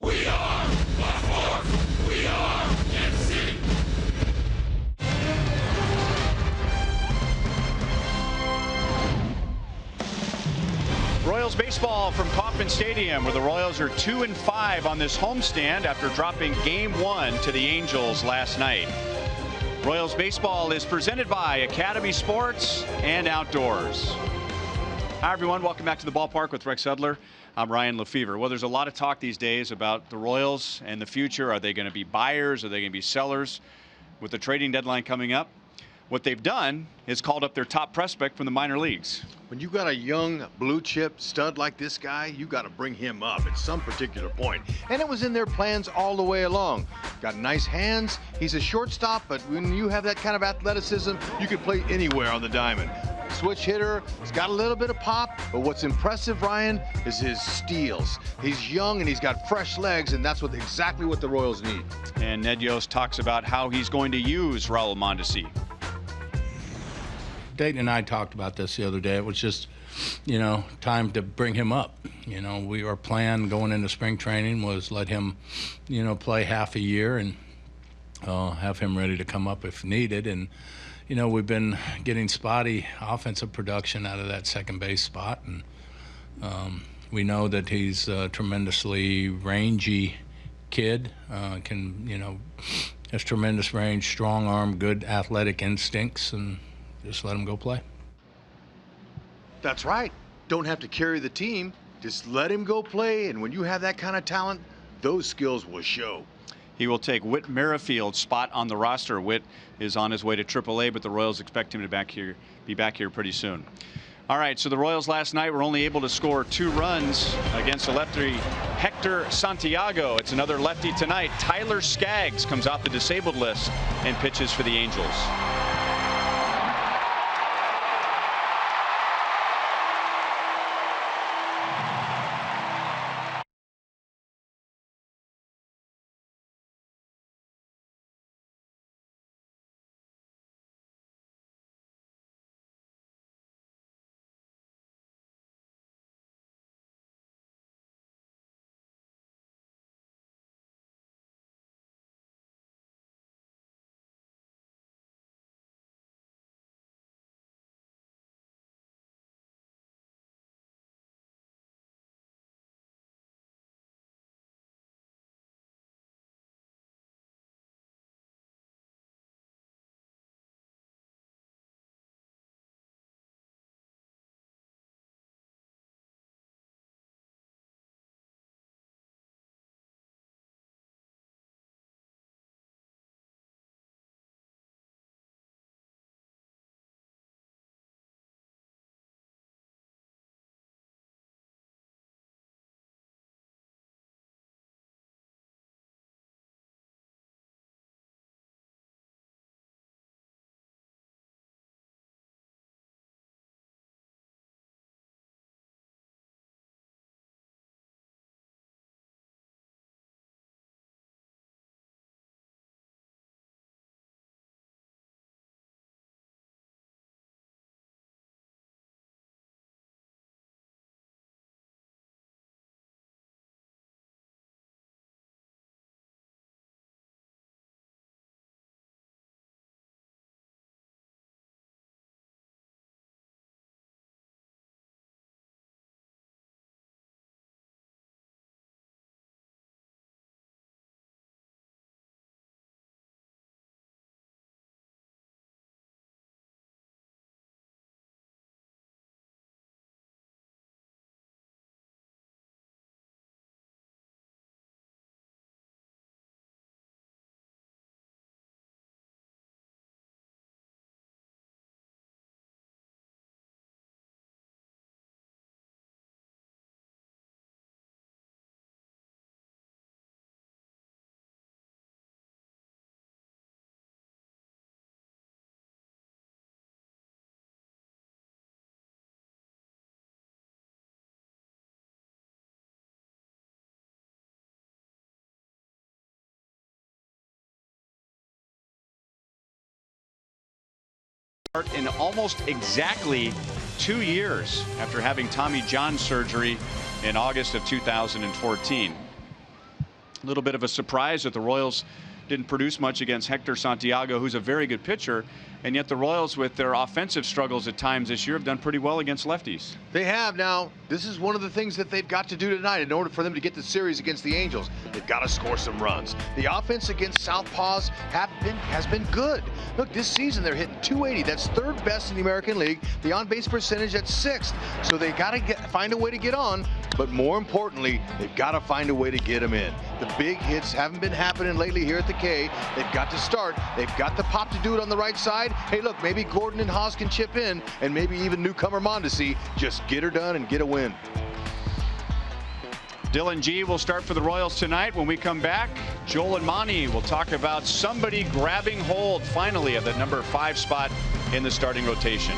We are Baltimore. We are MC. Royals baseball from Kauffman Stadium, where the Royals are 2-5 on this homestand after dropping Game 1 to the Angels last night. Royals baseball is presented by Academy Sports and Outdoors. Hi, everyone. Welcome back to the ballpark with Rex Hudler. I'm Ryan Lefevre. Well, there's a lot of talk these days about the Royals and the future. Are they going to be buyers? Are they going to be sellers? With the trading deadline coming up, what they've done is called up their top prospect from the minor leagues. When you got a young blue chip stud like this guy, you got to bring him up at some particular point. And it was in their plans all the way along. Got nice hands. He's a shortstop, but when you have that kind of athleticism, you can play anywhere on the diamond. Switch hitter, he's got a little bit of pop, but what's impressive, Ryan, is his steals. He's young and he's got fresh legs, and that's exactly what the Royals need. And Ned Yost talks about how he's going to use Raul Mondesi. Dayton and I talked about this the other day. It was just, time to bring him up. Our plan going into spring training was let him, play half a year and have him ready to come up if needed. And, we've been getting spotty offensive production out of that second base spot. And we know that he's a tremendously rangy kid, has tremendous range, strong arm, good athletic instincts, and just let him go play. That's right. Don't have to carry the team. Just let him go play. And when you have that kind of talent, those skills will show. He will take Whit Merrifield's spot on the roster. Whit is on his way to AAA, but the Royals expect him to be back here pretty soon. All right, so the Royals last night were only able to score 2 runs against the lefty Hector Santiago. It's another lefty tonight. Tyler Skaggs comes off the disabled list and pitches for the Angels. In almost exactly 2 years after having Tommy John surgery in August of 2014. A little bit of a surprise that the Royals didn't produce much against Hector Santiago, who's a very good pitcher, and yet the Royals, with their offensive struggles at times this year, have done pretty well against lefties. They have. Now, this is one of the things that they've got to do tonight in order for them to get the series against the Angels. They've got to score some runs. The offense against Southpaws has been good. Look, this season they're hitting .280. That's third best in the American League. The on-base percentage at sixth. So they got to find a way to get on. But more importantly, they've got to find a way to get them in. The big hits haven't been happening lately here at the K. They've got to start. They've got the pop to do it on the right side. Hey, look, maybe Gordon and Haas can chip in, and maybe even newcomer Mondesi. Just get her done and get a win. Dylan G will start for the Royals tonight. When we come back, Joel and Monty will talk about somebody grabbing hold finally of the number 5 spot in the starting rotation.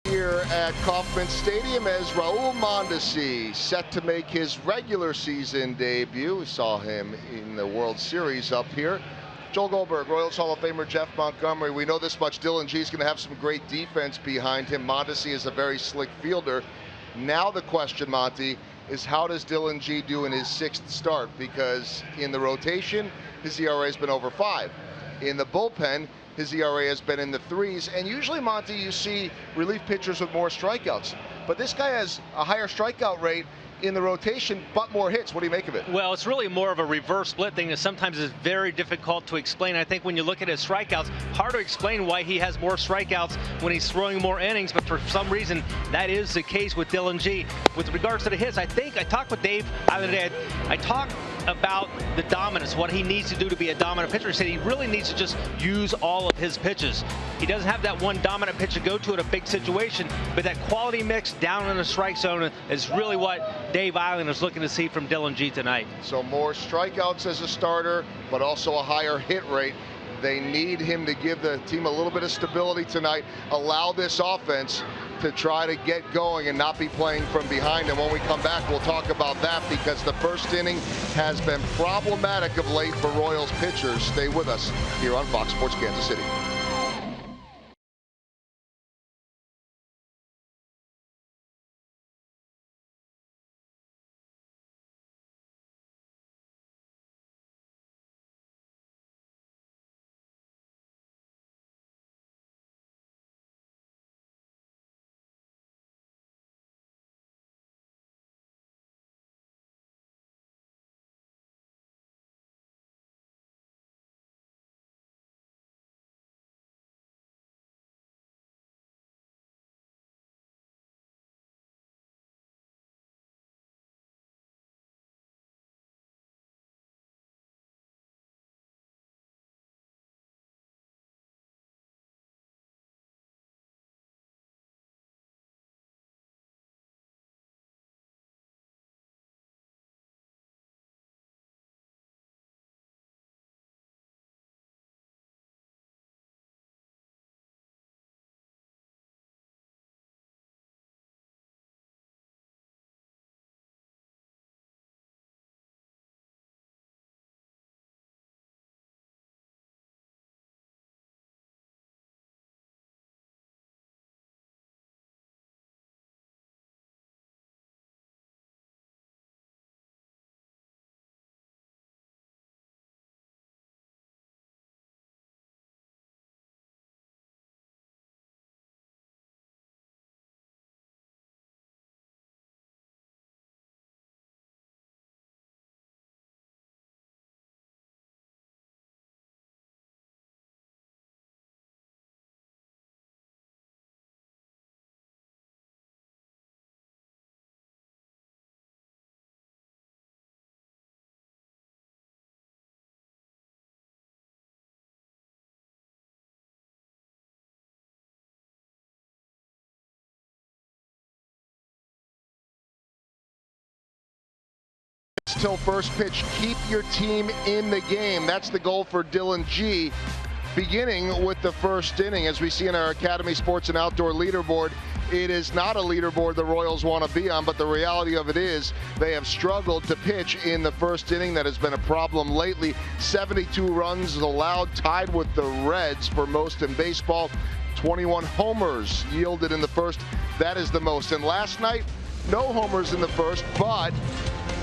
Here at Kauffman Stadium as Raul Mondesi set to make his regular season debut. We saw him in the World Series up here. Joel Goldberg, Royals Hall of Famer Jeff Montgomery. We know this much. Dylan G is going to have some great defense behind him. Mondesi is a very slick fielder. Now the question, Monty, is how does Dylan G do in his 6th start? Because in the rotation, his ERA has been over 5. In the bullpen, his ERA has been in the 3s, and usually, Monty, you see relief pitchers with more strikeouts. But this guy has a higher strikeout rate in the rotation, but more hits. What do you make of it? Well, it's really more of a reverse split thing that sometimes is very difficult to explain. I think when you look at his strikeouts, hard to explain why he has more strikeouts when he's throwing more innings, but for some reason, that is the case with Dylan G. With regards to the hits, I think I talked with Dave the other day. I talked about the dominance, what he needs to do to be a dominant pitcher. He said he really needs to just use all of his pitches. He doesn't have that one dominant pitch to go to in a big situation, but that quality mix down in the strike zone is really what Dave Island is looking to see from Dylan G tonight. So more strikeouts as a starter, but also a higher hit rate. They need him to give the team a little bit of stability tonight, allow this offense to try to get going and not be playing from behind. And when we come back, we'll talk about that, because the first inning has been problematic of late for Royals pitchers. Stay with us here on Fox Sports Kansas City. till first pitch. Keep your team in the game. That's the goal for Dylan G, beginning with the first inning. As we see in our Academy Sports and Outdoor leaderboard, it is not a leaderboard the Royals want to be on, but the reality of it is they have struggled to pitch in the first inning. That has been a problem lately. 72 runs allowed, tied with the Reds for most in baseball. 21 homers yielded in the first. That is the most. And last night, no homers in the first, but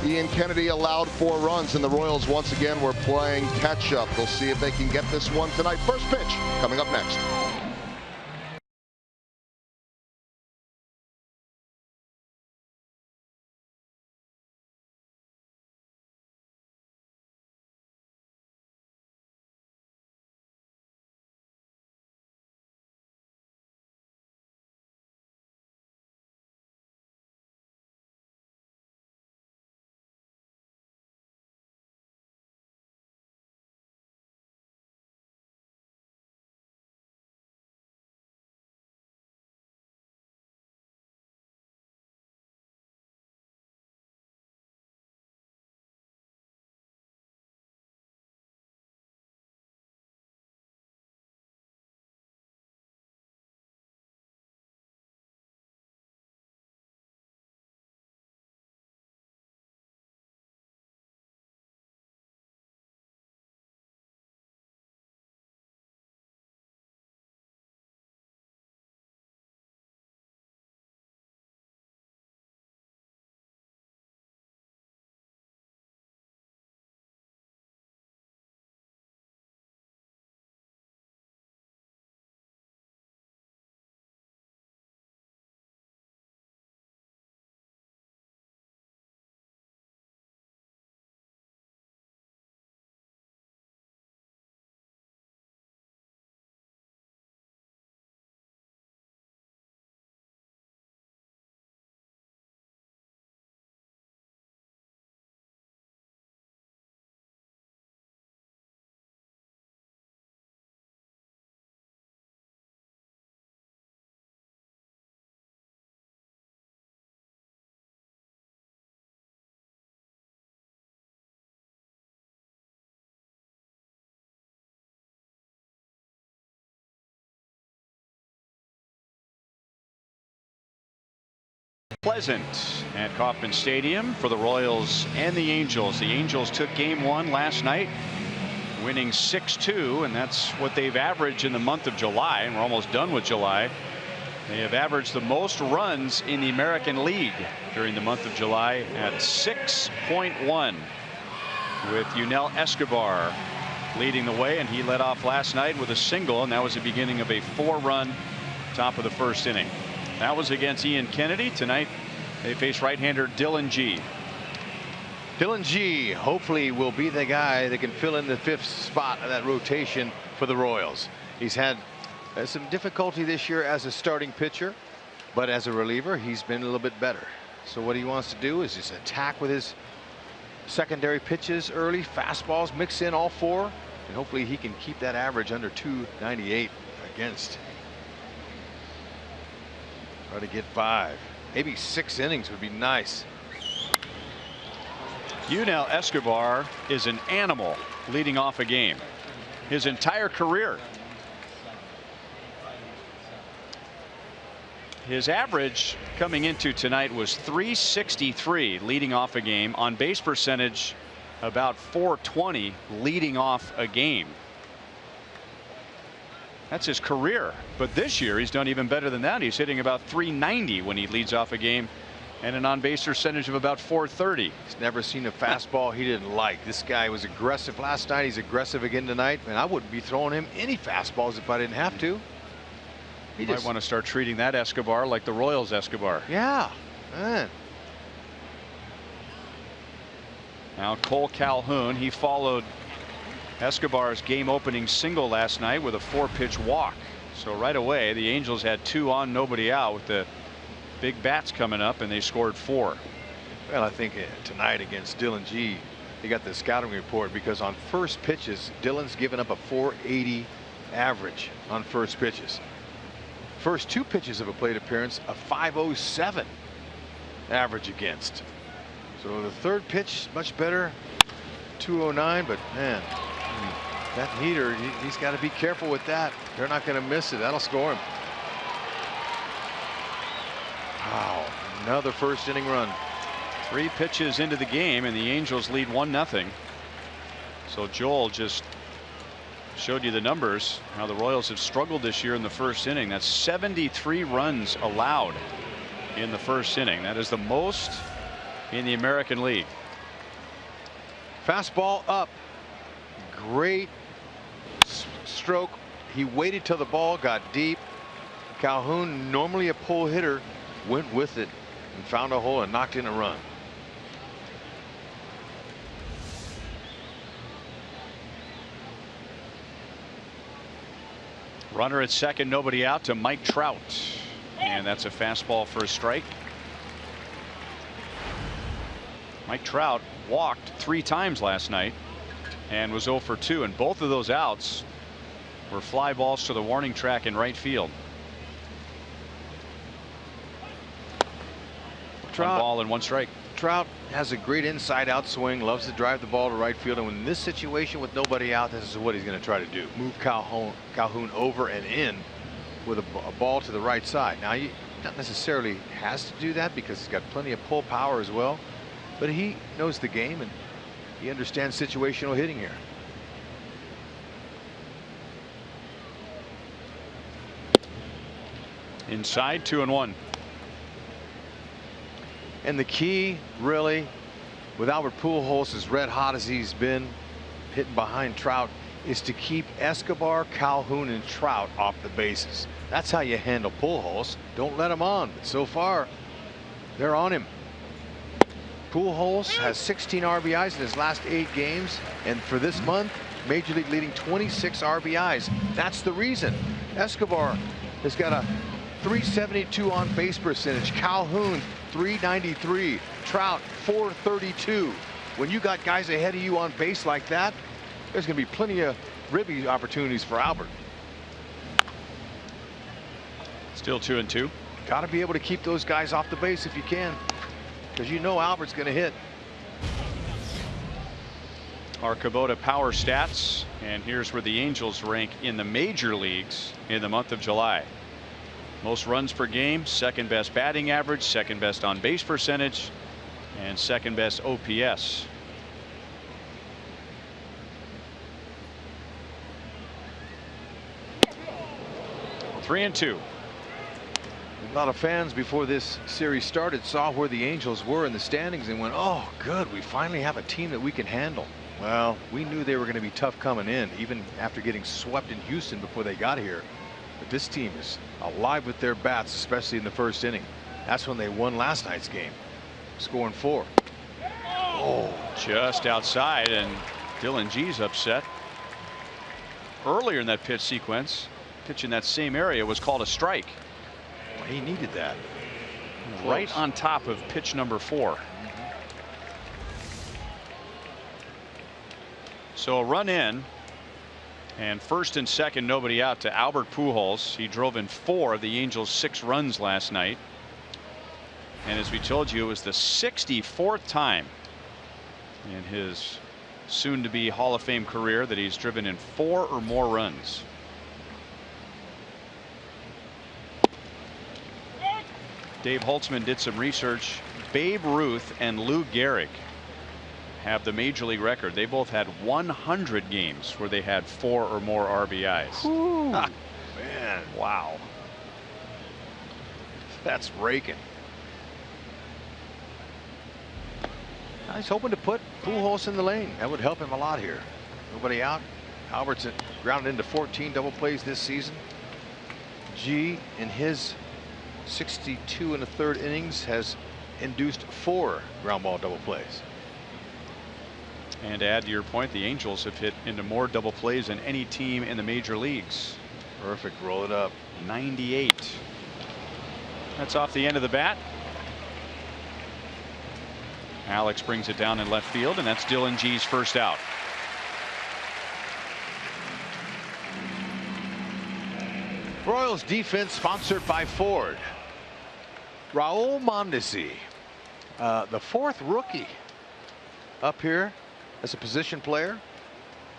Ian Kennedy allowed 4 runs, and the Royals once again were playing catch-up. We'll see if they can get this one tonight. First pitch coming up next. Pleasant at Kauffman Stadium for the Royals and the Angels. The Angels took game 1 last night, winning 6-2, and that's what they've averaged in the month of July, and we're almost done with July. They have averaged the most runs in the American League during the month of July at 6.1, with Yunel Escobar leading the way, and he led off last night with a single, and that was the beginning of a 4-run top of the first inning. That was against Ian Kennedy. Tonight they face right-hander Dylan G. Dylan G hopefully will be the guy that can fill in the 5th spot of that rotation for the Royals. He's had some difficulty this year as a starting pitcher, but as a reliever he's been a little bit better. So what he wants to do is just attack with his secondary pitches early, fastballs, mix in all 4, and hopefully he can keep that average under 298 against. Try to get 5, maybe 6 innings would be nice. Yunel Escobar is an animal leading off a game his entire career. His average coming into tonight was .363 leading off a game. On base percentage about .420 leading off a game. That's his career, but this year he's done even better than that. He's hitting about .390 when he leads off a game, and an on-base percentage of about .430. He's never seen a fastball he didn't like. This guy was aggressive last night. He's aggressive again tonight, and I wouldn't be throwing him any fastballs if I didn't have to. He might want to start treating that Escobar like the Royals Escobar. Yeah, man. Now Cole Calhoun, he followed Escobar's game opening single last night with a 4-pitch walk. So right away the Angels had 2 on, nobody out, with the big bats coming up, and they scored 4. Well, I think tonight against Dylan G, they got the scouting report, because on first pitches Dylan's given up a .480 average on first pitches. First 2 pitches of a plate appearance, a .507 average against. So the third pitch much better, 209, but man, that heater, he's got to be careful with that. They're not going to miss it. That'll score him. Wow, another first inning run. 3 pitches into the game and the Angels lead 1-0. So Joel just showed you the numbers, how the Royals have struggled this year in the first inning. That's 73 runs allowed in the first inning. That is the most in the American League. Fastball up. Great stroke. He waited till the ball got deep. Calhoun, normally a pull hitter, went with it and found a hole and knocked in a run. Runner at second, nobody out to Mike Trout. And that's a fastball for a strike. Mike Trout walked 3 times last night and was 0 for 2, and both of those outs were fly balls to the warning track in right field. Trout, 1 ball and 1 strike. Trout has a great inside out swing, loves to drive the ball to right field, and in this situation with nobody out, this is what he's going to try to do. Move Calhoun over and in with a ball to the right side. Now, he not necessarily has to do that because he's got plenty of pull power as well, but he knows the game and he understands situational hitting here. Inside, 2-1. And the key, really, with Albert Pujols as red hot as he's been hitting behind Trout, is to keep Escobar, Calhoun, and Trout off the bases. That's how you handle Pujols. Don't let him on. But so far, they're on him. Pujols has 16 RBIs in his last 8 games, and for this month, Major League leading 26 RBIs. That's the reason. Escobar has got a .372 on base percentage. Calhoun, .393. Trout, .432. When you got guys ahead of you on base like that, there's going to be plenty of ribby opportunities for Albert. Still 2-2. Got to be able to keep those guys off the base if you can, because you know Albert's going to hit. Our Kubota power stats, and here's where the Angels rank in the major leagues in the month of July. Most runs per game, second best batting average, second best on base percentage, and second best OPS. Three and two. A lot of fans before this series started saw where the Angels were in the standings and went, oh good, we finally have a team that we can handle. Well, we knew they were going to be tough coming in, even after getting swept in Houston before they got here. But this team is alive with their bats, especially in the first inning. That's when they won last night's game, scoring 4. Oh, just outside, and Dylan G's upset. Earlier in that pitch sequence, pitch in that same area was called a strike. Well, he needed that. Right on top of pitch number 4. So a run in, and first and second, nobody out to Albert Pujols. He drove in 4 of the Angels' 6 runs last night. And as we told you, it was the 64th time in his soon-to-be Hall of Fame career that he's driven in 4 or more runs. Dave Holtzman did some research. Babe Ruth and Lou Gehrig have the major league record. They both had 100 games where they had 4 or more RBIs. Man, wow. That's raking. He's hoping to put Pujols in the lane. That would help him a lot here. Nobody out. Albert's grounded into 14 double plays this season. G in his 62 1/3 innings has induced 4 ground ball double plays. And to add to your point, the Angels have hit into more double plays than any team in the major leagues. Perfect. Roll it up. 98. That's off the end of the bat. Alex brings it down in left field, and that's Dylan G's first out. Royals defense sponsored by Ford. Raul Mondesi The fourth rookie up here as a position player.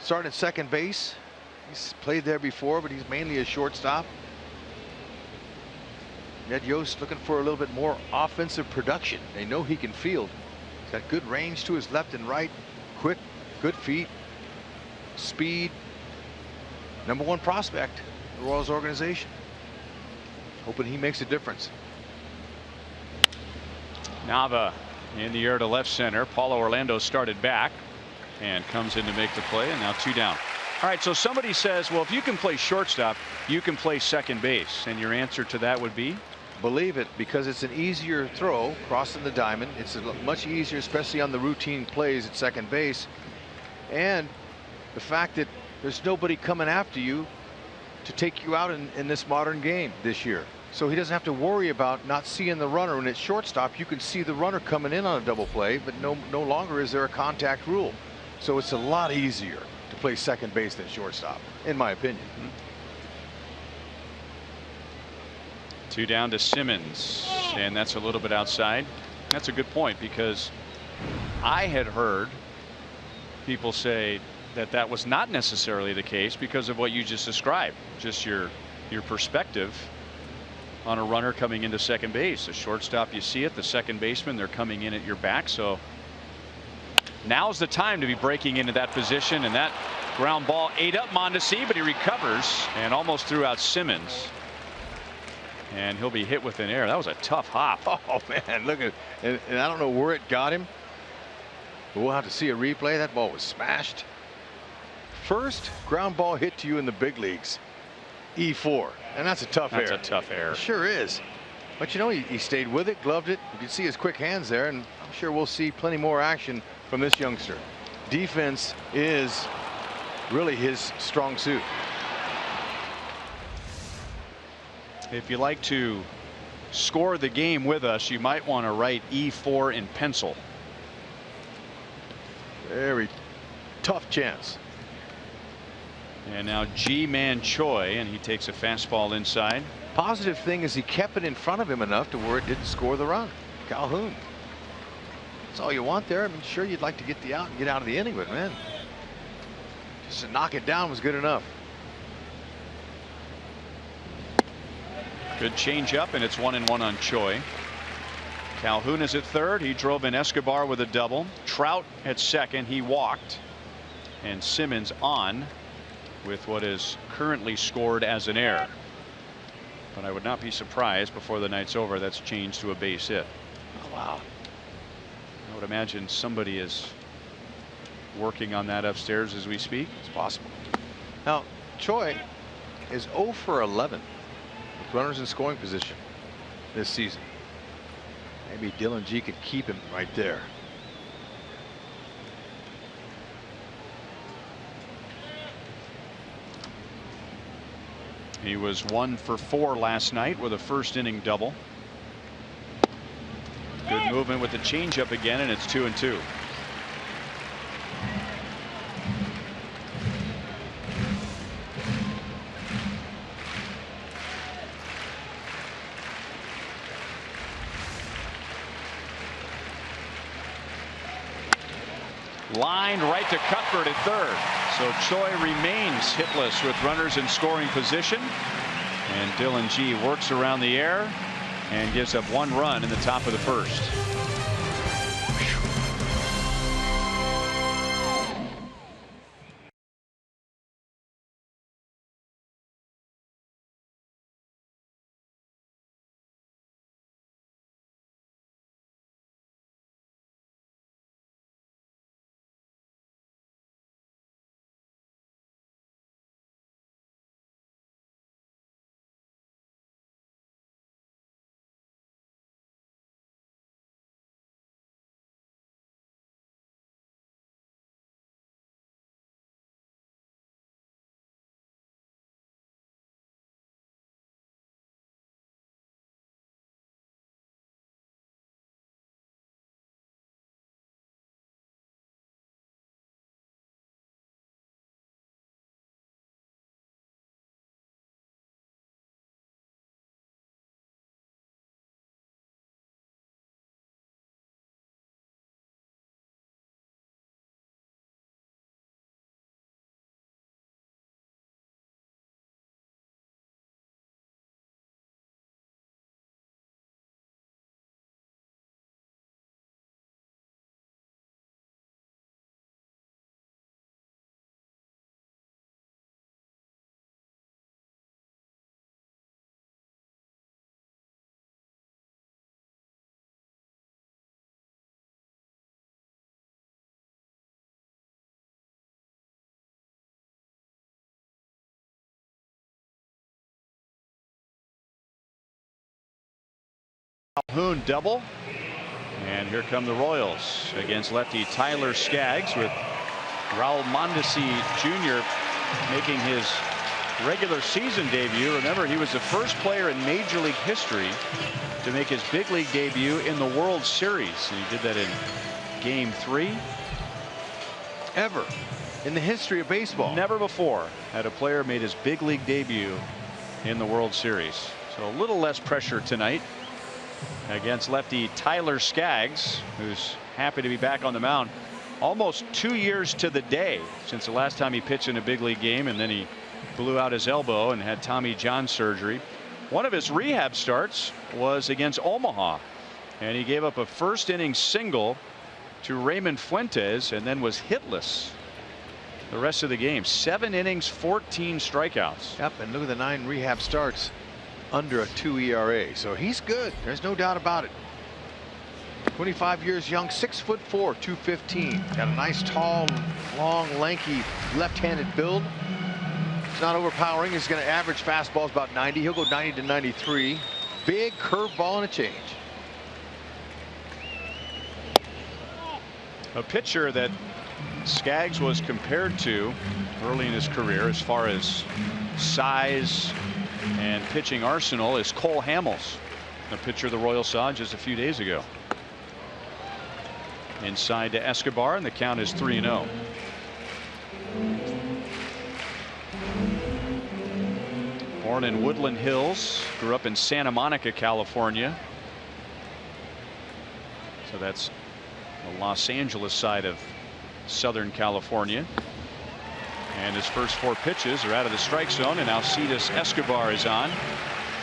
Started at second base. He's played there before, but he's mainly a shortstop. Ned Yost looking for a little bit more offensive production. They know he can field. He's got good range to his left and right. Quick, good feet, speed. #1 prospect in the Royals organization. Hoping he makes a difference. Nava in the air to left center. Paulo Orlando started back and comes in to make the play, and now 2 down. All right, so somebody says, well, if you can play shortstop, you can play second base, and your answer to that would be? Believe it, because it's an easier throw crossing the diamond. It's much easier, especially on the routine plays at second base, and the fact that there's nobody coming after you to take you out in this modern game this year. So he doesn't have to worry about not seeing the runner. When it's shortstop, you can see the runner coming in on a double play, but no longer is there a contact rule. So it's a lot easier to play second base than shortstop, in my opinion. 2 down to Simmons, and that's a little bit outside. That's a good point, because I had heard people say that was not necessarily the case because of what you just described. Just your perspective on a runner coming into second base. The shortstop, you see it. The second baseman, they're coming in at your back. So now's the time to be breaking into that position, and that ground ball ate up Mondesi, but he recovers and almost threw out Simmons, and he'll be hit with an error. That was a tough hop. Oh man, look at it. And I don't know where it got him, but we'll have to see a replay. That ball was smashed. First ground ball hit to you in the big leagues. E4, and that's a tough error. That's a tough error. It sure is. But you know, he stayed with it, gloved it. You can see his quick hands there, and I'm sure we'll see plenty more action from this youngster. Defense is really his strong suit. If you like to score the game with us, you might want to write E4 in pencil. Very tough chance. And now G-Man Choi, and he takes a fastball inside. Positive thing is he kept it in front of him enough to where it didn't score the run. Calhoun. That's all you want there. I mean, sure, you'd like to get the out and get out of the inning, but man, just to knock it down was good enough. Good change up, and it's 1-1 on Choi. Calhoun is at third. He drove in Escobar with a double. Trout at second. He walked. And Simmons on with what is currently scored as an error. But I would not be surprised before the night's over that's changed to a base hit. Oh, wow. I would imagine somebody is working on that upstairs as we speak. It's possible. Now, Choi is 0 for 11 with runners in scoring position this season. Maybe Dylan G could keep him right there. He was 1 for 4 last night with a first inning double. Good movement with the changeup again, and it's 2-2. Lined right to Cuthbert at third. So Choi remains hitless with runners in scoring position. And Dylan G works around the air and gives up 1 run in the top of the first. Hoon double. And here come the Royals against lefty Tyler Skaggs, with Raul Mondesi Jr. making his regular season debut. Remember, he was the first player in Major League history to make his big league debut in the World Series. And he did that in Game 3. Ever in the history of baseball. Never before had a player made his big league debut in the World Series. So a little less pressure tonight against lefty Tyler Skaggs, who's happy to be back on the mound. Almost 2 years to the day since the last time he pitched in a big league game, and then he blew out his elbow and had Tommy John surgery. One of his rehab starts was against Omaha, and he gave up a first inning single to Raymond Fuentes and then was hitless the rest of the game. 7 innings, 14 strikeouts. Yep, and look at the 9 rehab starts under a 2 ERA. So he's good. There's no doubt about it. 25 years young, 6'4", 215. Got a nice, tall, long, lanky, left-handed build. It's not overpowering. He's going to average fastballs about 90. He'll go 90 to 93. Big curveball and a change. A pitcher that Skaggs was compared to early in his career as far as size and pitching arsenal is Cole Hamels, a pitcher the Royals saw just a few days ago. Inside to Escobar, and the count is 3-0. Born in Woodland Hills, grew up in Santa Monica, California. So that's the Los Angeles side of Southern California. And his first 4 pitches are out of the strike zone, and Alcides Escobar is on.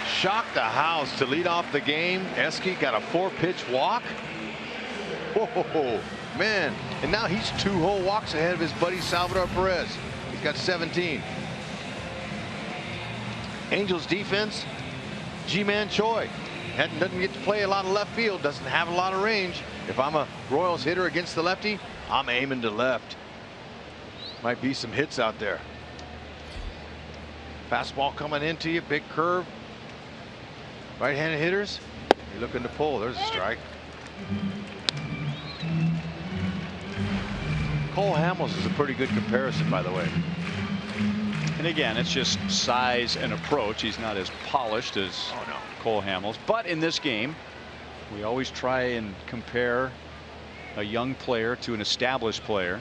Shocked the house to lead off the game. Esky got a 4-pitch walk. Whoa, man. And now he's 2 whole walks ahead of his buddy Salvador Perez. He's got 17. Angels defense, G-Man Choi. Doesn't get to play a lot of left field, doesn't have a lot of range. If I'm a Royals hitter against the lefty, I'm aiming to left. Might be some hits out there. Fastball coming into you, big curve. Right-handed hitters, you're looking to pull. There's a strike. Cole Hamels is a pretty good comparison, by the way. And again, it's just size and approach. He's not as polished as Cole Hamels. But in this game, we always try and compare a young player to an established player.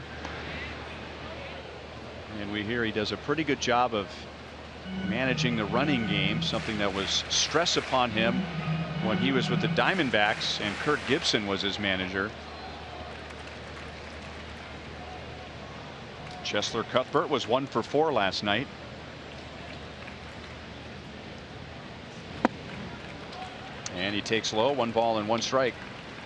And we hear he does a pretty good job of managing the running game, something that was stress upon him when he was with the Diamondbacks and Kurt Gibson was his manager. Chesler Cuthbert was 1 for 4 last night. And he takes low, 1 ball and 1 strike.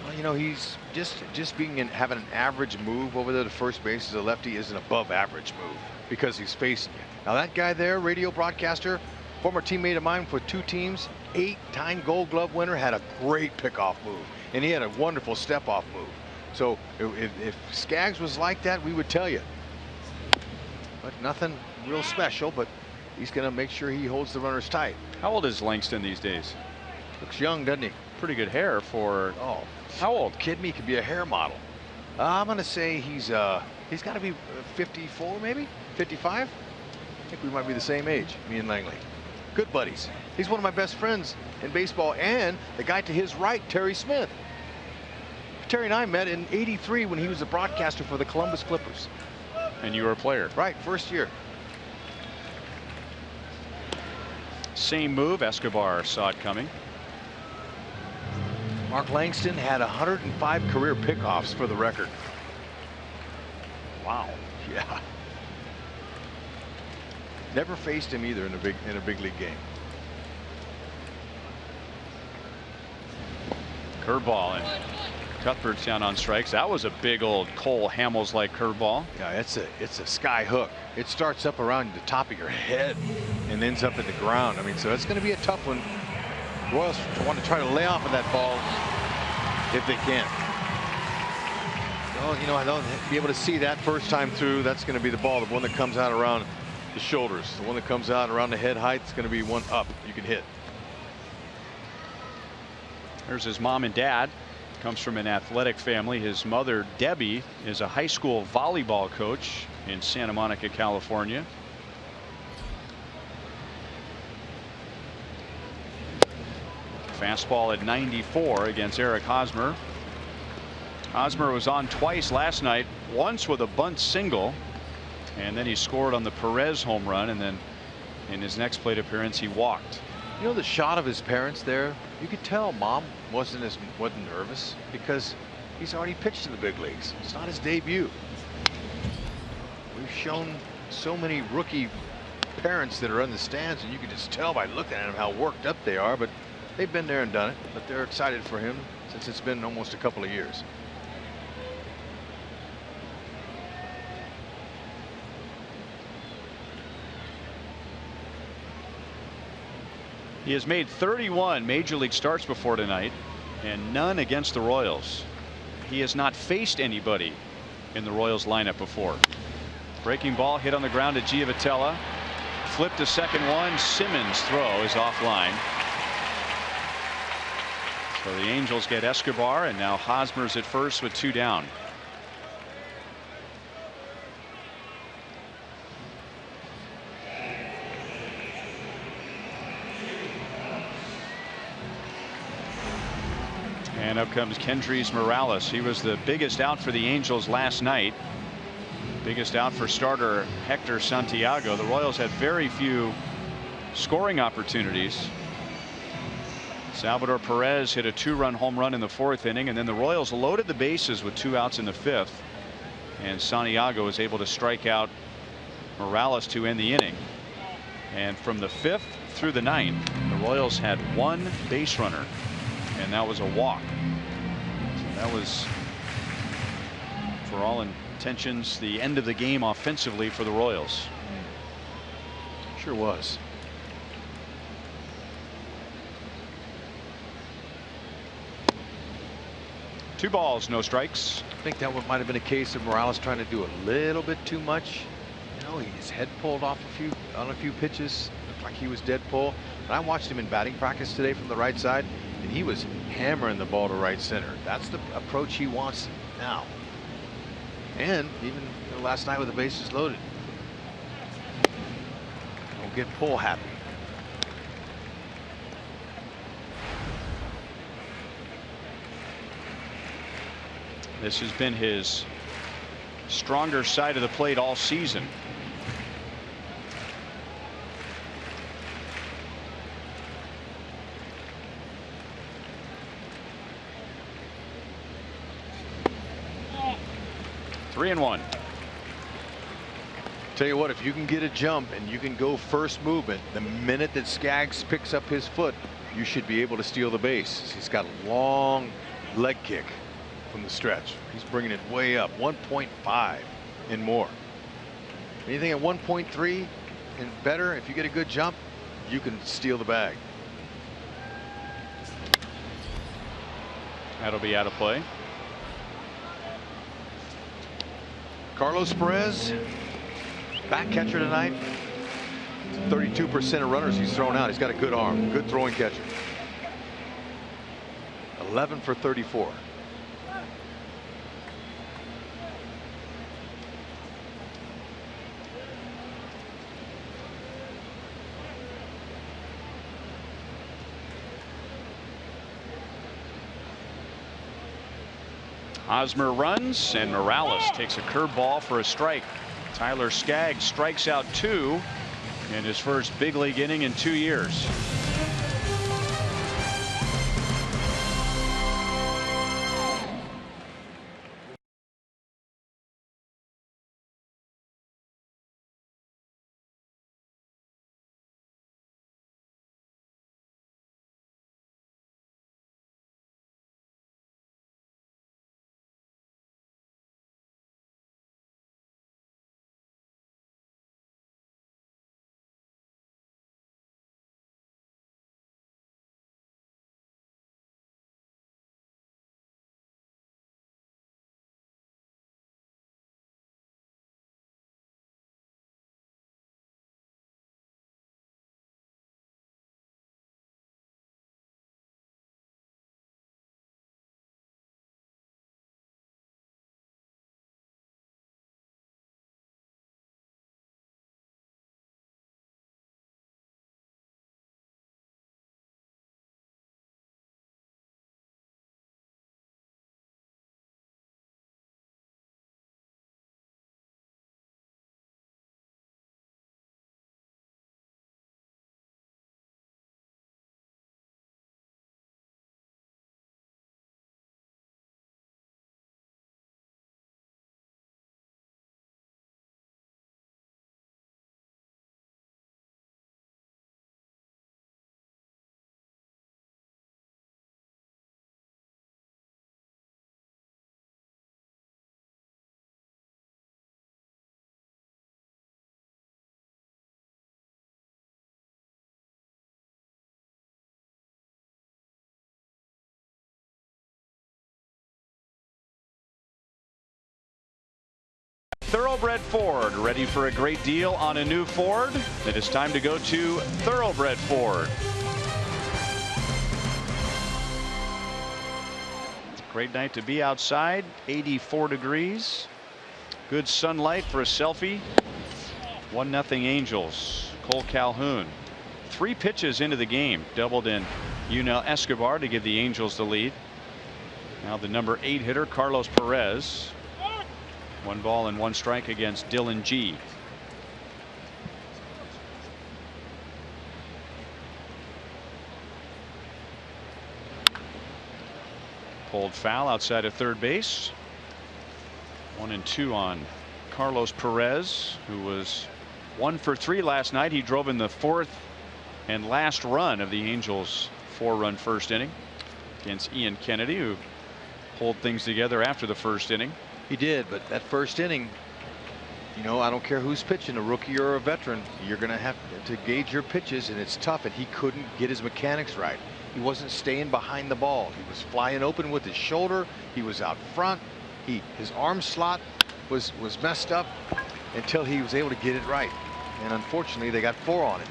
Well, you know, he's just having an average move over there to first base as a lefty is an above average move because he's facing you. Now that guy there, radio broadcaster, former teammate of mine for 2 teams, 8-time Gold Glove winner, had a great pickoff move, and he had a wonderful step off move. So if Skaggs was like that, we would tell you. But nothing real special, but he's going to make sure he holds the runners tight. How old is Langston these days? Looks young, doesn't he? Pretty good hair for. Oh, how old? Kid me, could be a hair model. I'm going to say he's got to be 54, maybe 55. I think we might be the same age, me and Langley. Good buddies. He's one of my best friends in baseball, and the guy to his right, Terry Smith. Terry and I met in '83 when he was a broadcaster for the Columbus Clippers. And you were a player. Right, first year. Same move. Escobar saw it coming. Mark Langston had 105 career pickoffs for the record. Wow. Yeah. Never faced him either in a big league game. Curveball, and Cuthbert's down on strikes. That was a big old Cole Hamels like curveball. Yeah, it's a sky hook. It starts up around the top of your head and ends up at the ground. I mean, so it's going to be a tough one. Royals want to try to lay off of that ball if they can. Well, you know, I don't be able to see that first time through. That's going to be the ball, the one that comes out around the shoulders. The one that comes out around the head height is going to be one up you can hit. There's his mom and dad. Comes from an athletic family. His mother, Debbie, is a high school volleyball coach in Santa Monica, California. Fastball at 94 against Eric Hosmer. Hosmer was on twice last night, once with a bunt single, and then he scored on the Perez home run, and then in his next plate appearance he walked. You know, the shot of his parents there, you could tell Mom wasn't nervous because he's already pitched in the big leagues. It's not his debut. We've shown so many rookie parents that are in the stands, and you can just tell by looking at them how worked up they are, but they've been there and done it. But they're excited for him since it's been almost a couple of years. He has made 31 major league starts before tonight, and none against the Royals. He has not faced anybody in the Royals lineup before. Breaking ball hit on the ground to Giavotella. Flipped to second one. Simmons' throw is offline. So the Angels get Escobar, and now Hosmer's at first with 2 down. And up comes Kendrys Morales. He was the biggest out for the Angels last night. Biggest out for starter Hector Santiago. The Royals had very few scoring opportunities. Salvador Perez hit a 2-run home run in the 4th inning, and then the Royals loaded the bases with 2 outs in the 5th, and Santiago was able to strike out Morales to end the inning. And from the 5th through the 9th, the Royals had 1 base runner, and that was a walk. So that was, for all intentions, the end of the game offensively for the Royals. Sure was. Two balls, no strikes. I think that might have been a case of Morales trying to do a little bit too much. You know, his head pulled off on a few pitches. Looked like he was dead pull. But I watched him in batting practice today from the right side, and he was hammering the ball to right center. That's the approach he wants now. And even last night with the bases loaded. Don't get pull happy. This has been his stronger side of the plate all season. Three and one. Tell you what, if you can get a jump and you can go first movement, the minute that Skaggs picks up his foot, you should be able to steal the base. He's got a long leg kick from the stretch. He's bringing it way up, 1.5 and more. Anything at 1.3 and better, if you get a good jump, you can steal the bag. That'll be out of play. Carlos Perez, back catcher tonight. 32% of runners he's thrown out. He's got a good arm, good throwing catcher. 11 for 34. Hosmer runs, and Morales takes a curveball for a strike. Tyler Skaggs strikes out 2 in his first big league inning in 2 years. Thoroughbred Ford. Ready for a great deal on a new Ford? It is time to go to Thoroughbred Ford. Great night to be outside. 84 degrees. Good sunlight for a selfie. 1-0 Angels. Cole Calhoun. 3 pitches into the game. Doubled in Yunel Escobar to give the Angels the lead. Now the number 8 hitter Carlos Perez. 1 ball and 1 strike against Dylan G. Pulled foul outside of third base. 1-2 on Carlos Perez, who was 1 for 3 last night. He drove in the 4th and last run of the Angels' 4-run first inning against Ian Kennedy, who pulled things together after the first inning. He did, but that first inning, you know, I don't care who's pitching, a rookie or a veteran, you're going to have to gauge your pitches, and it's tough, and he couldn't get his mechanics right. He wasn't staying behind the ball. He was flying open with his shoulder. He was out front. His arm slot was messed up until he was able to get it right. And unfortunately, they got 4 on it.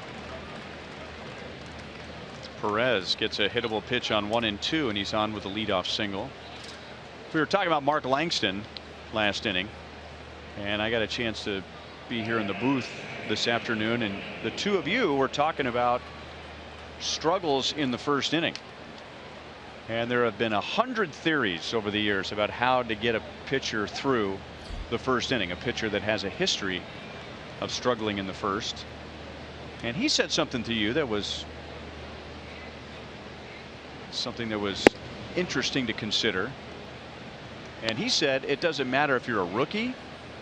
Perez gets a hittable pitch on 1-2, and he's on with a leadoff single. We were talking about Mark Langston last inning, and I got a chance to be here in the booth this afternoon, and the two of you were talking about struggles in the first inning. And there have been 100 theories over the years about how to get a pitcher through the first inning, a pitcher that has a history of struggling in the first. And he said something to you that was something that was interesting to consider. And he said it doesn't matter if you're a rookie,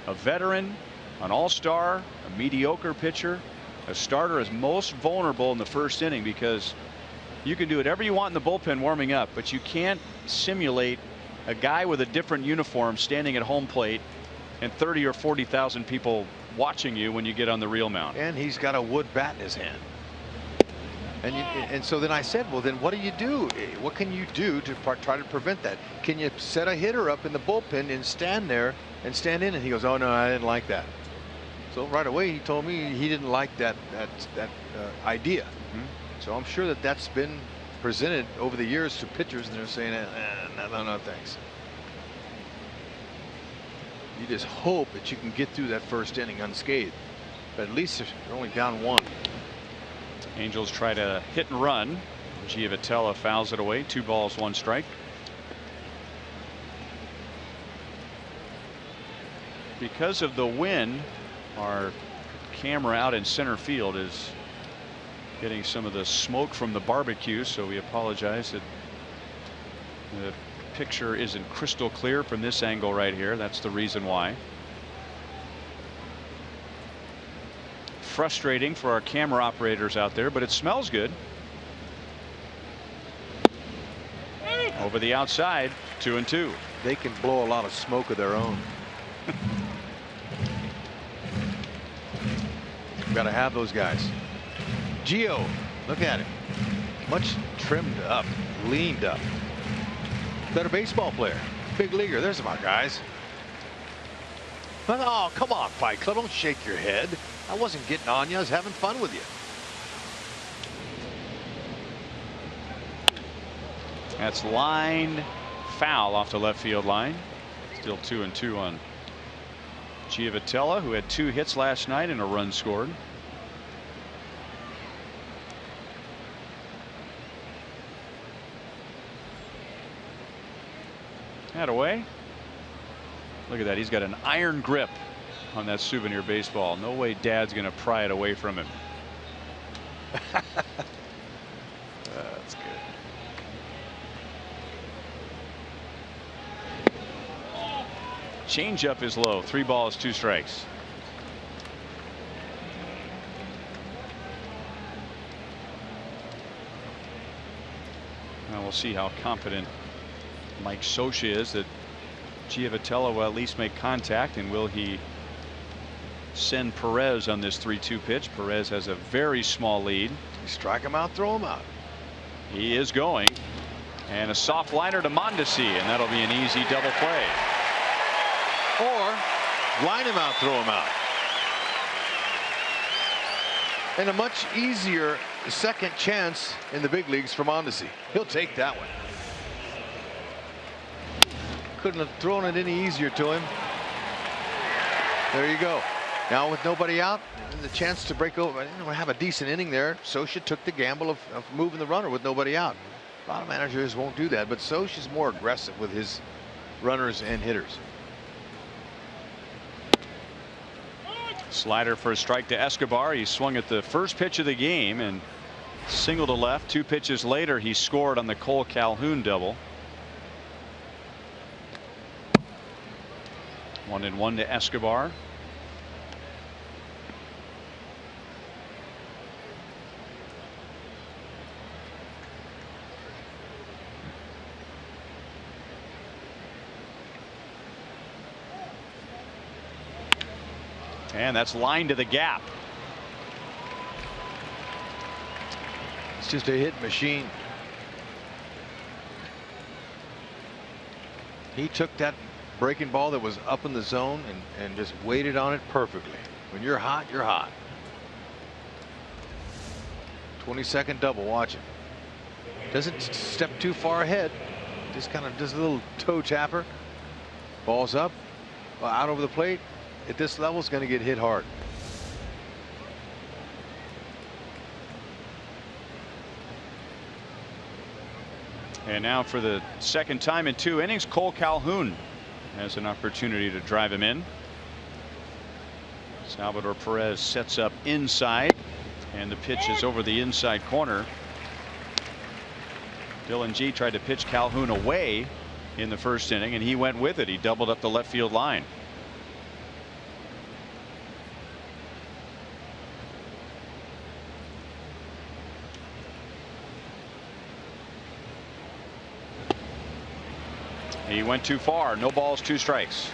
a veteran, an all-star, a mediocre pitcher. A starter is most vulnerable in the first inning because you can do whatever you want in the bullpen warming up, but you can't simulate a guy with a different uniform standing at home plate and 30 or 40,000 people watching you when you get on the real mound. And he's got a wood bat in his hand. And so then I said, well, then what do you do? What can you do to try to prevent that? Can you set a hitter up in the bullpen and stand there and stand in? And he goes, oh, no, I didn't like that. So right away he told me he didn't like that idea. So I'm sure that's been presented over the years to pitchers, and they're saying, no, thanks. You just hope that you can get through that first inning unscathed, but at least you're only down 1. Angels try to hit and run. Giavotella fouls it away. 2 balls, 1 strike. Because of the wind, our camera out in center field is getting some of the smoke from the barbecue, so we apologize that the picture isn't crystal clear from this angle right here. That's the reason why. Frustrating for our camera operators out there, but it smells good. Over the outside, 2-2. They can blow a lot of smoke of their own. Got to have those guys. Gio, look at him. Much trimmed up, leaned up. Better baseball player. Big leaguer. There's my guys. Oh, come on, Fight Club. Don't shake your head. I wasn't getting on you. I was having fun with you. That's lined foul off the left field line. Still 2-2 on Giavotella, who had 2 hits last night and a run scored. That away. Look at that. He's got an iron grip on that souvenir baseball. No way Dad's going to pry it away from him. That's good. Changeup is low. 3 balls, 2 strikes. Now we'll see how confident Mike Scioscia is that Giavotella will at least make contact, and will he send Perez on this 3-2 pitch? Perez has a very small lead. Strike him out, throw him out. He is going, and a soft liner to Mondesi, and that'll be an easy double play. Or Line him out, throw him out. And a much easier second chance in the big leagues for Mondesi. He'll take that one. Couldn't have thrown it any easier to him. There you go. Now with nobody out, the chance to break over, have a decent inning there. Scioscia took the gamble of moving the runner with nobody out. A lot of managers won't do that, but Scioscia's more aggressive with his runners and hitters. Slider for a strike to Escobar. He swung at the first pitch of the game and single to left. 2 pitches later, he scored on the Cole Calhoun double. 1-1 to Escobar. And that's line to the gap. It's just a hit machine. He took that breaking ball that was up in the zone and just waited on it perfectly. When you're hot, you're hot. 22nd double. Watch it. Doesn't step too far ahead. Just kind of does a little toe tapper. Ball's up, out over the plate. At this level, is going to get hit hard. And now for the second time in 2 innings, Cole Calhoun has an opportunity to drive him in. Salvador Perez sets up inside, and the pitch is over the inside corner. Dylan G tried to pitch Calhoun away in the first inning, and he went with it. He doubled up the left field line. He went too far. No balls, 2 strikes.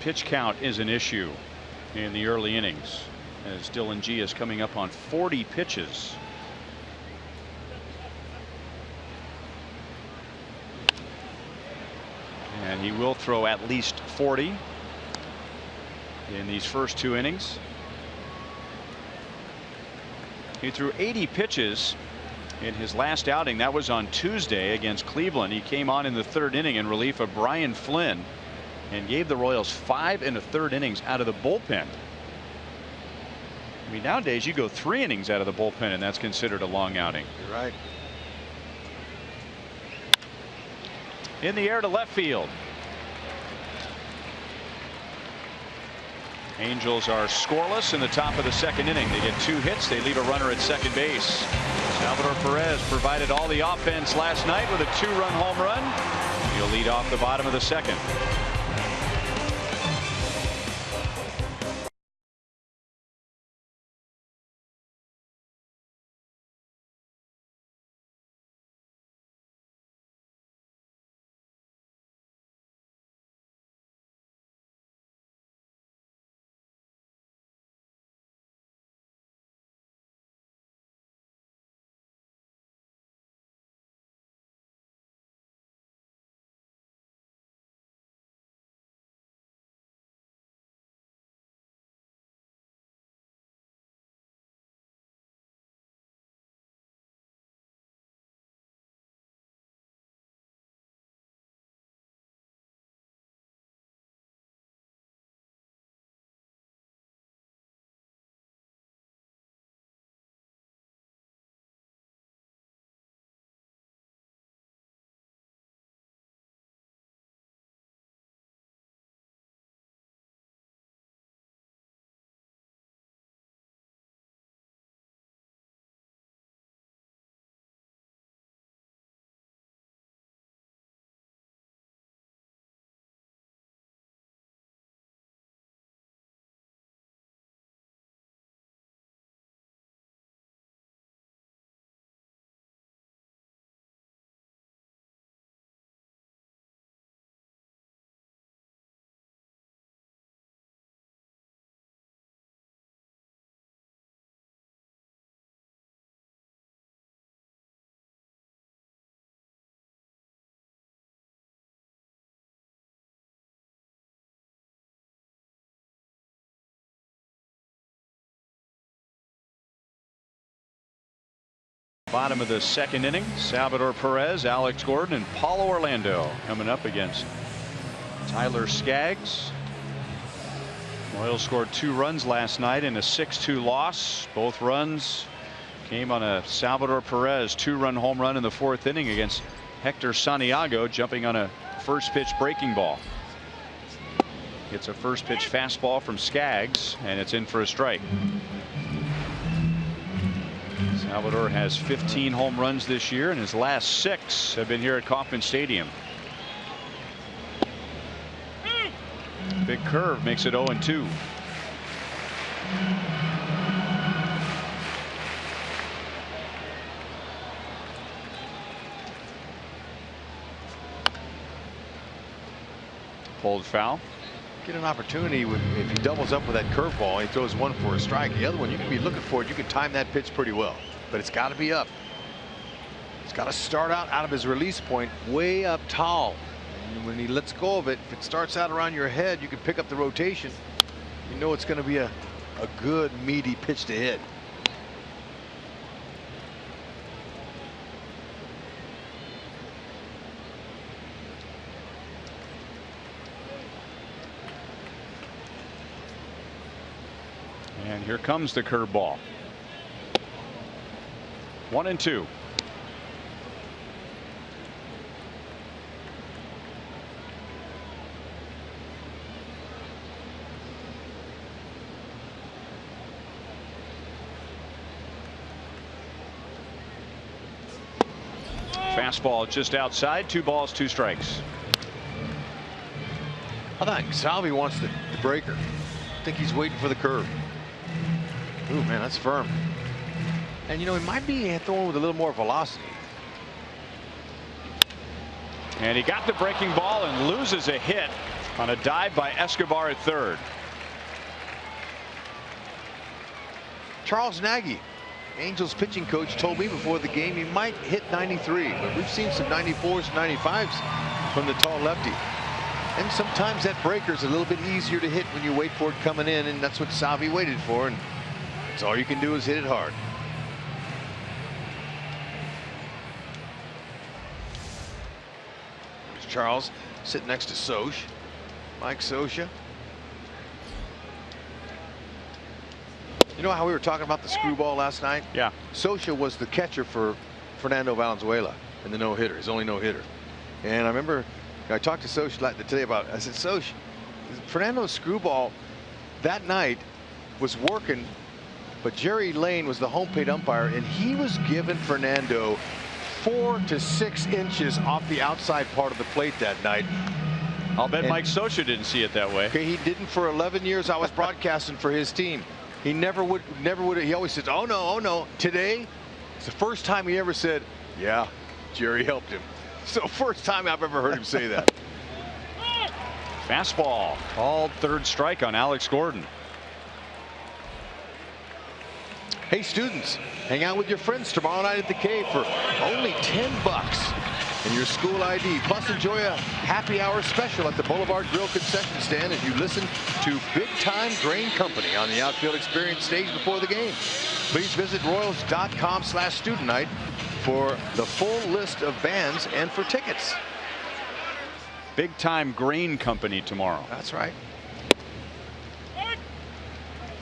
Pitch count is an issue in the early innings as Dylan G is coming up on 40 pitches. And he will throw at least 40 in these first 2 innings. He threw 80 pitches in his last outing. That was on Tuesday against Cleveland. He came on in the 3rd inning in relief of Brian Flynn and gave the Royals 5 1/3 innings out of the bullpen. I mean, nowadays you go 3 innings out of the bullpen and that's considered a long outing. You're right. In the air to left field. Angels are scoreless in the top of the 2nd inning. They get 2 hits. They leave a runner at second base. Salvador Perez provided all the offense last night with a 2-run home run. He'll lead off the bottom of the 2nd. Bottom of the second inning. Salvador Perez, Alex Gordon, and Paulo Orlando coming up against Tyler Skaggs. Royals scored 2 runs last night in a 6-2 loss. Both runs came on a Salvador Perez 2-run home run in the 4th inning against Hector Santiago, jumping on a first pitch breaking ball. It's a first pitch fastball from Skaggs, and it's in for a strike. Salvador has 15 home runs this year, and his last 6 have been here at Kauffman Stadium. Big curve makes it 0-2. Pulled foul. Get an opportunity if he doubles up with that curveball and he throws one for a strike. The other one, you can be looking for it. You can time that pitch pretty well, but it's got to be up. It's got to start out of his release point way up tall. And when he lets go of it, if it starts out around your head, you can pick up the rotation. You know it's going to be a good meaty pitch to hit. And here comes the curveball. 1-2. Fastball just outside. 2 balls, 2 strikes. I think Salvi wants the breaker. I think he's waiting for the curve. Ooh, man, that's firm. And, you know, he might be throwing with a little more velocity. And he got the breaking ball and loses a hit on a dive by Escobar at third. Charles Nagy, Angels pitching coach, told me before the game he might hit 93, but we've seen some 94s, 95s from the tall lefty. And sometimes that breaker's a little bit easier to hit when you wait for it coming in, and that's what Salvi waited for, and that's all you can do is hit it hard. There's Charles sitting next to Soch. Mike Scioscia. You know how we were talking about the screwball last night? Yeah. Scioscia was the catcher for Fernando Valenzuela in the no-hitter, his only no-hitter. And I remember I talked to Scioscia today about it. I said, Scioscia, Fernando's screwball that night was working, but Jerry Lane was the home plate umpire, and he was giving Fernando 4 to 6 inches off the outside part of the plate that night. I'll bet Mike Scioscia didn't see it that way. Okay, he didn't for 11 years. I was broadcasting for his team. He never would. He always says, "Oh no, oh no." Today, it's the first time he ever said, "Yeah, Jerry helped him." So first time I've ever heard him say that. Fastball called, 3rd strike on Alex Gordon. Hey students, hang out with your friends tomorrow night at the Cave for only $10 and your school ID. Plus enjoy a happy hour special at the Boulevard Grill concession stand as you listen to Big Time Grain Company on the Outfield Experience stage before the game. Please visit Royals.com/student night for the full list of bands and for tickets. Big Time Grain Company tomorrow. That's right.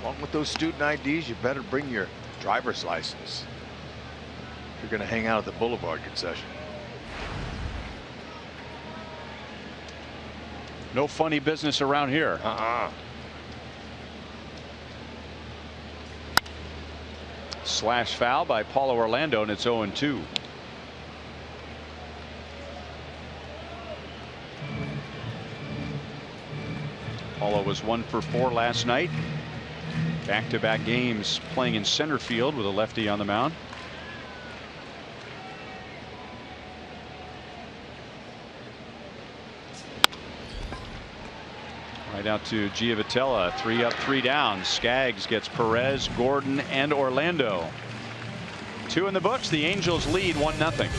Along with those student IDs, you better bring your driver's license if you're going to hang out at the Boulevard concession. No funny business around here. Slash foul by Paulo Orlando, and it's 0-2. Paulo was 1 for 4 last night. Back-to-back games playing in center field with a lefty on the mound. Right out to Giavotella, 3 up, 3 down. Skaggs gets Perez, Gordon, and Orlando. 2 in the books. The Angels lead 1-0.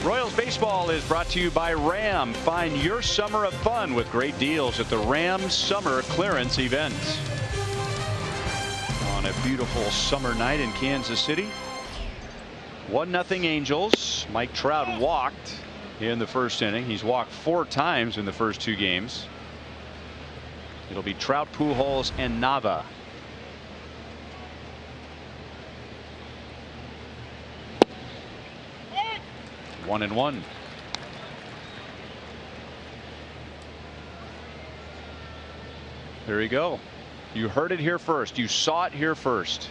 Royals baseball is brought to you by Ram. Find your summer of fun with great deals at the Ram Summer Clearance Event. On a beautiful summer night in Kansas City. 1-0 Angels. Mike Trout walked in the first inning. He's walked 4 times in the first 2 games. It'll be Trout, Pujols, and Nava. One and one. There you go. You heard it here first. You saw it here first.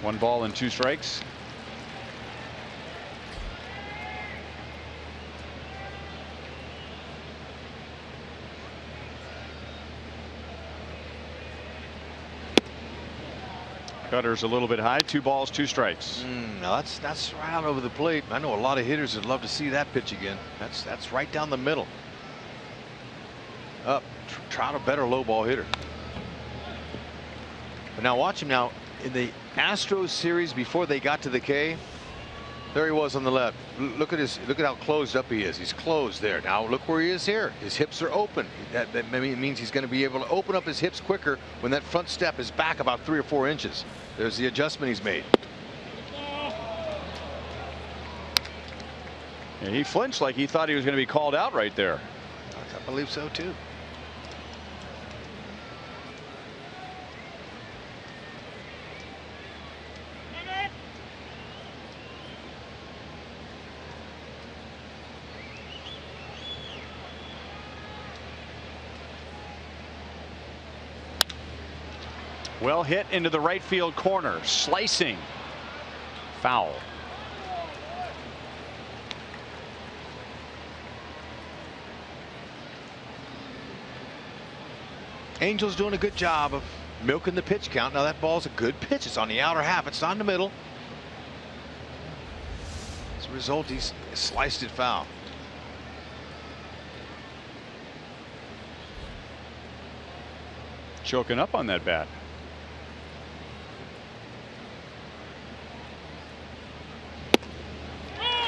1 ball and 2 strikes. Cutter's a little bit high. 2 balls, 2 strikes. Now that's right out over the plate. I know a lot of hitters would love to see that pitch again. That's right down the middle. Up. Trout a better low ball hitter. But now watch him now in the Astros series before they got to the K. There he was on the left. Look at how closed up he is. He's closed there. Now look where he is here. His hips are open. That means he's going to be able to open up his hips quicker when that front step is back about 3 or 4 inches. There's the adjustment he's made. And he flinched like he thought he was going to be called out right there. I believe so too. Well hit into the right field corner. Slicing. Foul. Angels doing a good job of milking the pitch count. Now that ball's a good pitch. It's on the outer half. It's not in the middle. As a result, he's sliced it foul. Choking up on that bat.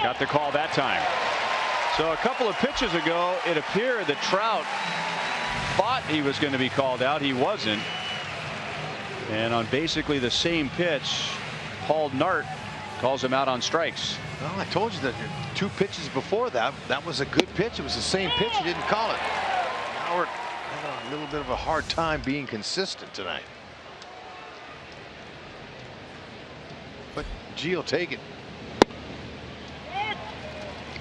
Got the call that time. So a couple of pitches ago, it appeared that Trout thought he was going to be called out. He wasn't. And on basically the same pitch, Paul Nart calls him out on strikes. Well, I told you that 2 pitches before that was a good pitch. It was the same pitch. He didn't call it. Howard had a little bit of a hard time being consistent tonight. But G will take it.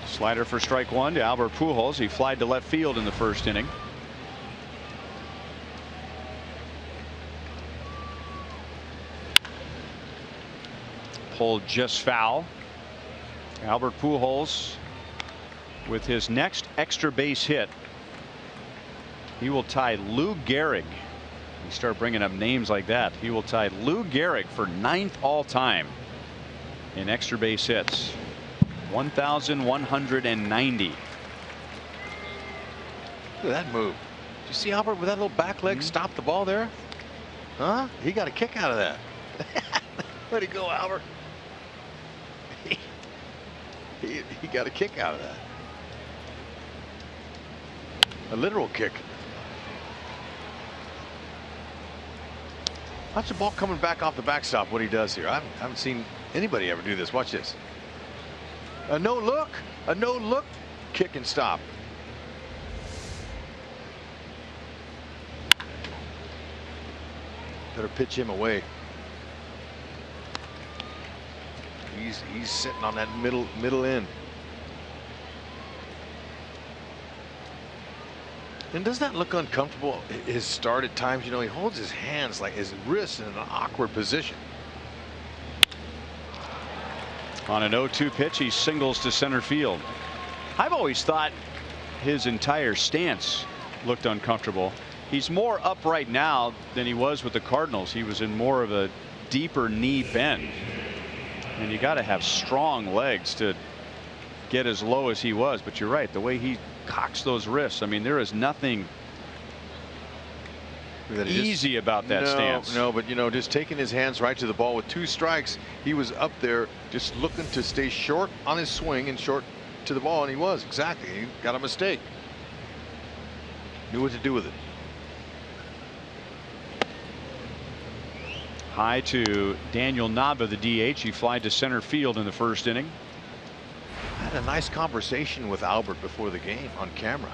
Slider for strike 1 to Albert Pujols. He flied to left field in the first inning. Pulled just foul. Albert Pujols with his next extra base hit. He will tie Lou Gehrig. You start bringing up names like that. He will tie Lou Gehrig for 9th all time in extra base hits. 1,190. Look at that move. Did you see Albert with that little back leg stop the ball there? Huh? He got a kick out of that. Way to go, Albert. He got a kick out of that. A literal kick. Watch the ball coming back off the backstop. What he does here. I haven't seen anybody ever do this. Watch this. A no look kick and stop. Better pitch him away. He's sitting on that middle end. And doesn't that look uncomfortable? His start at times, you know, he holds his hands like his wrists in an awkward position. On an 0-2 pitch, he singles to center field. I've always thought his entire stance looked uncomfortable. He's more upright now than he was with the Cardinals. He was in more of a deeper knee bend. And you got to have strong legs to get as low as he was. But you're right, the way he cocks those wrists, I mean, there is nothing easy about that stance. No, but just taking his hands right to the ball with 2 strikes, he was up there just looking to stay short on his swing and short to the ball, and he was exactly. He got a mistake. Knew what to do with it. High to Daniel Nava, the DH. He flied to center field in the first inning. I had a nice conversation with Albert before the game on camera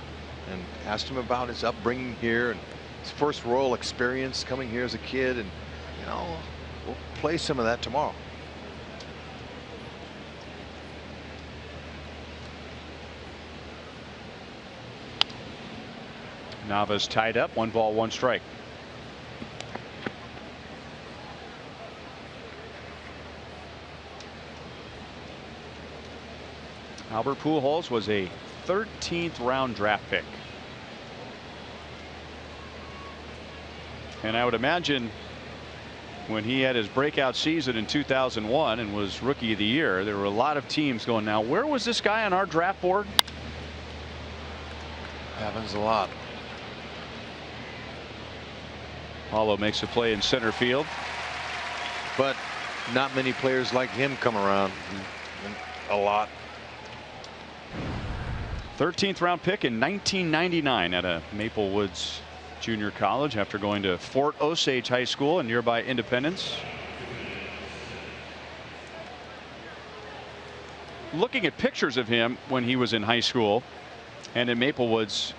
and asked him about his upbringing here and his first Royal experience coming here as a kid, and we'll play some of that tomorrow. Nava's tied up, 1 ball, 1 strike. Albert Pujols was a 13th round draft pick. And I would imagine when he had his breakout season in 2001 and was Rookie of the Year, there were a lot of teams going, now where was this guy on our draft board? Happens a lot. Paulo makes a play in center field. But not many players like him come around. A lot. 13th round pick in 1999 at a Maple Woods Junior College after going to Fort Osage High School in nearby Independence. Looking at pictures of him when he was in high school and in Maple Woods,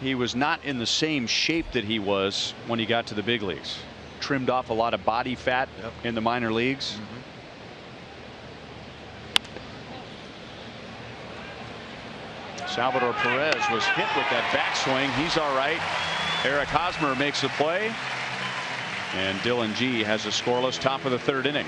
he was not in the same shape that he was when he got to the big leagues. Trimmed off a lot of body fat in the minor leagues. Salvador Perez was hit with that backswing. He's all right. Eric Hosmer makes a play. And Dylan G has a scoreless top of the 3rd inning.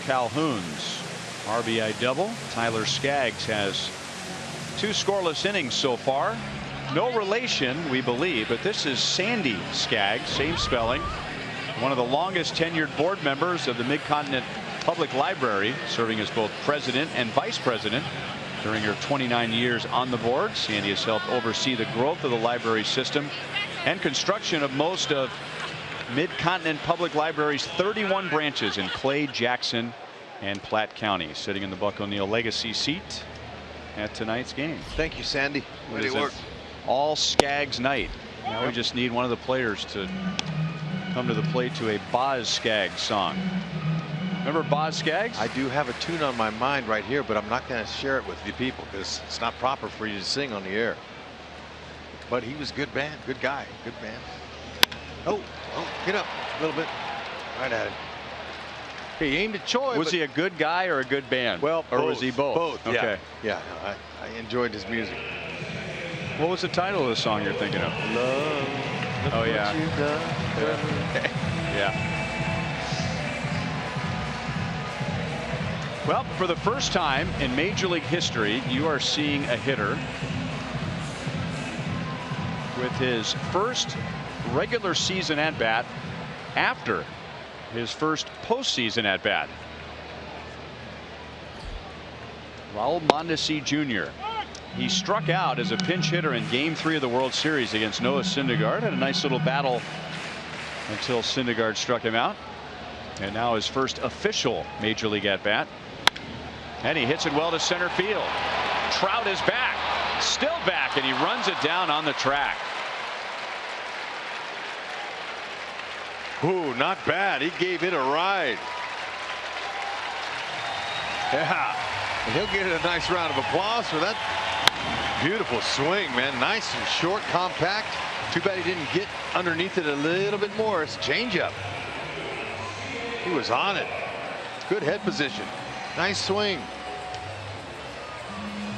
Calhoun's RBI double. Tyler Skaggs has 2 scoreless innings so far. No relation, we believe, but this is Sandy Skaggs, same spelling. One of the longest tenured board members of the Mid-Continent Public Library, serving as both president and vice president during her 29 years on the board. Sandy has helped oversee the growth of the library system and construction of most of Mid-Continent Public Library's 31 branches in Clay, Jackson, and Platte counties. Sitting in the Buck O'Neil Legacy seat at tonight's game. Thank you, Sandy. Good work. All Skaggs night. Now we just need one of the players to come to the plate to a Boz Skaggs song. Remember Boz Skaggs? I do have a tune on my mind right here, but I'm not going to share it with the people because it's not proper for you to sing on the air. But he was good band, good guy, good band. Oh, get up a little bit. Right at it. He aimed at Choi. Was he a good guy or a good band? Well, or both, was he both? Both. Okay. Yeah. I enjoyed his music. What was the title of the song you're thinking of? Love. Oh, yeah. Yeah. Well, for the first time in Major League history, you are seeing a hitter with his first regular season at bat after his first postseason at bat. Raul Mondesi Jr. He struck out as a pinch hitter in Game 3 of the World Series against Noah Syndergaard. Had a nice little battle until Syndergaard struck him out. And now his first official Major League at bat. And he hits it well to center field. Trout is back, still back, and he runs it down on the track. Ooh, not bad. He gave it a ride. Yeah. And he'll get a nice round of applause for that beautiful swing, man. Nice and short, compact. Too bad he didn't get underneath it a little bit more. It's a changeup. He was on it. Good head position. Nice swing.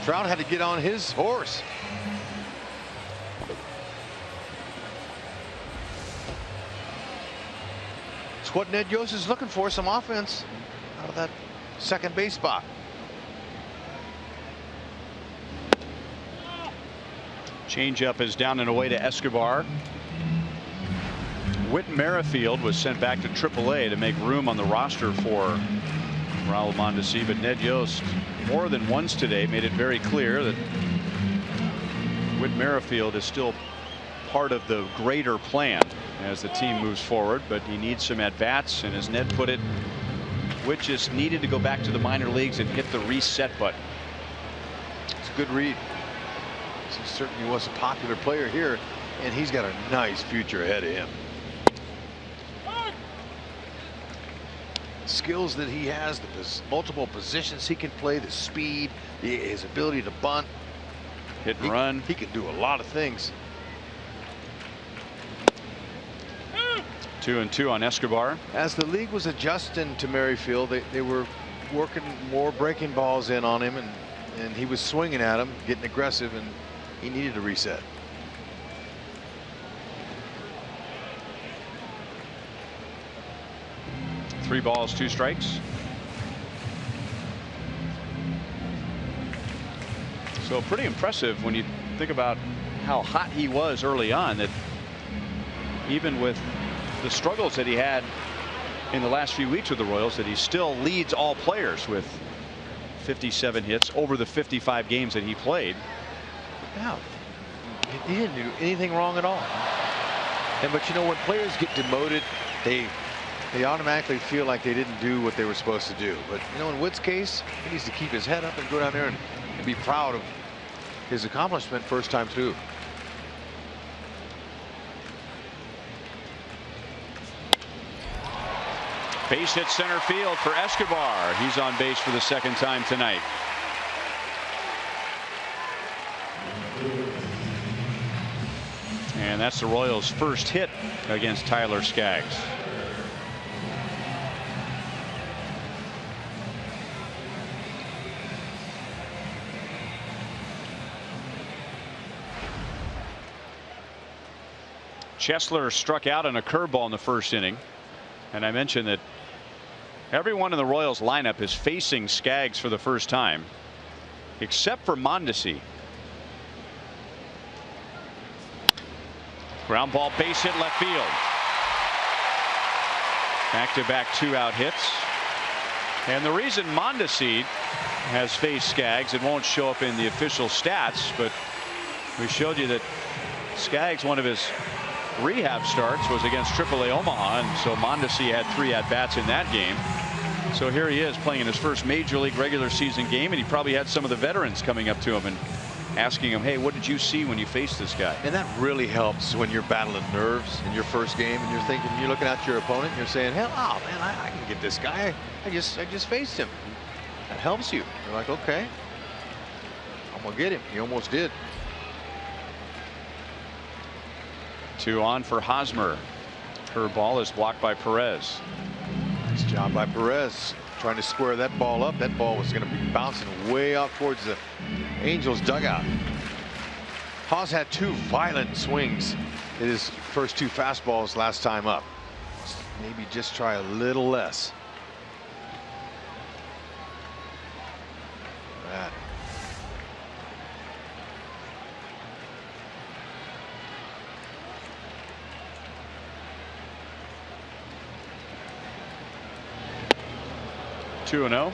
Trout had to get on his horse. It's what Ned Yost is looking for, some offense out of that second base spot. Changeup is down and away to Escobar. Whit Merrifield was sent back to AAA to make room on the roster for Raul Mondesi, but Ned Yost more than once today made it very clear that Whit Merrifield is still part of the greater plan as the team moves forward, but he needs some at-bats, and as Ned put it, Whit just needed to go back to the minor leagues and hit the reset button. It's a good read. He certainly was a popular player here, and he's got a nice future ahead of him. Skills that he has, the multiple positions he can play, the speed, his ability to bunt, hit and run. He can do a lot of things. 2-2 on Escobar. As the league was adjusting to Merrifield, they were working more breaking balls in on him, and he was swinging at him, getting aggressive, and he needed a reset. Three balls, two strikes. So pretty impressive when you think about how hot he was early on, that even with the struggles that he had in the last few weeks with the Royals, that he still leads all players with 57 hits over the 55 games that he played. Yeah, he didn't do anything wrong at all. But you know, when players get demoted, they automatically feel like they didn't do what they were supposed to do. But you know, in Whit's case, he needs to keep his head up and go down there and be proud of his accomplishment first time through. Base hit center field for Escobar. He's on base for the second time tonight. And that's the Royals' first hit against Tyler Skaggs. Chesler struck out on a curveball in the first inning. And I mentioned that everyone in the Royals lineup is facing Skaggs for the first time, except for Mondesi. Ground ball, base hit left field. Back-to-back two-out hits. And the reason Mondesi has faced Skaggs, it won't show up in the official stats, but we showed you that Skaggs, one of his rehab starts was against AAA Omaha, and so Mondesi had 3 at-bats in that game. So here he is playing in his first Major League regular season game, and he probably had some of the veterans coming up to him and asking him, hey, what did you see when you faced this guy? And that really helps when you're battling nerves in your first game, and you're thinking, you're looking at your opponent, and you're saying, hell, oh man, I can get this guy. I just faced him. That helps you. You're like, okay, I'm gonna get him. He almost did. 2 on for Hosmer. Curveball is blocked by Perez. Nice job by Perez trying to square that ball up. That ball was going to be bouncing way out towards the Angels dugout. Haas had 2 violent swings in his first 2 fastballs last time up. Maybe just try a little less. That. 2-0.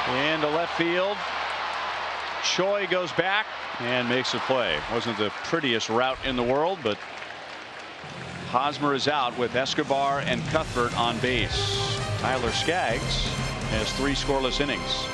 Into left field. Choi goes back and makes a play. Wasn't the prettiest route in the world, but Hosmer is out with Escobar and Cuthbert on base. Tyler Skaggs has 3 scoreless innings.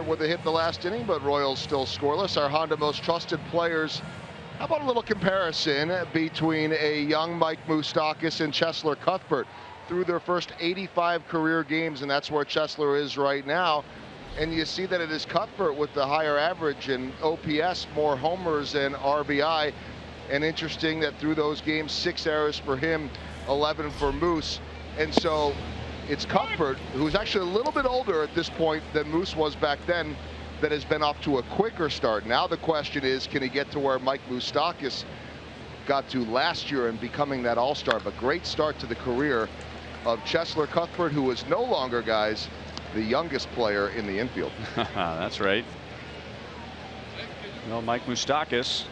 With a hit in the last inning, but Royals still scoreless. Our Honda most trusted players. How about a little comparison between a young Mike Moustakas and Cheslor Cuthbert through their first 85 career games, and that's where Cheslor is right now. And you see that it is Cuthbert with the higher average and OPS, more homers and RBI. And interesting that through those games, 6 errors for him, 11 for Moose. And so it's Cuthbert, who's actually a little bit older at this point than Moose was back then, that has been off to a quicker start. Now the question is, can he get to where Mike Moustakas got to last year and becoming that all-star? But great start to the career of Cheslor Cuthbert, who is no longer, guys, the youngest player in the infield. That's right. Well, Mike Moustakas,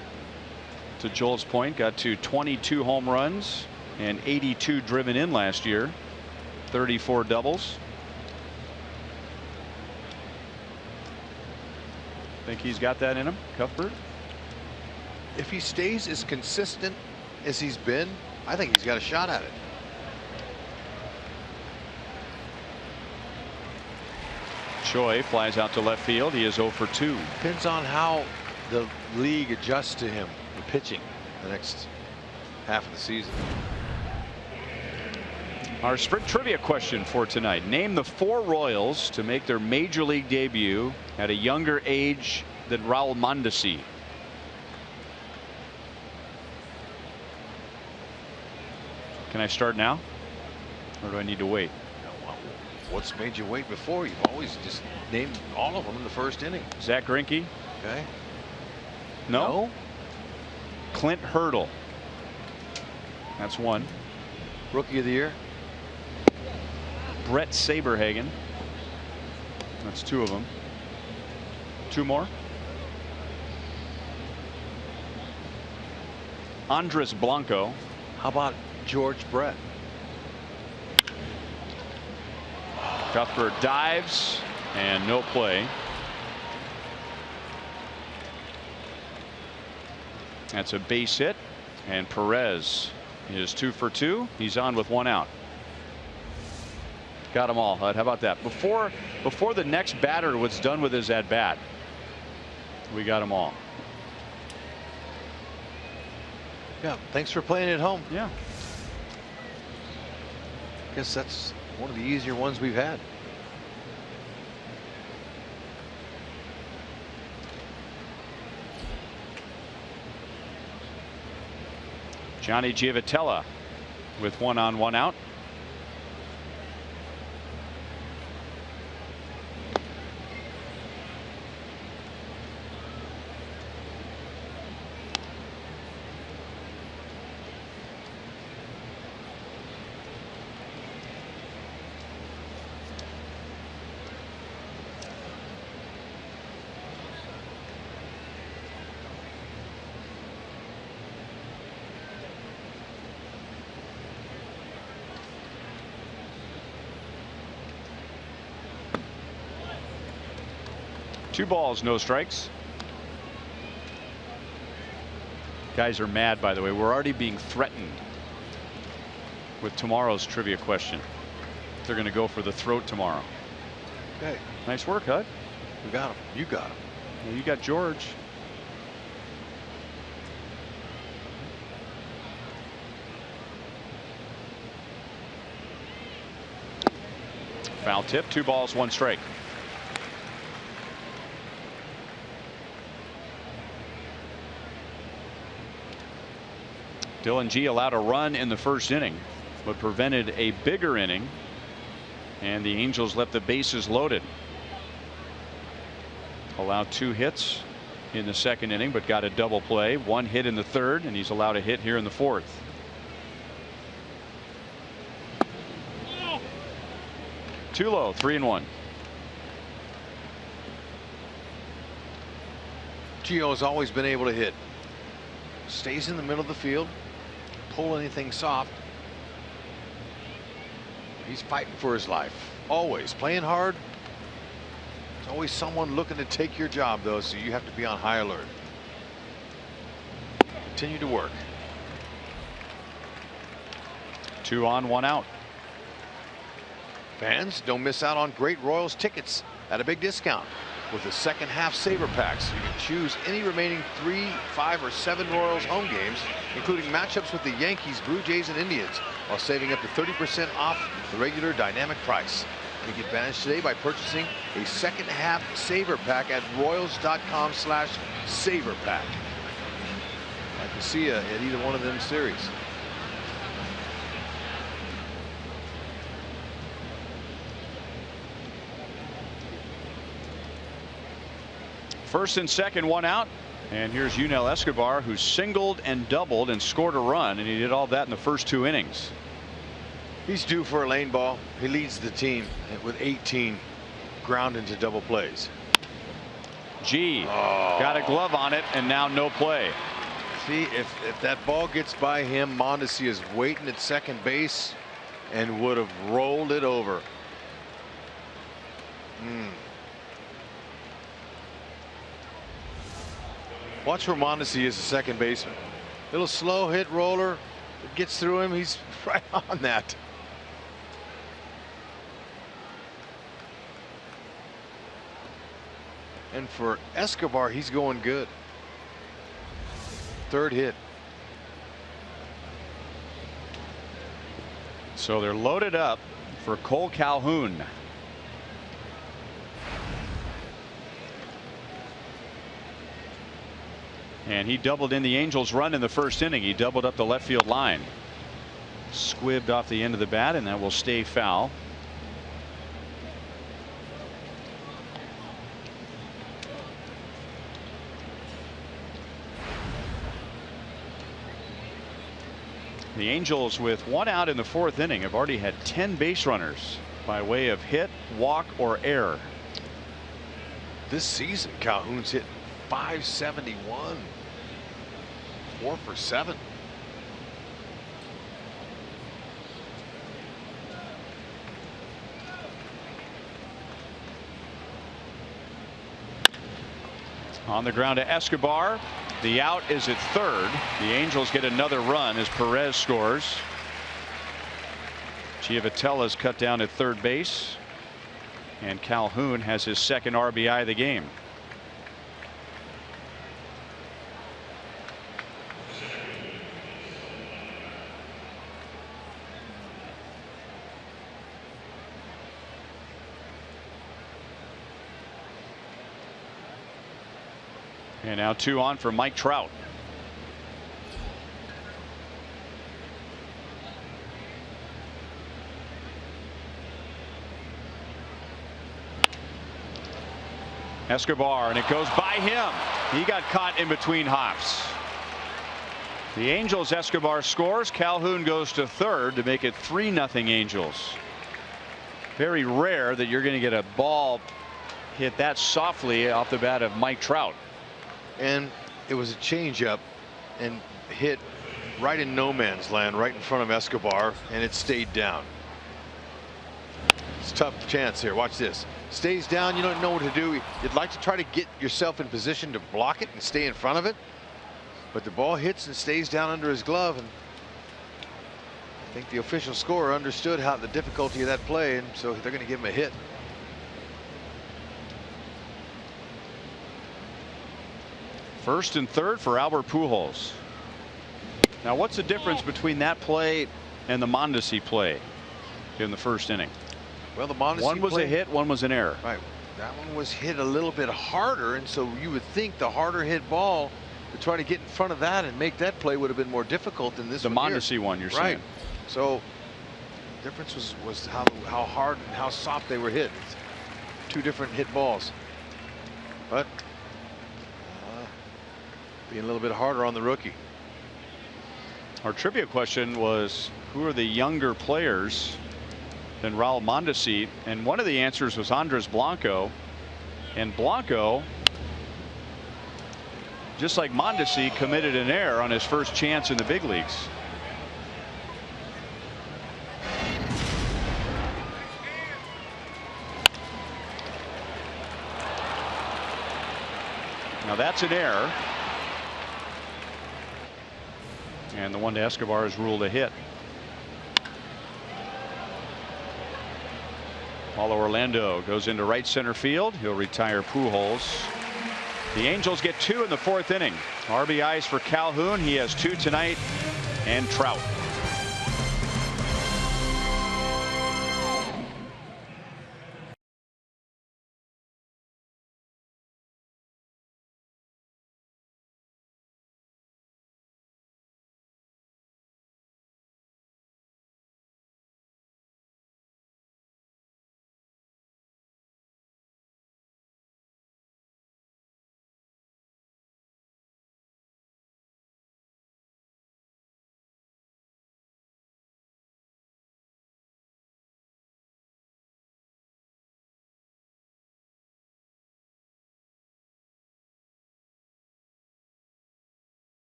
to Joel's point, got to 22 home runs and 82 driven in last year. 34 doubles. Think he's got that in him, Cuthbert? If he stays as consistent as he's been, I think he's got a shot at it. Choi flies out to left field. He is 0 for 2. Depends on how the league adjusts to him, the pitching, the next half of the season. Our sprint trivia question for tonight. Name the 4 Royals to make their major league debut at a younger age than Raul Mondesi. Can I start now? Or do I need to wait? What's made you wait before? You've always just named all of them in the first inning. Zach Greinke? Okay. No? Clint Hurdle. That's 1. Rookie of the year? Brett Saberhagen. That's 2 of them. 2 more. Andres Blanco. How about George Brett? Cuthbert dives and no play. That's a base hit, and Perez is 2 for 2. He's on with 1 out. Got them all, Hud. How about that? Before the next batter was done with his at bat, we got them all. Yeah, thanks for playing at home. Yeah. Guess that's one of the easier ones we've had. Johnny Giavotella with 1 on 1 out. Two balls, no strikes. Guys are mad, by the way. We're already being threatened with tomorrow's trivia question. They're going to go for the throat tomorrow. Okay. Nice work, Hud. We got him. You got him. Well, you got George. Foul tip. 2 balls, 1 strike. Dylan G allowed a run in the first inning, but prevented a bigger inning, and the Angels left the bases loaded. Allowed 2 hits in the second inning, but got a double play. 1 hit in the third, and he's allowed a hit here in the fourth. Too low, 3-1. Gio's always been able to hit. Stays in the middle of the field. Pull anything soft. He's fighting for his life. Always playing hard. There's always someone looking to take your job, though, so you have to be on high alert. Continue to work. 2 on, 1 out. Fans, don't miss out on great Royals tickets at a big discount. With the second half saver packs, you can choose any remaining 3, 5, or 7 Royals home games, including matchups with the Yankees, Blue Jays, and Indians, while saving up to 30% off the regular dynamic price. Take advantage today by purchasing a second half saver pack at Royals.com/saverpack. I can see you at either one of them series. First and second, 1 out. And here's Yunel Escobar, who singled and doubled and scored a run, and he did all that in the first 2 innings. He's due for a lane ball. He leads the team with 18 ground into double plays. Got a glove on it, and now no play. See, if that ball gets by him, Mondesi is waiting at second base and would have rolled it over. Watch where Mondesi is, the second baseman. Little slow hit roller. It gets through him. He's right on that. And for Escobar, he's going good. Third hit. So they're loaded up for Cole Calhoun. And he doubled in the Angels' run in the first inning. He doubled up the left field line. Squibbed off the end of the bat, and that will stay foul. The Angels, with 1 out in the 4th inning, have already had 10 base runners by way of hit, walk, or error. This season, Calhoun's hit .571. 4 for 7. On the ground to Escobar. The out is at third. The Angels get another run as Perez scores. Giovatella's cut down at third base. And Calhoun has his second RBI of the game. And now 2 on for Mike Trout. Escobar, and it goes by him. He got caught in between hops. The Angels, Escobar scores. Calhoun goes to third to make it 3-0 Angels. Very rare that you're going to get a ball hit that softly off the bat of Mike Trout. And it was a changeup and hit right in no man's land, right in front of Escobar, and it stayed down. It's a tough chance here. Watch this. Stays down. You don't know what to do. You'd like to try to get yourself in position to block it and stay in front of it, but the ball hits and stays down under his glove. And I think the official scorer understood how the difficulty of that play, and so they're going to give him a hit. First and third for Albert Pujols. Now, what's the difference between that play and the Mondesi play in the first inning? Well, the Mondesi one was play, a hit, one was an error. Right. That one was hit a little bit harder, and so you would think the harder hit ball to try to get in front of that and make that play would have been more difficult than this. The one Mondesi here. one, you're right. saying. So the difference was how hard and how soft they were hit. It's 2 different hit balls, but being a little bit harder on the rookie. Our trivia question was, who are the younger players than Raul Mondesi? And one of the answers was Andres Blanco. And Blanco, just like Mondesi, committed an error on his first chance in the big leagues. Now that's an error. And the one to Escobar is ruled a hit. Paulo Orlando goes into right center field. He'll retire Pujols. The Angels get 2 in the 4th inning. RBIs for Calhoun. He has 2 tonight. And Trout.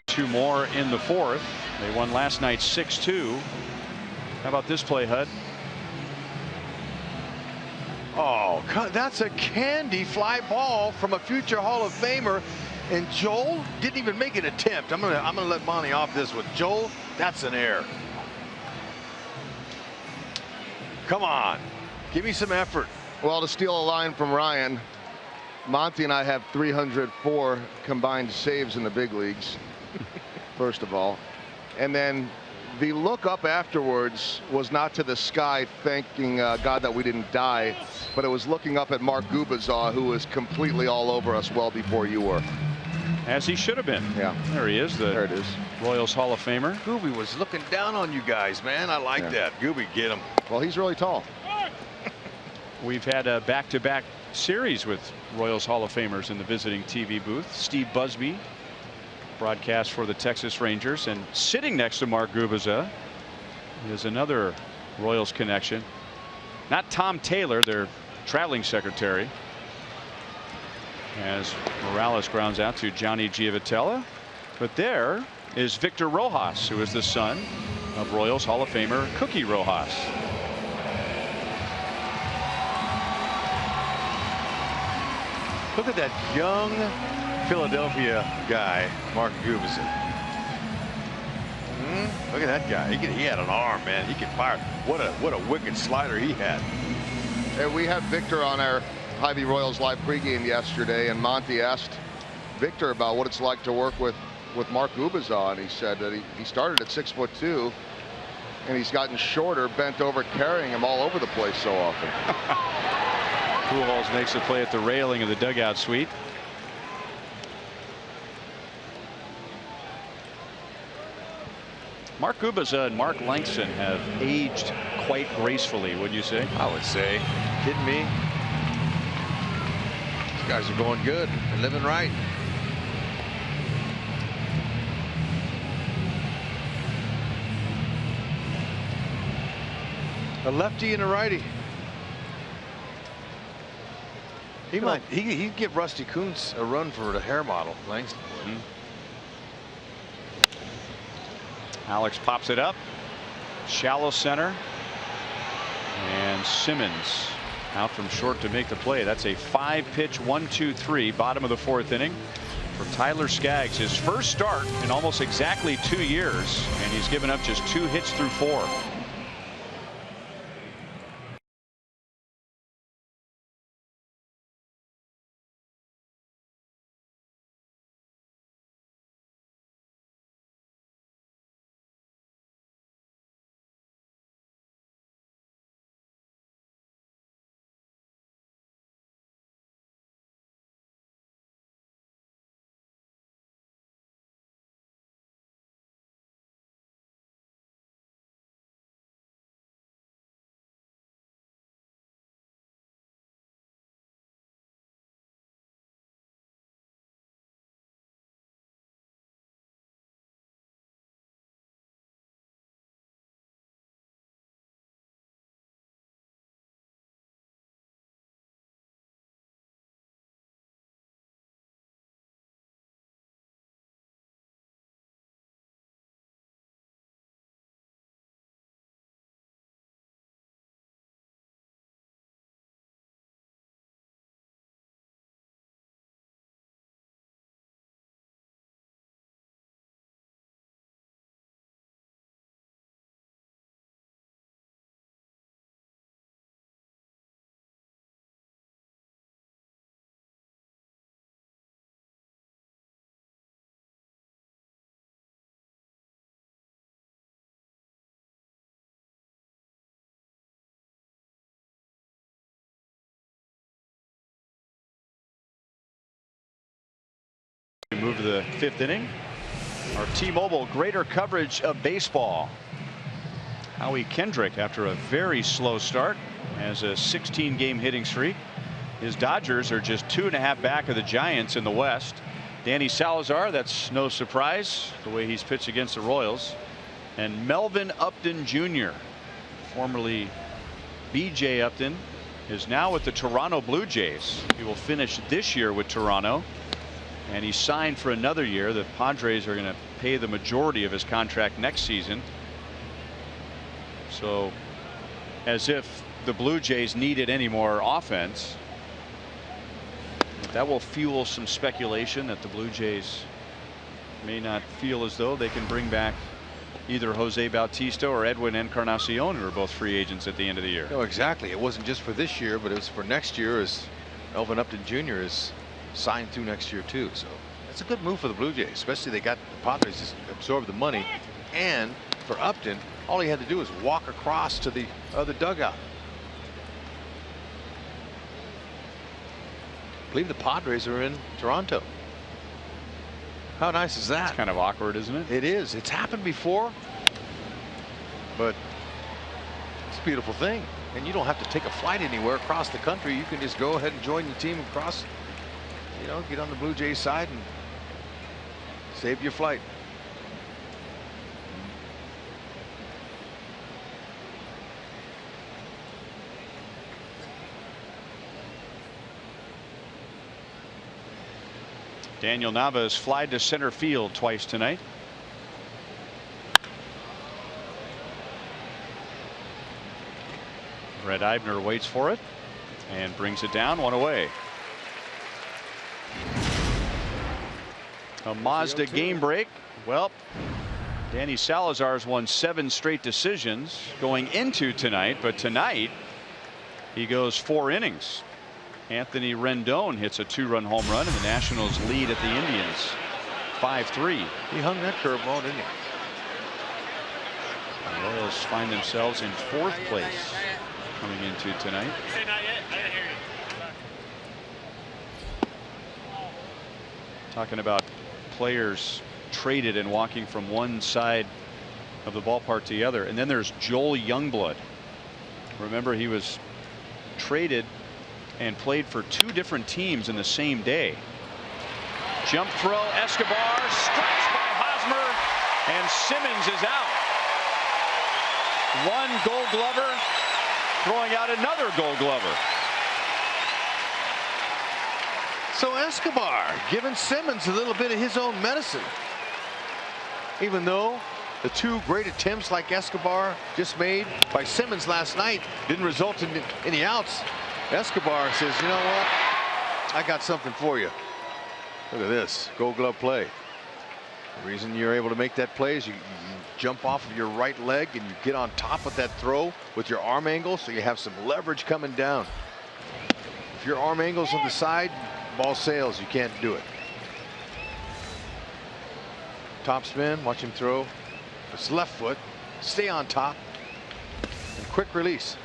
Two more in the 4th. They won last night 6-2. How about this play, Hud? Oh, that's a candy fly ball from a future Hall of Famer, and Joel didn't even make an attempt. I'm gonna let Monty off this one. Joel, that's an error. Come on. Give me some effort. Well, to steal a line from Ryan, Monty and I have 304 combined saves in the big leagues, first of all. And then the look up afterwards was not to the sky thanking God that we didn't die, but it was looking up at Mark Gubicza, who was completely all over us well before you were. As he should have been. Yeah. There he is, There it is. Royals Hall of Famer. Gooby was looking down on you guys, man. I like that. Gooby, get him. Well, he's really tall. We've had a back-to-back series with Royals Hall of Famers in the visiting TV booth. Steve Busby broadcast for the Texas Rangers, and sitting next to Mark Gubicza is another Royals connection. Not Tom Taylor, their traveling secretary, as Morales grounds out to Johnny Giavotella. But there is Victor Rojas, who is the son of Royals Hall of Famer Cookie Rojas. Look at that young Philadelphia guy, Mark Gubicza. Look at that guy. He had an arm, man. He could fire. What a wicked slider he had. And we had Victor on our Hy-Vee Royals live pregame yesterday, and Monty asked Victor about what it's like to work with Mark Gubicza, and he said that he started at 6'2", and he's gotten shorter, bent over, carrying him all over the place so often. Pujols makes a play at the railing of the dugout suite. Mark Gubicza and Mark Langston have aged quite gracefully, wouldn't you say? I would say. Kidding me? These guys are going good and living right. A lefty and a righty. He'd give Rusty Kuntz a run for the hair model. Langston would. Alex pops it up. Shallow center. And Simmons out from short to make the play. That's a 5-pitch 1-2-3 bottom of the 4th inning for Tyler Skaggs. His first start in almost exactly 2 years, and he's given up just 2 hits through 4. Move to the 5th inning. Our T-Mobile greater coverage of baseball. Howie Kendrick, after a very slow start, has a 16-game hitting streak. His Dodgers are just 2.5 back of the Giants in the West. Danny Salazar, that's no surprise the way he's pitched against the Royals. And Melvin Upton Jr., formerly B.J. Upton, is now with the Toronto Blue Jays. He will finish this year with Toronto, and he's signed for another year. The Padres are going to pay the majority of his contract next season. So, as if the Blue Jays needed any more offense, that will fuel some speculation that the Blue Jays may not feel as though they can bring back either Jose Bautista or Edwin Encarnacion, who are both free agents at the end of the year. No, exactly. It wasn't just for this year, but it was for next year, as Elvin Upton Jr. is signed through next year too. So that's a good move for the Blue Jays, especially they got the Padres just absorb the money, and for Upton, all he had to do was walk across to the other dugout. I believe the Padres are in Toronto. How nice is that? It's kind of awkward, isn't it? It is. It's happened before, but it's a beautiful thing. And you don't have to take a flight anywhere across the country. You can just go ahead and join the team across, you know, get on the Blue Jays side and save your flight. Daniel Navas flied to center field twice tonight. Brett Eibner waits for it and brings it down, one away. A Mazda game break. Well, Danny Salazar's won 7 straight decisions going into tonight, but tonight he goes 4 innings. Anthony Rendon hits a 2-run home run, and the Nationals lead at the Indians 5-3. He hung that curveball, didn't he? The Royals find themselves in 4th place coming into tonight. Talking about players traded and walking from one side of the ballpark to the other. And then there's Joel Youngblood. Remember, he was traded and played for 2 different teams in the same day. Jump throw, Escobar, stretched by Hosmer, and Simmons is out. One Gold Glover, throwing out another Gold Glover. So Escobar giving Simmons a little bit of his own medicine. Even though the 2 great attempts like Escobar just made by Simmons last night didn't result in any outs, Escobar says, you know what, I got something for you. Look at this Gold Glove play. The reason you're able to make that play is you jump off of your right leg and you get on top of that throw with your arm angle, so you have some leverage coming down. If your arm angle's on the side, ball sails, you can't do it. Top spin, watch him throw. It's left foot, stay on top, and quick release.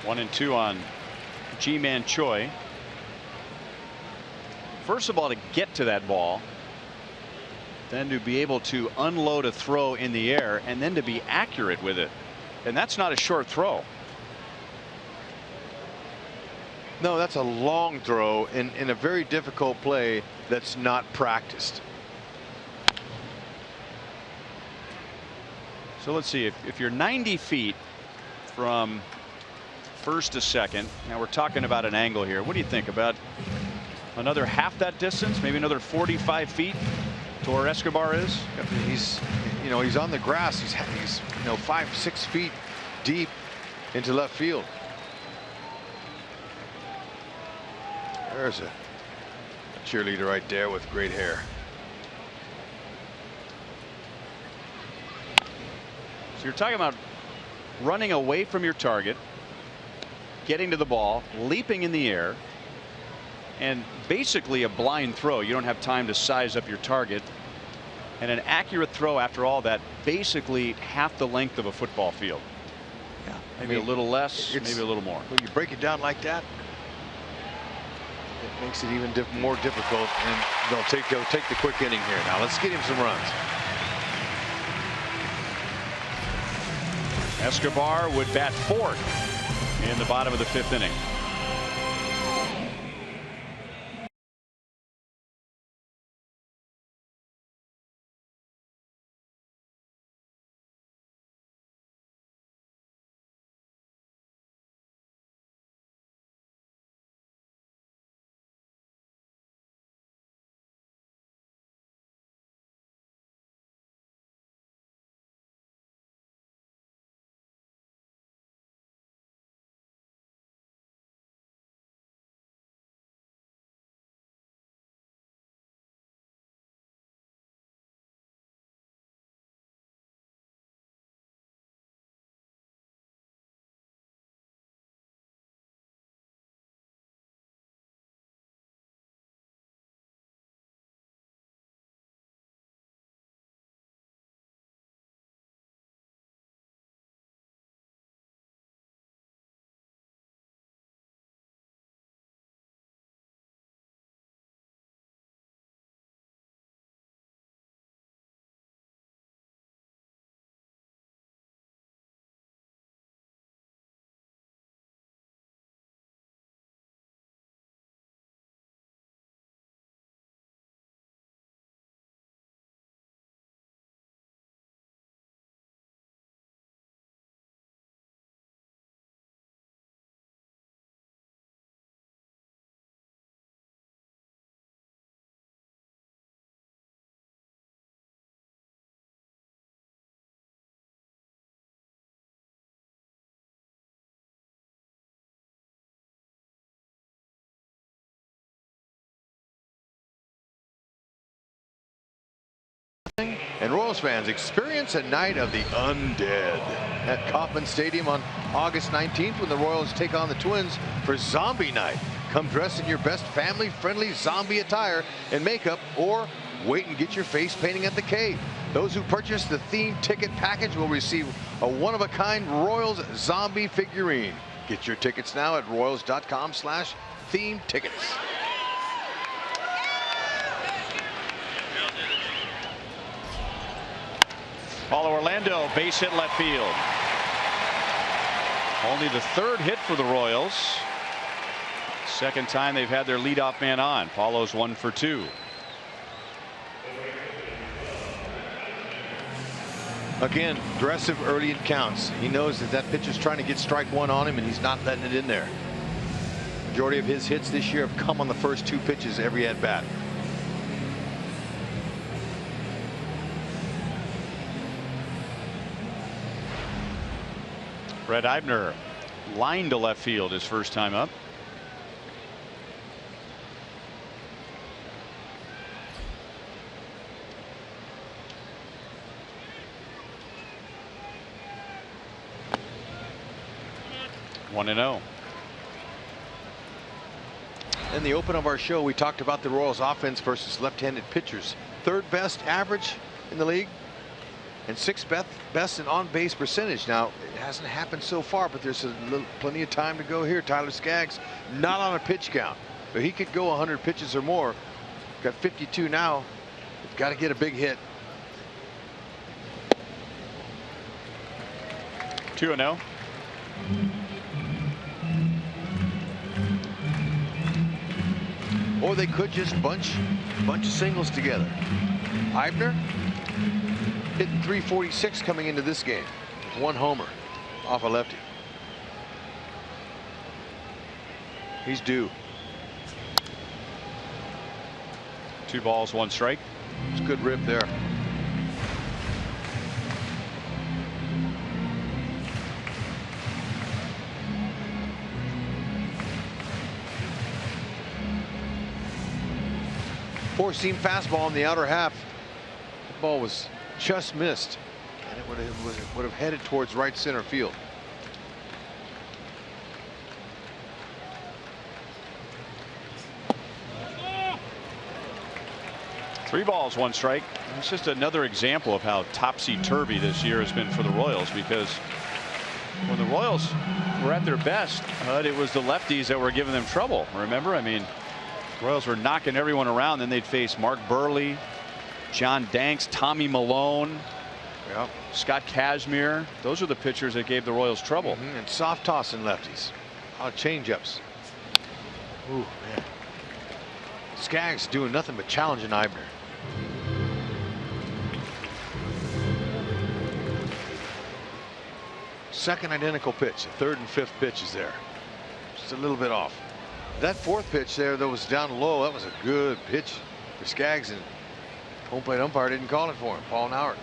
One and 2 on G-Man Choi. First of all, to get to that ball, then to be able to unload a throw in the air, and then to be accurate with it. And that's not a short throw. No, that's a long throw in a very difficult play that's not practiced. So let's see, if you're 90 feet from first to second, now we're talking about an angle here. What do you think about another half that distance, maybe another 45 feet to where Escobar is? He's, you know, he's on the grass. He's you know, 5-6 feet deep into left field. There's a cheerleader right there with great hair. So you're talking about running away from your target, getting to the ball, leaping in the air, and basically a blind throw. You don't have time to size up your target, and an accurate throw after all that, basically half the length of a football field. Yeah, maybe a little less, maybe a little more. When you break it down like that, it makes it even more difficult, and they'll take the quick inning here. Now let's get him some runs. Escobar would bat 4th in the bottom of the 5th inning. Royals fans, experience a night of the undead at Kauffman Stadium on August 19th when the Royals take on the Twins for Zombie Night. Come dressed in your best family-friendly zombie attire and makeup, or wait and get your face painting at the Cave. Those who purchase the themed ticket package will receive a one-of-a-kind Royals zombie figurine. Get your tickets now at royals.com/themed tickets. Paulo Orlando, base hit left field. Only the third hit for the Royals. Second time they've had their leadoff man on. Paulo's 1 for 2. Again, aggressive early in counts. He knows that that pitcher's trying to get strike one on him, and he's not letting it in there. Majority of his hits this year have come on the first 2 pitches every at bat. Brett Eibner lined to left field his first time up. One and 0. In the open of our show, we talked about the Royals offense versus left-handed pitchers. 3rd best average in the league and 6th best in on-base percentage. Now, it hasn't happened so far, but there's plenty of time to go here. Tyler Skaggs not on a pitch count, but he could go 100 pitches or more. Got 52 now. He's got to get a big hit. 2-0. Or they could just bunch of singles together. Eibner hitting .346 coming into this game with 1 homer off a lefty. He's due. 2 balls, 1 strike. It's a good rip there. Four-seam fastball in the outer half. The ball was just missed, and it would have headed towards right center field. Three balls, 1 strike. It's just another example of how topsy-turvy this year has been for the Royals, because when the Royals were at their best, it was the lefties that were giving them trouble. Remember, I mean, Royals were knocking everyone around. Then they'd face Mark Burley, John Danks, Tommy Malone, Scott Kazmir. Those are the pitchers that gave the Royals trouble. And soft tossing lefties. A lot of changeups. Ooh, man. Skaggs doing nothing but challenging Eibner. Second identical pitch. The 3rd and 5th pitch is there. Just a little bit off. That 4th pitch there that was down low, that was a good pitch for Skaggs, and home plate umpire didn't call it for him. Paul Nauert.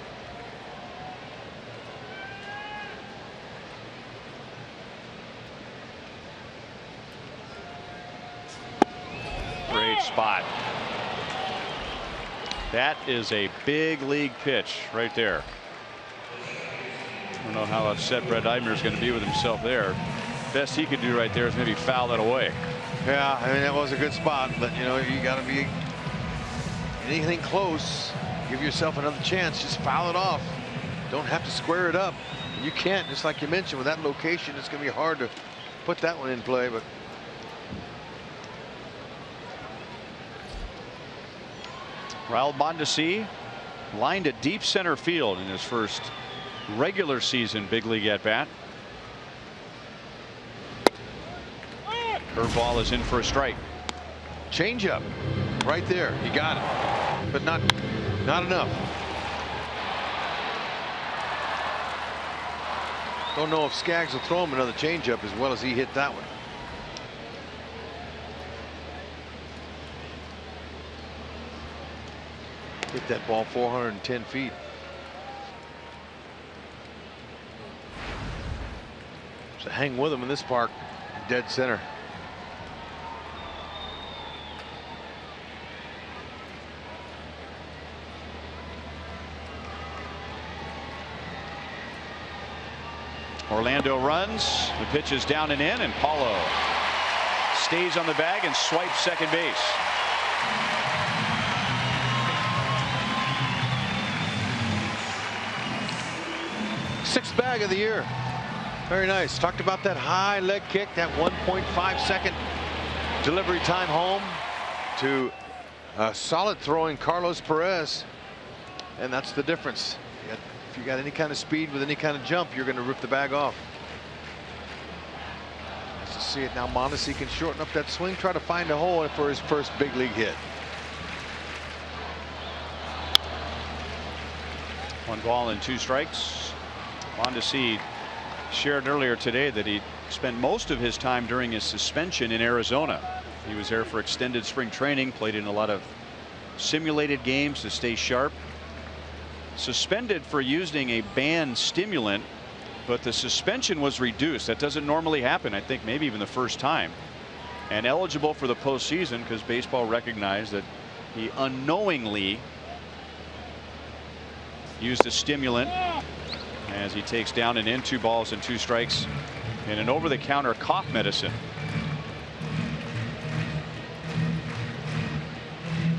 Great spot. That is a big league pitch right there. I don't know how upset Brett Eibner is going to be with himself there. Best he could do right there is maybe foul that away. Yeah, I mean, that was a good spot, but you know, you got to be anything close. Give yourself another chance. Just foul it off. Don't have to square it up. You can't, just like you mentioned, with that location, it's going to be hard to put that one in play. But Raul Mondesi lined to deep center field in his first regular season big league at bat. Curveball is in for a strike. Changeup right there. You got it, but not enough. Don't know if Skaggs will throw him another changeup as well as he hit that one. Hit that ball 410 feet. So hang with him in this park. Dead center. Orlando runs. The pitch is down and in, and Paulo stays on the bag and swipes second base. Sixth bag of the year. Very nice. Talked about that high leg kick, that 1.5 second delivery time home to a solid throwing Carlos Perez. And that's the difference. If you got any kind of speed with any kind of jump, you're going to rip the bag off. Nice to see it now. Mondesi can shorten up that swing, try to find a hole for his first big league hit. 1 ball and 2 strikes. Mondesi shared earlier today that he spent most of his time during his suspension in Arizona. He was there for extended spring training, played in a lot of simulated games to stay sharp. Suspended for using a banned stimulant, but the suspension was reduced. That doesn't normally happen. I think maybe even the first time. And eligible for the postseason because baseball recognized that he unknowingly used a stimulant as he takes down and in 2 balls and 2 strikes in an over-the-counter cough medicine.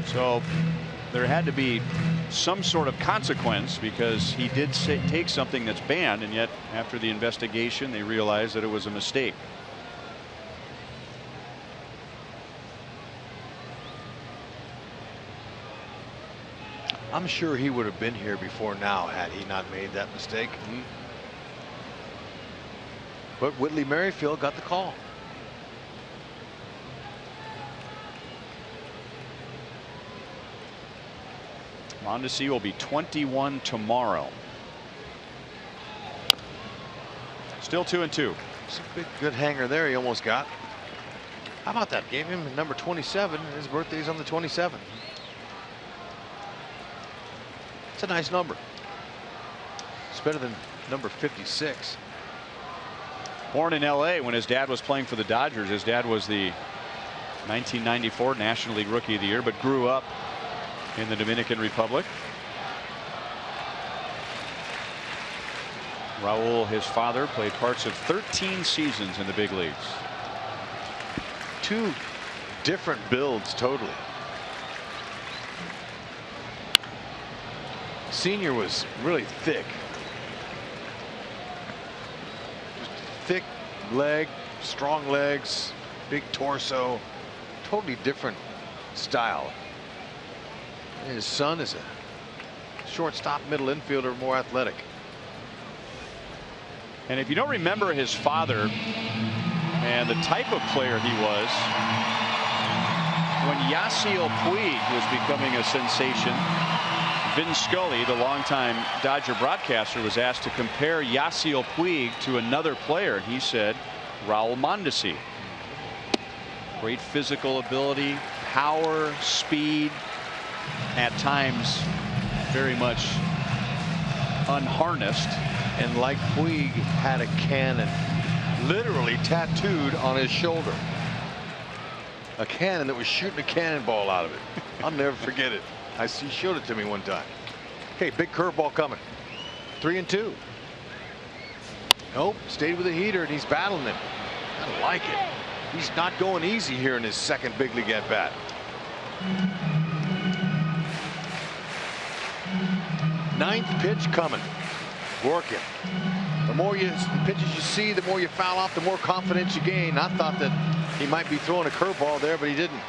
So there had to be some sort of consequence because he did take something that's banned, and yet after the investigation they realized that it was a mistake. I'm sure he would have been here before now had he not made that mistake. But Whitley Merrifield got the call. Mondesi will be 21 tomorrow. Still 2-2. It's a big good hanger there he almost got. How about that? Gave him number 27. His birthday's on the 27th. It's a nice number. It's better than number 56. Born in LA when his dad was playing for the Dodgers. His dad was the 1994 National League Rookie of the Year, but grew up in the Dominican Republic. Raul, his father, played parts of 13 seasons in the big leagues. 2 different builds totally. Senior was really thick. Just thick leg, strong legs, big torso. Totally different style. And his son is a shortstop, middle infielder, more athletic. And if you don't remember his father and the type of player he was, when Yasiel Puig was becoming a sensation, Vin Scully, the longtime Dodger broadcaster, was asked to compare Yasiel Puig to another player. He said Raul Mondesi. Great physical ability, power, speed, at times very much unharnessed. And like Puig had a cannon literally tattooed on his shoulder. A cannon that was shooting a cannonball out of it. I'll never forget it. He showed it to me one time. Okay, big curveball coming. 3-2. Nope, stayed with the heater, and he's battling it. I like it. He's not going easy here in his second big league at bat. Ninth pitch coming. Working. The more pitches you see, the more you foul off, the more confidence you gain. I thought that he might be throwing a curveball there, but he didn't.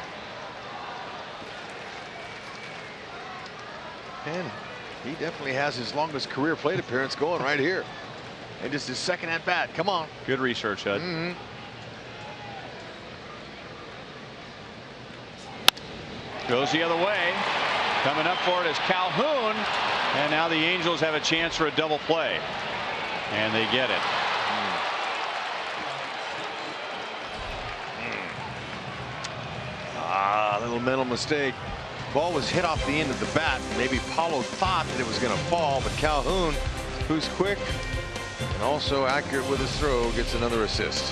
And he definitely has his longest career plate appearance going right here. And just his second at bat. Come on. Good research, Hud. Goes the other way. Coming up for it is Calhoun. And now the Angels have a chance for a double play. And they get it. A little mental mistake. Ball was hit off the end of the bat. Maybe Paulo thought that it was going to fall, but Calhoun, who's quick and also accurate with his throw, gets another assist.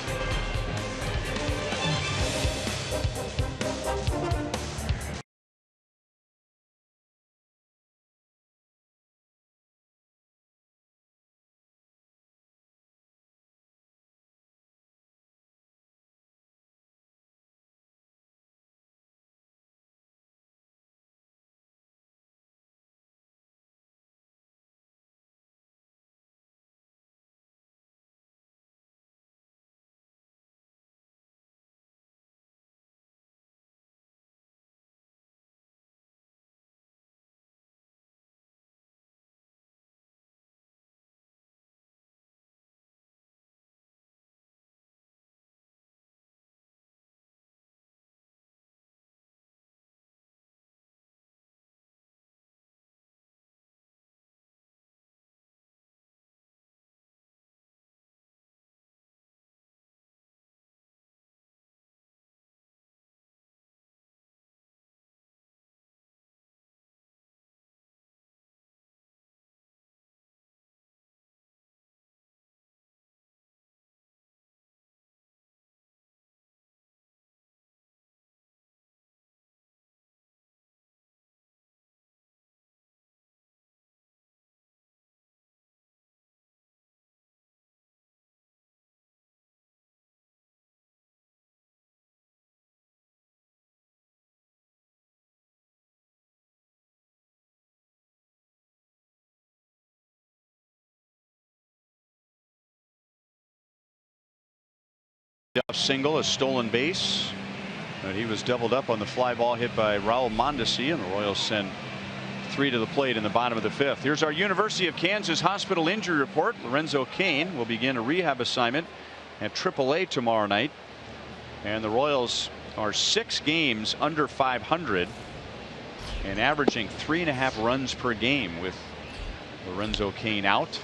Single, a stolen base, but he was doubled up on the fly ball hit by Raul Mondesi, and the Royals send 3 to the plate in the bottom of the 5th. Here's our University of Kansas hospital injury report. Lorenzo Cain will begin a rehab assignment at AAA tomorrow night, and the Royals are 6 games under 500 and averaging 3.5 runs per game with Lorenzo Cain out.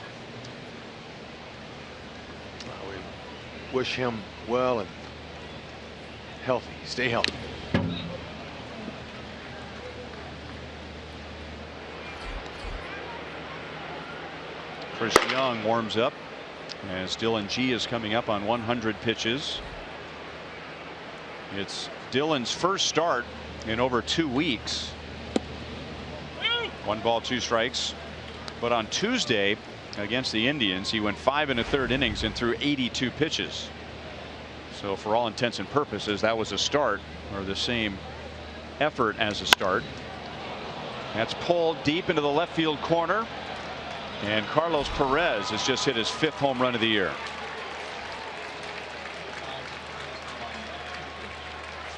We wish him well and healthy. Stay healthy. Chris Young warms up as Dylan G is coming up on 100 pitches. It's Dylan's first start in over 2 weeks. 1 ball, 2 strikes. But on Tuesday against the Indians, he went 5 1/3 innings and threw 82 pitches. So for all intents and purposes, that was a start, or the same effort as a start. That's pulled deep into the left field corner, and Carlos Perez has just hit his 5th home run of the year.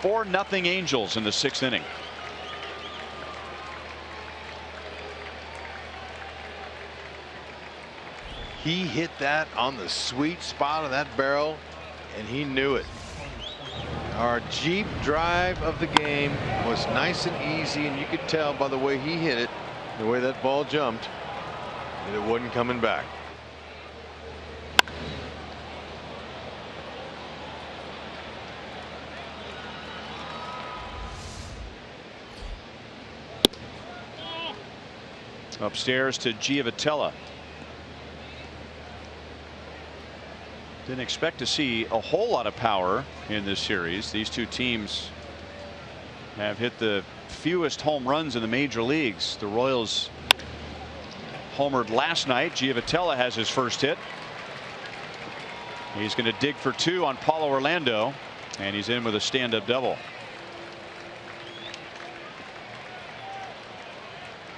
4-0 Angels in the 6th inning. He hit that on the sweet spot of that barrel, and he knew it. Our Jeep drive of the game was nice and easy, and you could tell by the way he hit it, the way that ball jumped, that it wasn't coming back. Upstairs to Giavotella. Didn't expect to see a whole lot of power in this series. These two teams have hit the fewest home runs in the major leagues. The Royals homered last night. Giavotella has his first hit. He's going to dig for 2 on Paulo Orlando, and he's in with a stand-up double.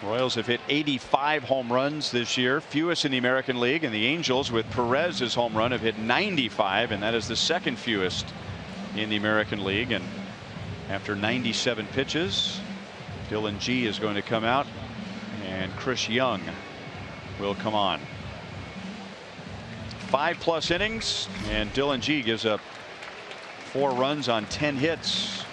Royals have hit 85 home runs this year, fewest in the American League, and the Angels, with Perez's home run, have hit 95, and that is the 2nd fewest in the American League. And after 97 pitches, Dylan G is going to come out, and Chris Young will come on. 5+ innings, and Dylan G gives up 4 runs on 10 hits.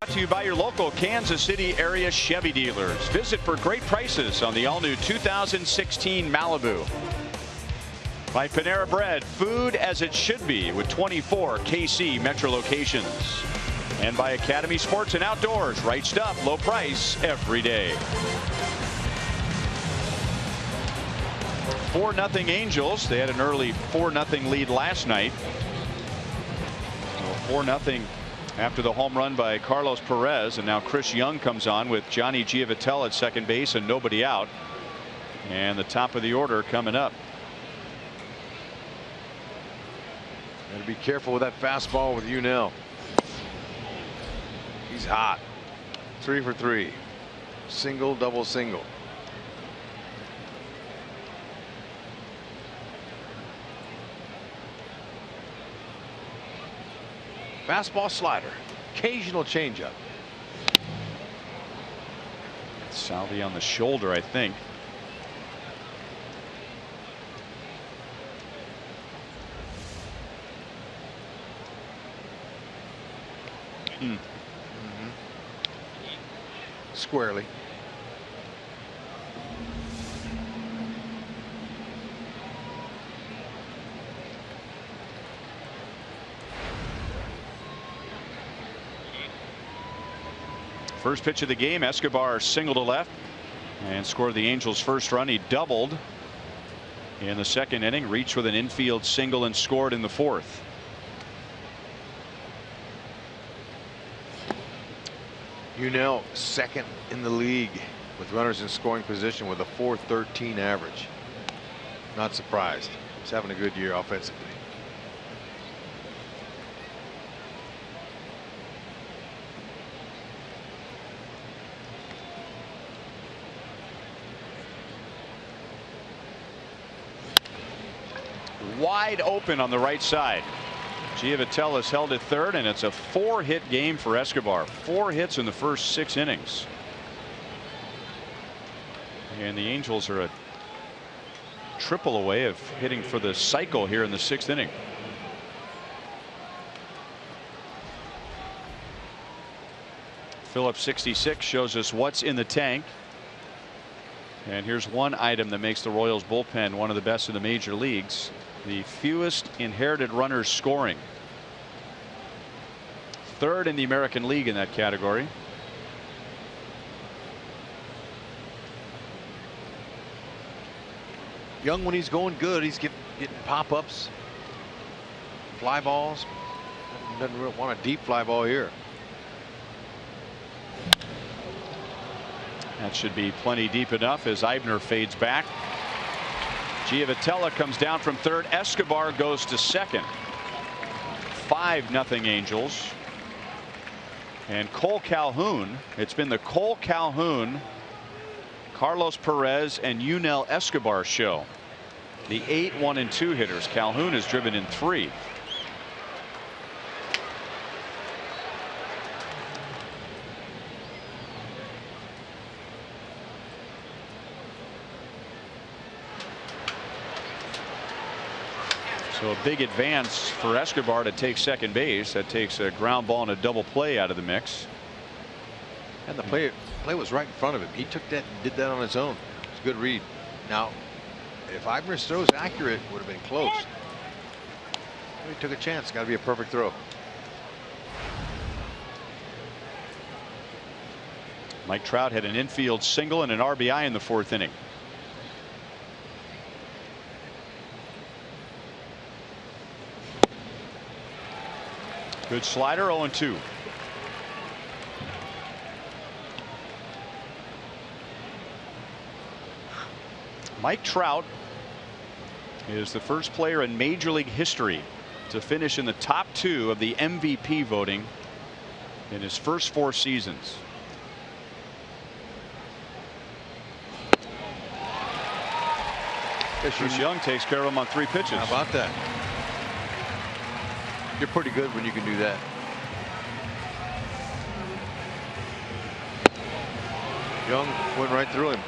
Brought to you by your local Kansas City area Chevy dealers. Visit for great prices on the all-new 2016 Malibu. By Panera Bread, food as it should be, with 24 KC Metro locations. And by Academy Sports and Outdoors, right stuff, low price every day. 4-0 Angels. They had an early 4-0 lead last night. 4-0 after the home run by Carlos Perez, and now Chris Young comes on with Johnny Giavotella at second base and nobody out. And the top of the order coming up. Got to be careful with that fastball with Unell. He's hot. 3 for 3. Single, double, single. Fastball, slider, occasional changeup. Salvi on the shoulder, I think. Squarely. First pitch of the game, Escobar single to left and scored the Angels' first run. He doubled in the second inning, reached with an infield single and scored in the fourth. Unell second in the league with runners in scoring position with a .413 average. Not surprised. He's having a good year offensively. Wide open on the right side. Giavotella held at third, and it's a 4-hit game for Escobar. 4 hits in the first 6 innings. And the Angels are a triple away of hitting for the cycle here in the 6th inning. Phillips 66 shows us what's in the tank. And here's one item that makes the Royals bullpen one of the best in the major leagues. The fewest inherited runners scoring. 3rd in the American League in that category. Young, when he's going good, he's getting pop-ups, fly balls. Doesn't really want a deep fly ball here. That should be plenty deep enough as Eibner fades back. Giavotella comes down from third. Escobar goes to second. 5-0 Angels. And Cole Calhoun, it's been the Cole Calhoun, Carlos Perez, and Unell Escobar show. The 8, 1, and 2 hitters. Calhoun has driven in 3. So a big advance for Escobar to take second base. That takes a ground ball and a double play out of the mix. And the play was right in front of him. He took that and did that on his own. It's a good read. Now, if Eibner's throw is accurate, it would have been close. He took a chance. Got to be a perfect throw. Mike Trout had an infield single and an RBI in the 4th inning. Good slider, 0-2. Mike Trout is the first player in Major League history to finish in the top 2 of the MVP voting in his first 4 seasons. Chris Young takes care of him on 3 pitches. How about that? You're pretty good when you can do that. Young went right through him.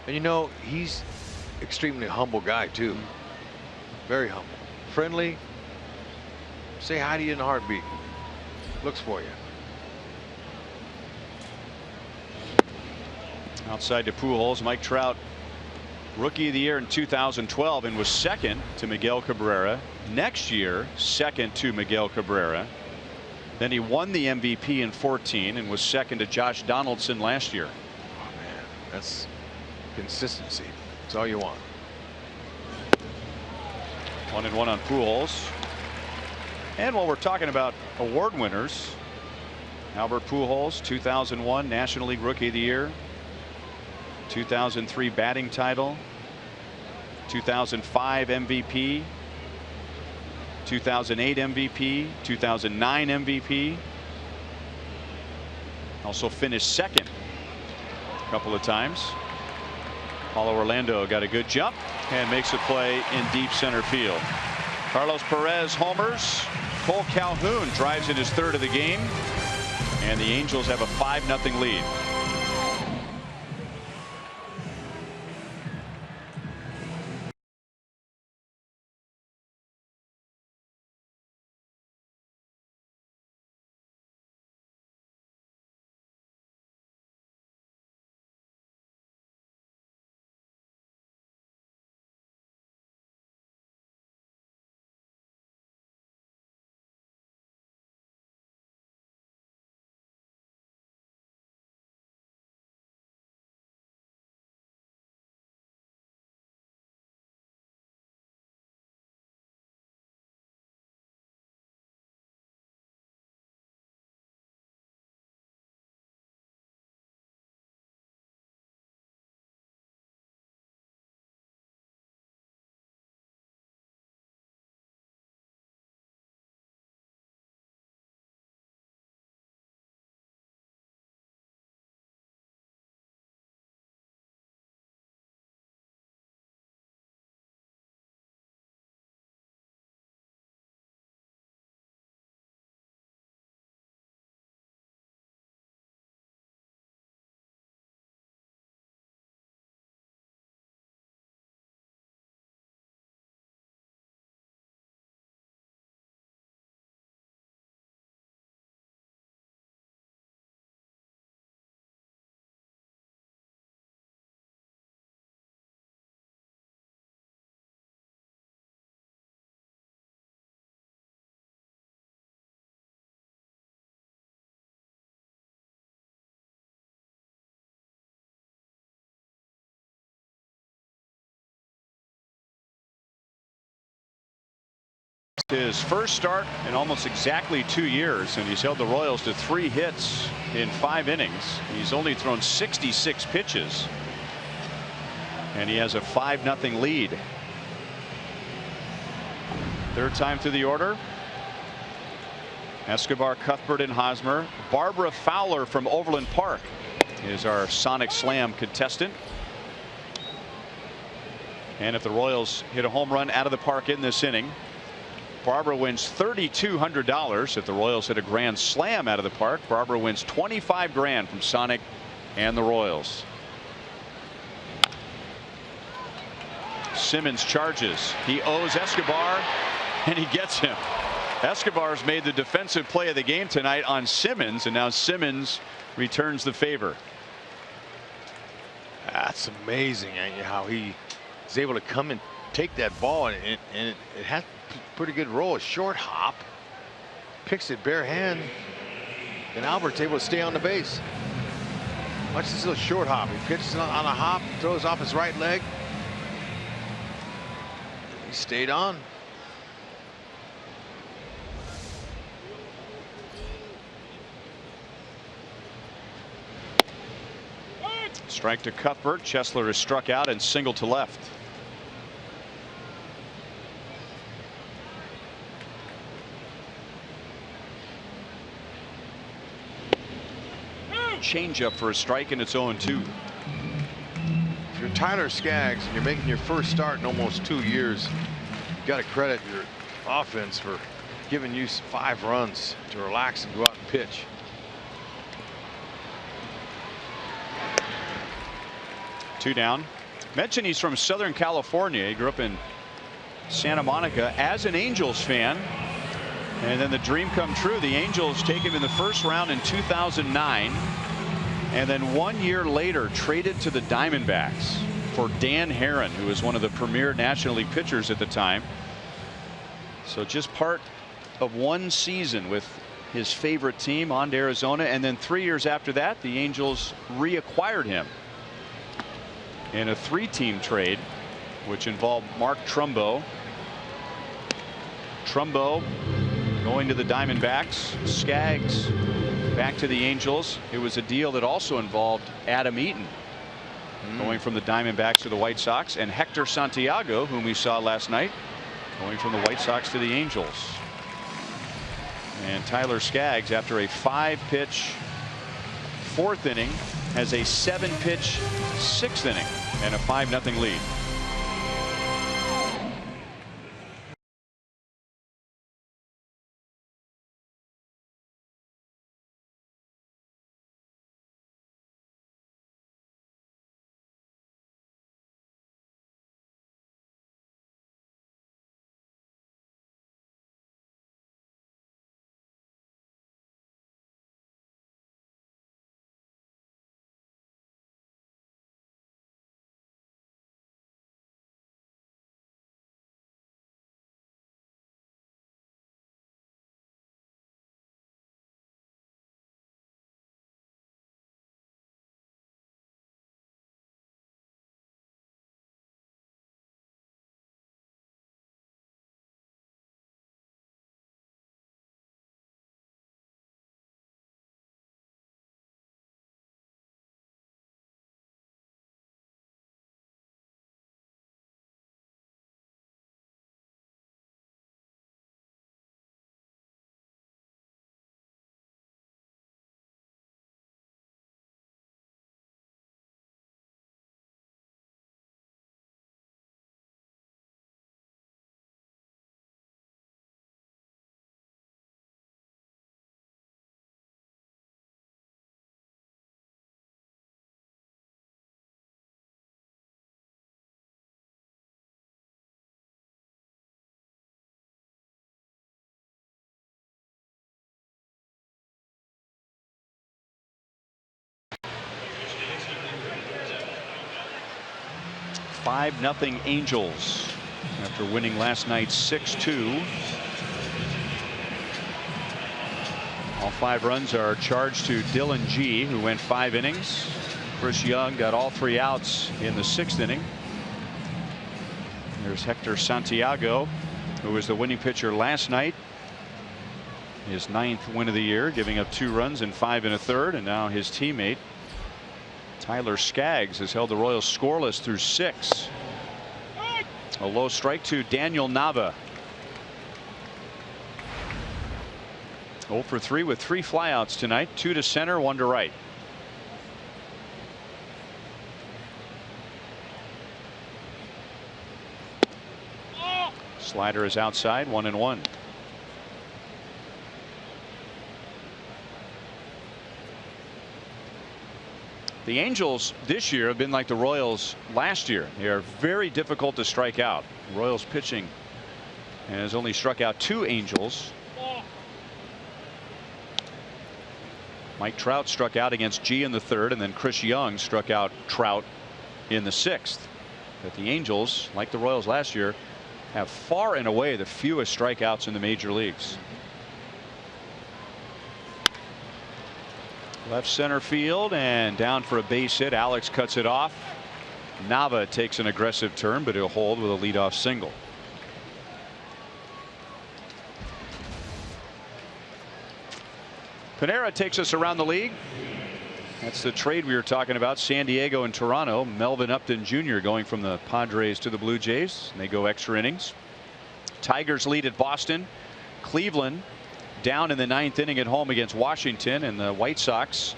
And you know, he's extremely humble guy too. Very humble, friendly. Say hi to you in a heartbeat. Looks for you. Outside to Pujols, Mike Trout, Rookie of the Year in 2012 and was second to Miguel Cabrera. Next year, second to Miguel Cabrera. Then he won the MVP in 14 and was second to Josh Donaldson last year. Oh man, that's consistency. That's all you want. 1-1 on Pujols. And while we're talking about award winners, Albert Pujols, 2001 National League Rookie of the Year, 2003 batting title, 2005 MVP, 2008 MVP, 2009 MVP. Also finished second a couple of times. Paulo Orlando got a good jump and makes a play in deep center field. Carlos Perez homers. Cole Calhoun drives in his third of the game. And the Angels have a 5-0 lead. His first start in almost exactly 2 years, and he's held the Royals to 3 hits in 5 innings. He's only thrown 66 pitches, and he has a 5-0 lead. Third time through the order. Escobar, Cuthbert, and Hosmer. Barbara Fowler from Overland Park is our Sonic Slam contestant. And if the Royals hit a home run out of the park in this inning, Barbara wins $3,200. If the Royals hit a grand slam out of the park, Barbara wins $25 grand from Sonic and the Royals. Simmons charges. He owes Escobar, and he gets him. Escobar's made the defensive play of the game tonight on Simmons, and now Simmons returns the favor. That's amazing how he is able to come and take that ball, and it has pretty good roll. A short hop, picks it bare hand, and Albert's able to stay on the base. Watch this little short hop. He pitches on a hop, throws off his right leg. He stayed on. Strike to Cuthbert. Chesler is struck out and single to left. Changeup for a strike, and it's 0-2. If you're Tyler Skaggs and you're making your first start in almost 2 years, you got to credit your offense for giving you 5 runs to relax and go out and pitch. Two down. Mentioned he's from Southern California. He grew up in Santa Monica as an Angels fan, and then the dream come true. The Angels take him in the first round in 2009. And then 1 year later traded to the Diamondbacks for Dan Herron, who was one of the premier National League pitchers at the time. So just part of one season with his favorite team on to Arizona, and then 3 years after that the Angels reacquired him in a 3-team trade which involved Mark Trumbo, Trumbo going to the Diamondbacks. Skaggs back to the Angels. It was a deal that also involved Adam Eaton going from the Diamondbacks to the White Sox, and Hector Santiago, whom we saw last night, going from the White Sox to the Angels. And Tyler Skaggs, after a 5-pitch 4th inning, has a 7-pitch 6th inning and a 5-0 lead. Five nothing Angels after winning last night 6-2. All 5 runs are charged to Dylan G, who went 5 innings. Chris Young got all 3 outs in the 6th inning. There's Hector Santiago, who was the winning pitcher last night. His 9th win of the year, giving up 2 runs and 5 1/3, and now his teammate Tyler Skaggs has held the Royals scoreless through 6. A low strike to Daniel Nava. 0 for 3 with 3 flyouts tonight. 2 to center, 1 to right. Slider is outside, 1-1. The Angels this year have been like the Royals last year. They are very difficult to strike out. Royals pitching has only struck out 2 Angels. Mike Trout struck out against G in the 3rd, and then Chris Young struck out Trout in the 6th. But the Angels, like the Royals last year, have far and away the fewest strikeouts in the major leagues. Left center field and down for a base hit. Alex cuts it off. Nava takes an aggressive turn, but he'll hold with a leadoff single. Panera takes us around the league. That's the trade we were talking about. San Diego and Toronto. Melvin Upton Jr. going from the Padres to the Blue Jays. And they go extra innings. Tigers lead at Boston. Cleveland down in the 9th inning at home against Washington, and the White Sox,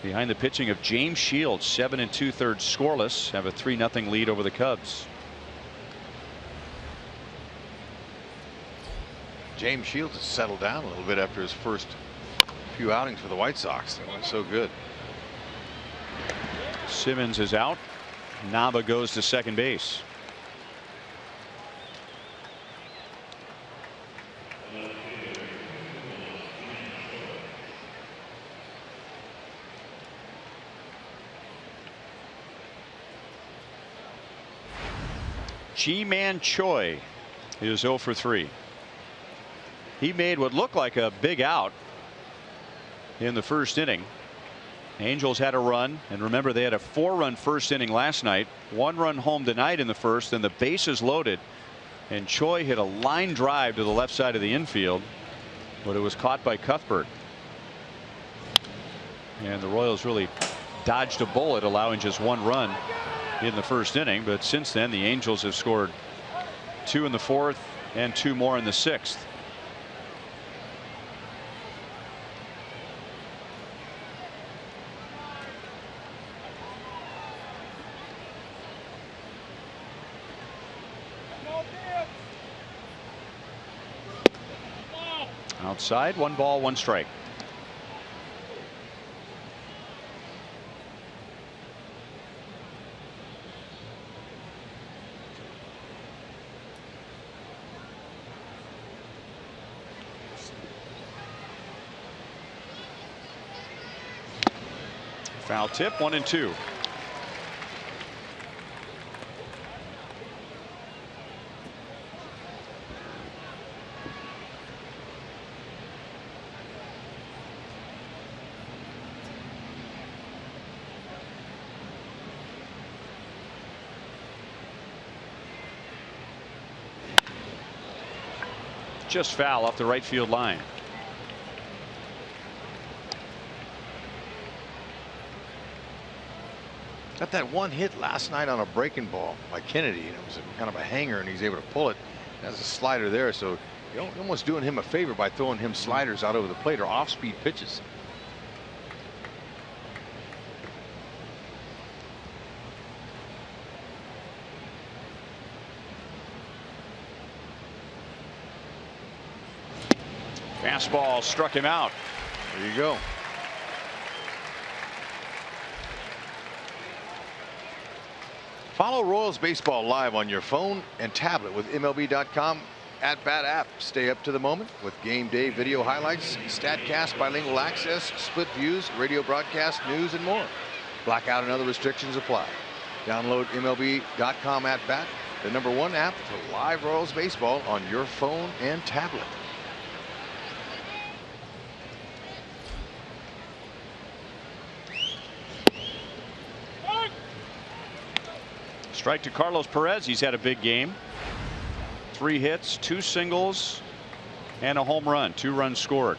behind the pitching of James Shields, 7 2/3 scoreless, have a 3-0 lead over the Cubs. James Shields has settled down a little bit after his first few outings for the White Sox. They went so good. Simmons is out. Nava goes to second base. Ji-Man Choi is 0 for 3. He made what looked like a big out in the 1st inning. Angels had a run, and remember, they had a 4-run 1st inning last night. 1 run home tonight in the 1st, and the bases loaded And Choi hit a line drive to the left side of the infield, but it was caught by Cuthbert. And the Royals really dodged a bullet, allowing just 1 run in the first inning. But since then, the Angels have scored 2 in the 4th and 2 more in the 6th. Outside, 1 ball, 1 strike. Foul tip, 1-2. Just foul off the right field line. Got that 1 hit last night on a breaking ball by Kennedy, and it was kind of a hanger, and he's able to pull it. That's a slider there, so you're almost doing him a favor by throwing him sliders out over the plate or off-speed pitches. Fastball struck him out. There you go. Follow Royals baseball live on your phone and tablet with MLB.com at-bat app. Stay up to the moment with game day video highlights, StatCast, bilingual access, split views, radio broadcast, news, and more. Blackout and other restrictions apply. Download MLB.com at-bat, the #1 app for live Royals baseball on your phone and tablet. Strike to Carlos Perez. He's had a big game. 3 hits, 2 singles, and a home run. 2 runs scored.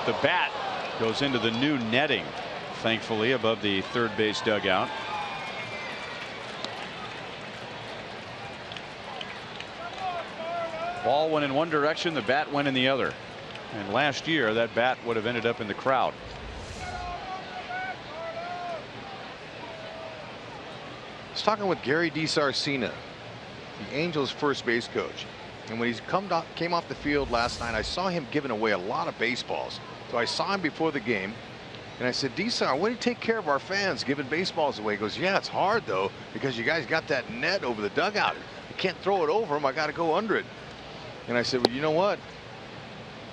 The bat goes into the new netting, thankfully, above the third base dugout. Ball went in one direction, the bat went in the other. And last year, that bat would have ended up in the crowd. I was talking with Gary DiSarcina, the Angels' first base coach. And when he came off the field last night, I saw him giving away a lot of baseballs. So I saw him before the game. And I said, DiSar, way to take care of our fans giving baseballs away. He goes, yeah, it's hard, though, because you guys got that net over the dugout. You can't throw it over them. I got to go under it. And I said, well, you know what?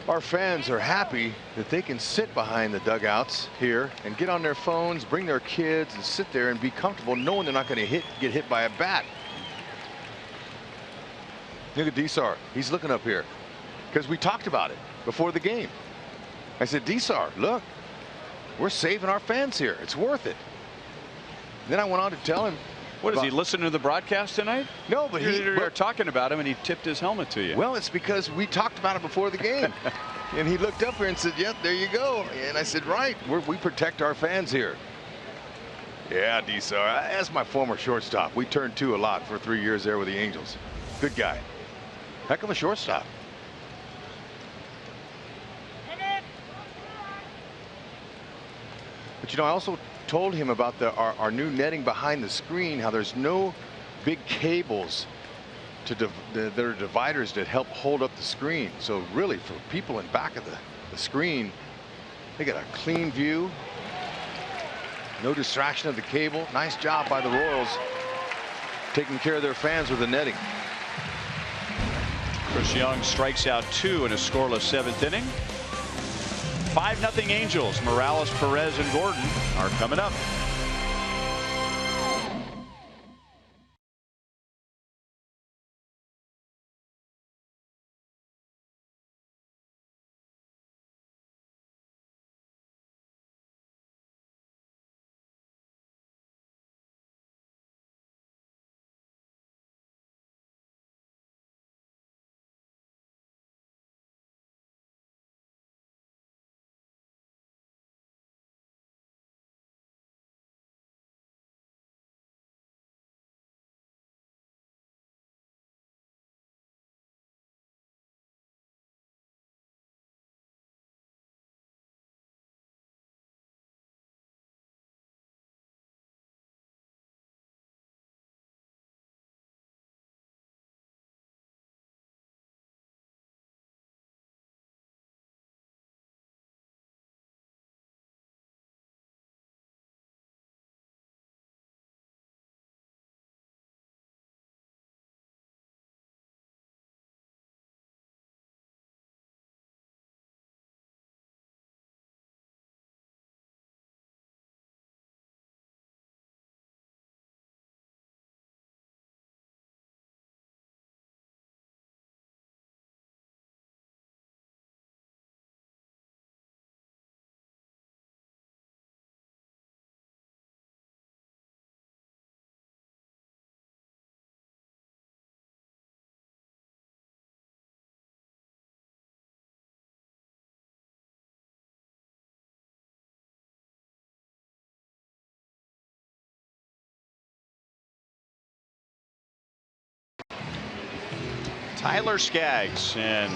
Our fans are happy that they can sit behind the dugouts here and get on their phones, bring their kids, and sit there and be comfortable knowing they're not going to get hit by a bat. Look at DiSar. He's looking up here because we talked about it before the game. I said, DiSar, look, we're saving our fans here. It's worth it. Then I went on to tell him. What, is he listening to the broadcast tonight? No, but you were talking about him and he tipped his helmet to you. Well, it's because we talked about it before the game. And he looked up here and said, yep, there you go. And I said, right, we protect our fans here. Yeah, DiSar, as my former shortstop, we turned 2 a lot for 3 years there with the Angels. Good guy. Heck of a shortstop. But you know, I also told him about our new netting behind the screen, how there's no big cables that are dividers that help hold up the screen. So really, for people in back of the screen, they get a clean view, no distraction of the cable. Nice job by the Royals taking care of their fans with the netting. Chris Young strikes out 2 in a scoreless 7th inning. 5-0 Angels. Morales, Perez, and Gordon are coming up. Tyler Skaggs, and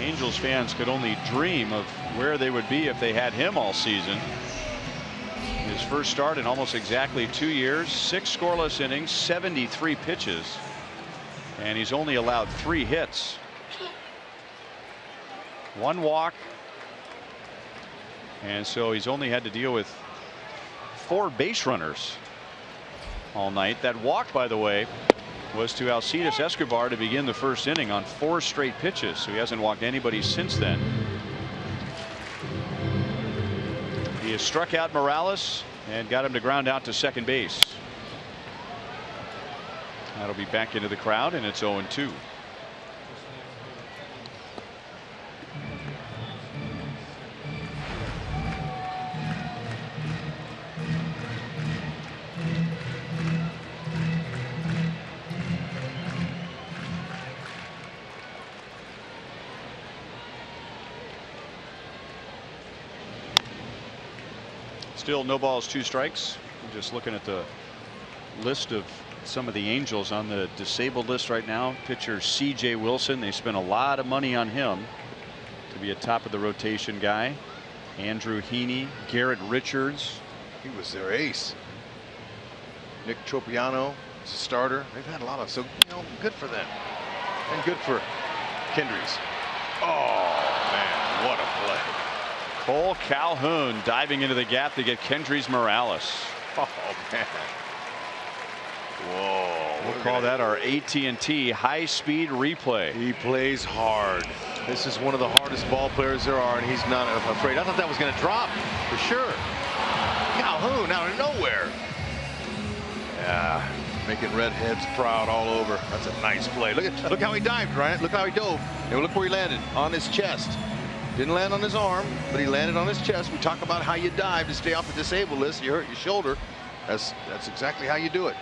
Angels fans could only dream of where they would be if they had him all season. His first start in almost exactly 2 years, 6 scoreless innings, 73 pitches, and he's only allowed 3 hits, 1 walk, and so he's only had to deal with 4 base runners all night. That walk, by the way, was to Alcides Escobar to begin the first inning on 4 straight pitches, so he hasn't walked anybody since then. He has struck out Morales and got him to ground out to second base. That'll be back into the crowd, and it's 0-2. Still no balls, 2 strikes. I'm just looking at the list of some of the Angels on the disabled list right now. Pitcher C.J. Wilson, they spent a lot of money on him to be a top of the rotation guy. Andrew Heaney, Garrett Richards. He was their ace. Nick Tropiano is a starter. They've had a lot of, so good for them. And good for Kendrys. Oh man, what a play. Cole Calhoun diving into the gap to get Kendrys Morales. Oh man. Whoa. We'll call that our AT&T high-speed replay. He plays hard. This is one of the hardest ball players there are, and he's not afraid. I thought that was going to drop for sure. Calhoun out of nowhere. Yeah, making redheads proud all over. That's a nice play. Look how he dived, Ryan. Look how he dove. And look where he landed, on his chest. Didn't land on his arm, but he landed on his chest. We talk about how you dive to stay off the disabled list. You hurt your shoulder. That's exactly how you do it.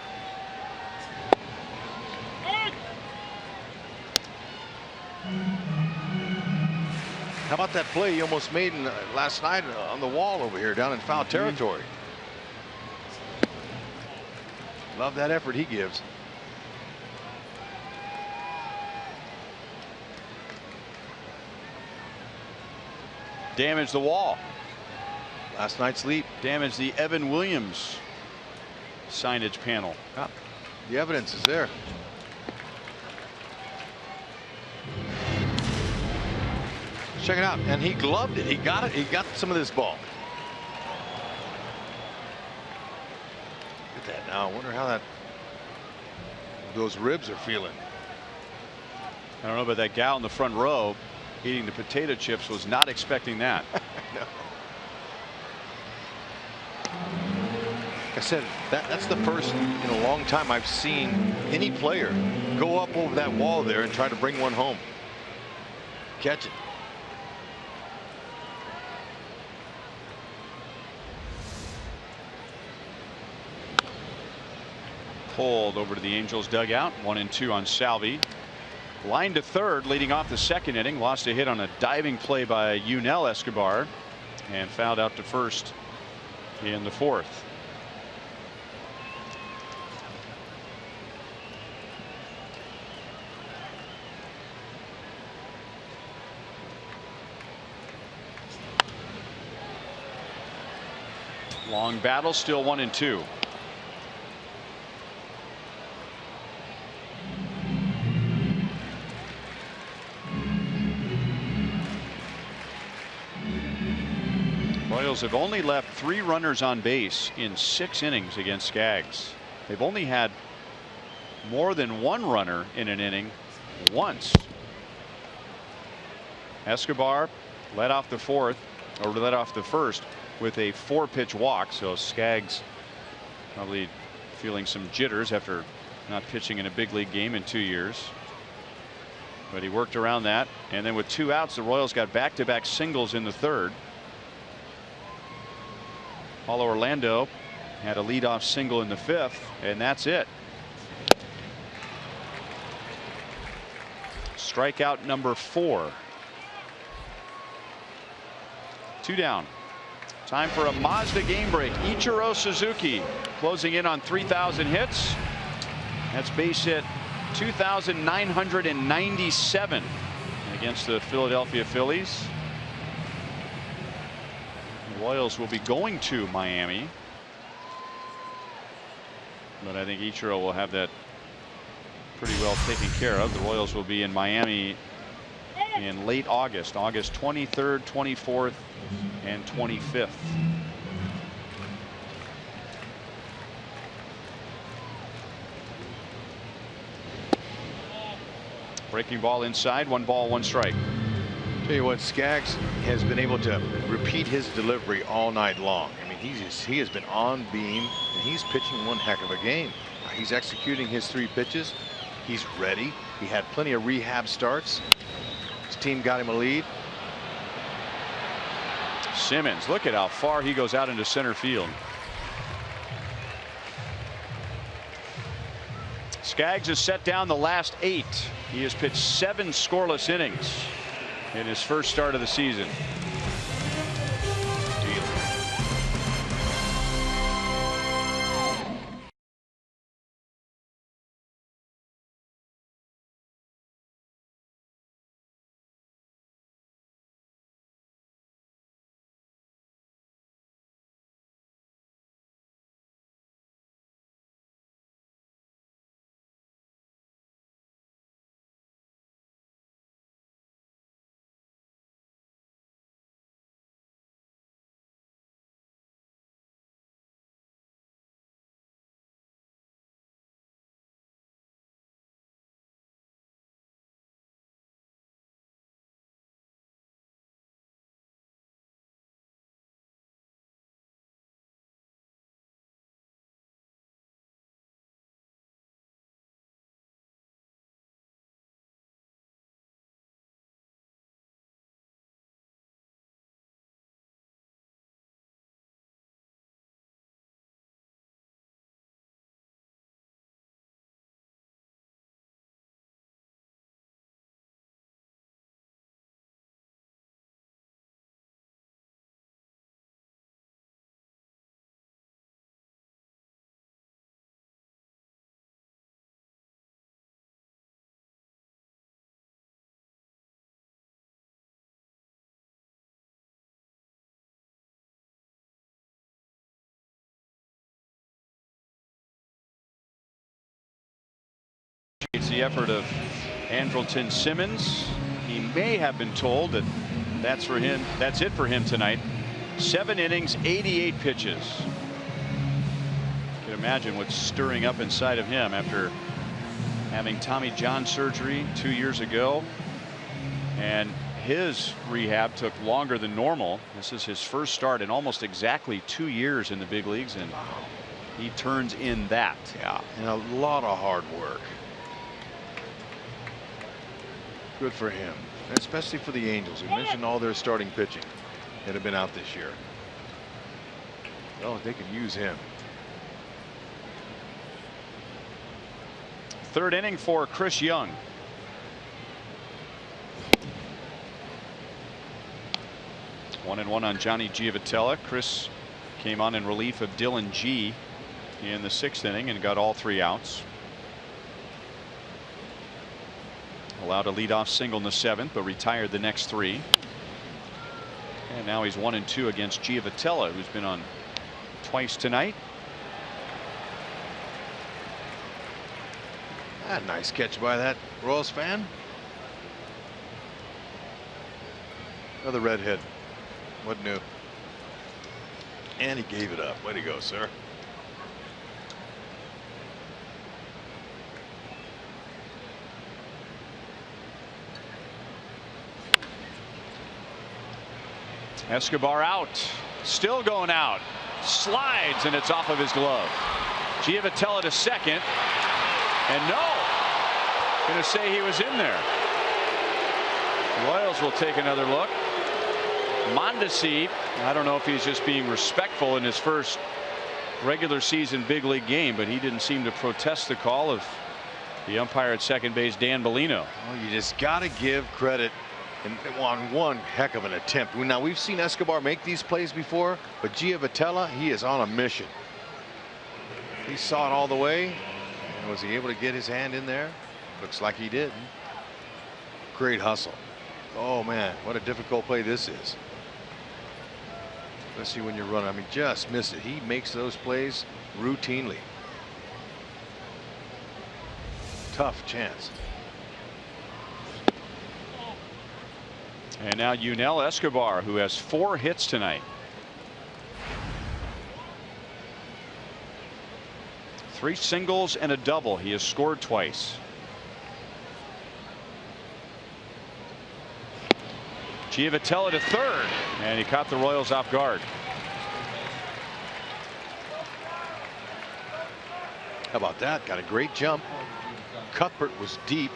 How about that play he almost made last night on the wall over here down in foul territory? Love that effort he gives. Damaged the wall. Last night's leap. Damaged the Evan Williams signage panel. The evidence is there. Check it out, and he gloved it. He got it. He got some of this ball. Look at that now. I wonder how those ribs are feeling. I don't know, but that gal in the front row eating the potato chips was not expecting that. No. Like I said, that's the first in a long time I've seen any player go up over that wall there and try to bring one home. Catch it. Pulled over to the Angels dugout. 1-2 on Salvi. Line to third, leading off the second inning. Lost a hit on a diving play by Yunel Escobar and fouled out to first in the fourth. Long battle, still 1-2. Royals have only left 3 runners on base in 6 innings against Skaggs. They've only had more than 1 runner in an inning once. Escobar led off the first with a 4-pitch walk, so Skaggs probably feeling some jitters after not pitching in a big league game in 2 years. But he worked around that, and then with 2 outs, the Royals got back-to-back singles in the third. Paulo Orlando had a leadoff single in the 5th, and that's it. Strikeout number 4. 2 down. Time for a Mazda game break. Ichiro Suzuki closing in on 3,000 hits. That's base hit 2,997 against the Philadelphia Phillies. The Royals will be going to Miami, but I think Ichiro will have that pretty well taken care of. The Royals will be in Miami in late August, August 23rd, 24th, and 25th. Breaking ball inside, 1 ball, 1 strike. Tell you what, Skaggs has been able to repeat his delivery all night long. I mean, he has been on beam, and he's pitching one heck of a game. He's executing his 3 pitches. He's ready. He had plenty of rehab starts. His team got him a lead. Simmons, look at how far he goes out into center field. Skaggs has set down the last 8. He has pitched 7 scoreless innings in his first start of the season. It's the effort of Andrelton Simmons. He may have been told that that's it for him tonight. 7 innings, 88 pitches. You can imagine what's stirring up inside of him after having Tommy John surgery 2 years ago, and his rehab took longer than normal. This is his first start in almost exactly 2 years in the big leagues, and he turns in that. Yeah, and a lot of hard work. Good for him, and especially for the Angels. We mentioned all their starting pitching that have been out this year. Oh, they could use him. 3rd inning for Chris Young. One and one on Johnny Giavotella. Chris came on in relief of Dylan G in the 6th inning and got all 3 outs. Allowed a leadoff single in the 7th, but retired the next 3. And now he's 1-2 against Giavotella, who's been on twice tonight. Ah, nice catch by that Royals fan. Another redhead. What new? And he gave it up. Way to go, sir. Escobar out, still going out, slides, and it's off of his glove. Giavotella to second, and no, gonna say he was in there. Royals will take another look. Mondesi, I don't know if he's just being respectful in his first regular season big league game, but he didn't seem to protest the call of the umpire at second base, Dan Bellino. Well, you just got to give credit on one heck of an attempt. Now, we've seen Escobar make these plays before, but Giavotella, he is on a mission. He saw it all the way, and was he able to get his hand in there? Looks like he did. Great hustle. Oh man, what a difficult play this is. Especially when you're running. I mean, just missed it. He makes those plays routinely. Tough chance. And now Yunel Escobar, who has 4 hits tonight. 3 singles and a double. He has scored twice. Giavotella to third, and he caught the Royals off guard. How about that? Got a great jump. Cuthbert was deep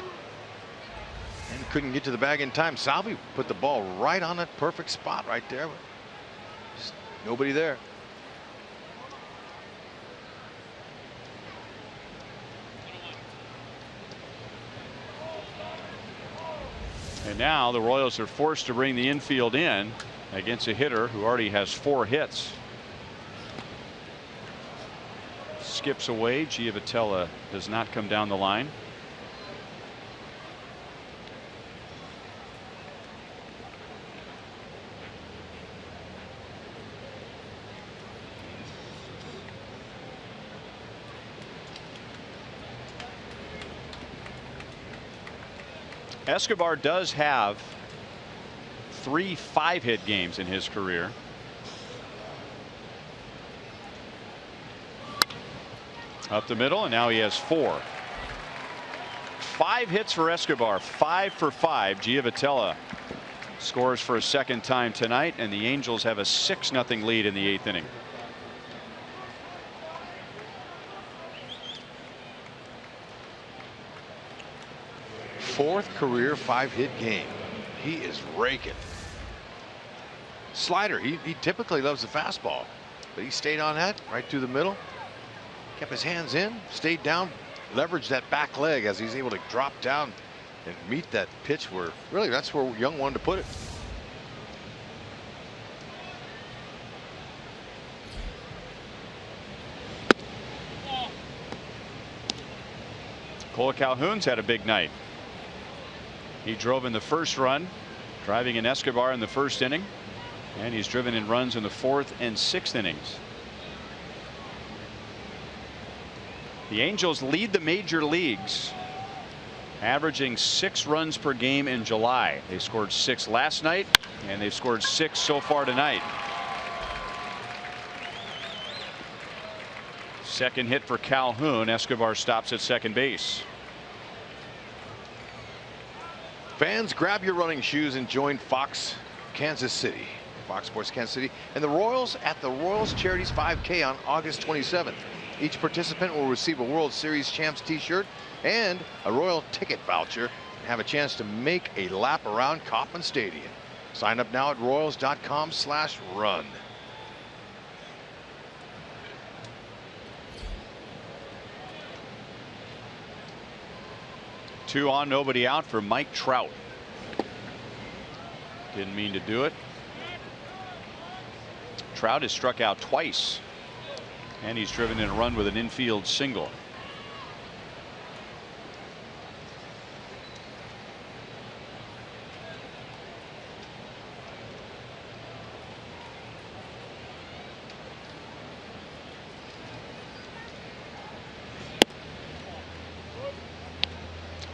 and couldn't get to the bag in time. Salvi put the ball right on that perfect spot right there. Just nobody there. And now the Royals are forced to bring the infield in against a hitter who already has 4 hits. Skips away. Giavotella does not come down the line. Escobar does have 3 5-hit games in his career. Up the middle, and now he has 4. 5 hits for Escobar, 5 for 5. Giavotella scores for a second time tonight, and the Angels have a 6-0 lead in the 8th inning. Fourth career 5-hit game. He is raking. Slider, he typically loves the fastball, but he stayed on that right through the middle. Kept his hands in, stayed down, leveraged that back leg as he's able to drop down and meet that pitch where really that's where Young wanted to put it. Cole Calhoun's had a big night. He drove in the first run, driving in Escobar in the first inning, and he's driven in runs in the 4th and 6th innings. The Angels lead the major leagues, averaging 6 runs per game in July. They scored 6 last night, and they've scored 6 so far tonight. Second hit for Calhoun. Escobar stops at second base. Fans, grab your running shoes and join Fox Kansas City, Fox Sports Kansas City, and the Royals at the Royals Charities 5K on August 27th. Each participant will receive a World Series Champs t-shirt and a Royal ticket voucher and have a chance to make a lap around Kauffman Stadium. Sign up now at royals.com/run. Two on, nobody out for Mike Trout. Didn't mean to do it. Trout has struck out twice, and he's driven in a run with an infield single.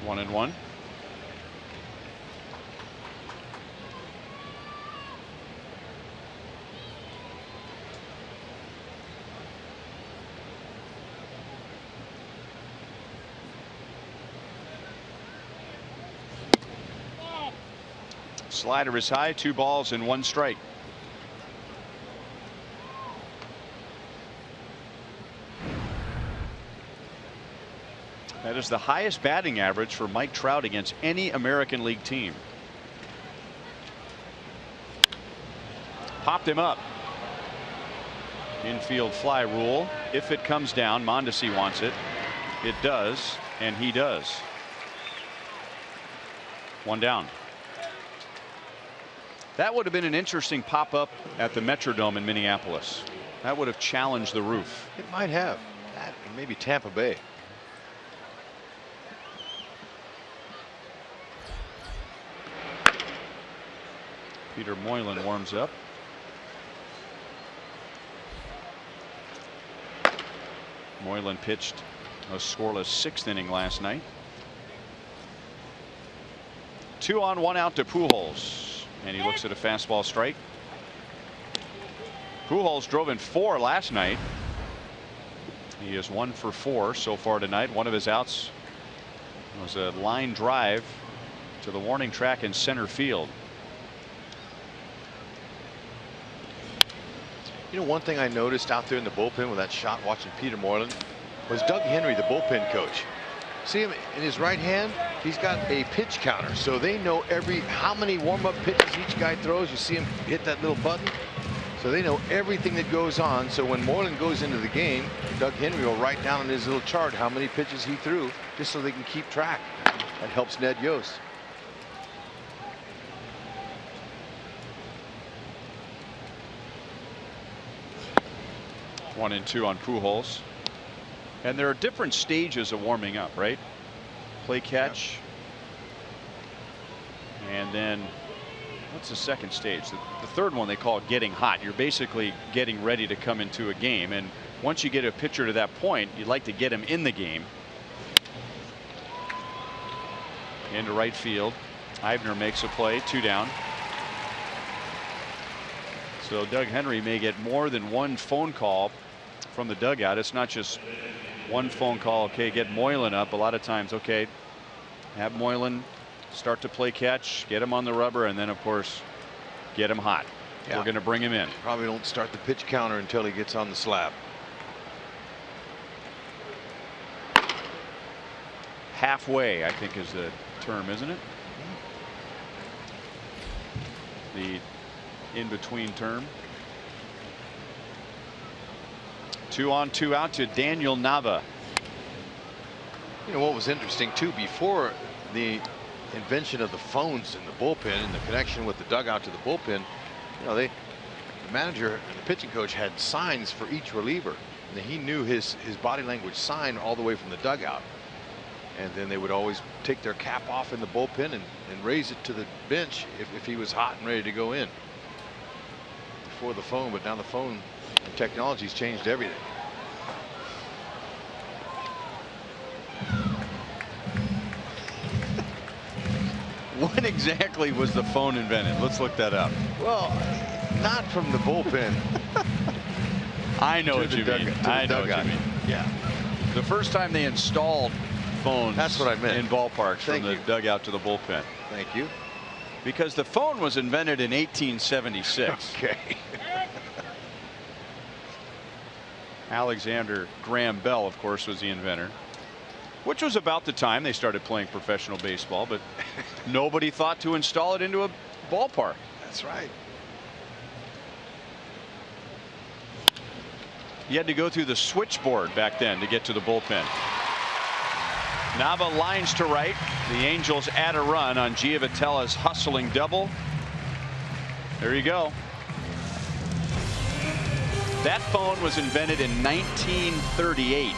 One and one. Slider is high, 2 balls and 1 strike. That is the highest batting average for Mike Trout against any American League team. Popped him up. Infield fly rule. If it comes down, Mondesi wants it. It does, and he does. 1 down. That would have been an interesting pop-up at the Metrodome in Minneapolis. That would have challenged the roof. It might have. That and maybe Tampa Bay. Peter Moylan warms up. Moylan pitched a scoreless 6th inning last night. 2 on 1 out to Pujols, and he looks at a fastball strike. Pujols drove in 4 last night. He is 1 for 4 so far tonight. One of his outs was a line drive to the warning track in center field. You know, one thing I noticed out there in the bullpen with that shot watching Peter Moylan was Doug Henry, the bullpen coach. See him in his right hand, he's got a pitch counter, so they know how many warm-up pitches each guy throws. You see him hit that little button, so they know everything that goes on. So when Moylan goes into the game, Doug Henry will write down on his little chart how many pitches he threw, just so they can keep track. That helps Ned Yost. One and 2 on Pujols. And there are different stages of warming up, right? Play catch. And then what's the second stage? The third one they call getting hot. You're basically getting ready to come into a game. And once you get a pitcher to that point, you'd like to get him in the game. Into right field. Eibner makes a play, 2 down. So Doug Henry may get more than one phone call from the dugout. It's not just one phone call. Okay, get Moylan up. A lot of times, okay, have Moylan start to play catch, get him on the rubber, and then of course get him hot. Yeah. We're going to bring him in. Probably don't start the pitch counter until he gets on the slab. Halfway, I think, is the term, isn't it? The in-between term. 2 on 2 out to Daniel Nava. You know what was interesting too, before the invention of the phones in the bullpen and the connection with the dugout to the bullpen, you know, the manager and the pitching coach had signs for each reliever, and he knew his body language sign all the way from the dugout. And then they would always take their cap off in the bullpen and raise it to the bench if he was hot and ready to go in. Before the phone, but now the phone and technology's changed everything. When exactly was the phone invented? Let's look that up. Well, not from the bullpen. I know what you mean. I know what you mean. Yeah. The first time they installed phones, that's what I meant, in ballparks, from the dugout to the bullpen. Thank you. Because the phone was invented in 1876. Okay. Alexander Graham Bell, of course, was the inventor, which was about the time they started playing professional baseball, but nobody thought to install it into a ballpark. That's right. You had to go through the switchboard back then to get to the bullpen. Nava lines to right. The Angels add a run on Giovatella's hustling double. There you go. That phone was invented in 1938.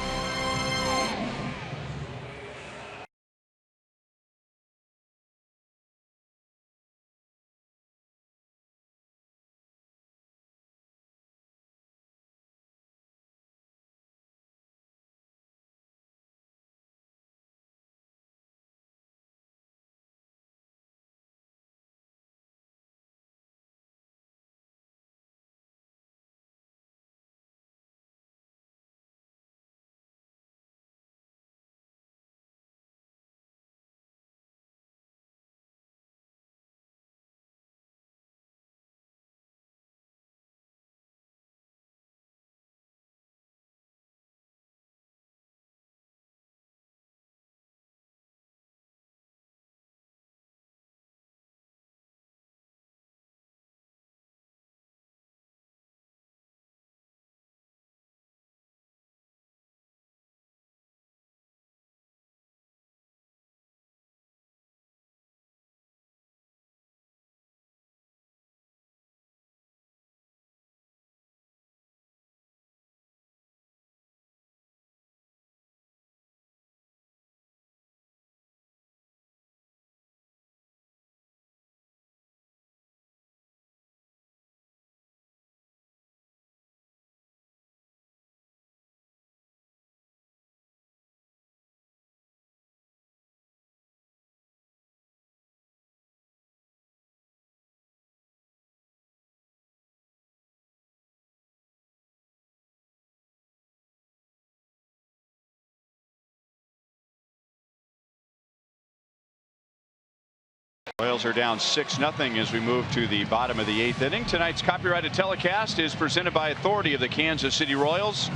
Royals are down 6-0 as we move to the bottom of the 8th inning. Tonight's copyrighted telecast is presented by authority of the Kansas City Royals.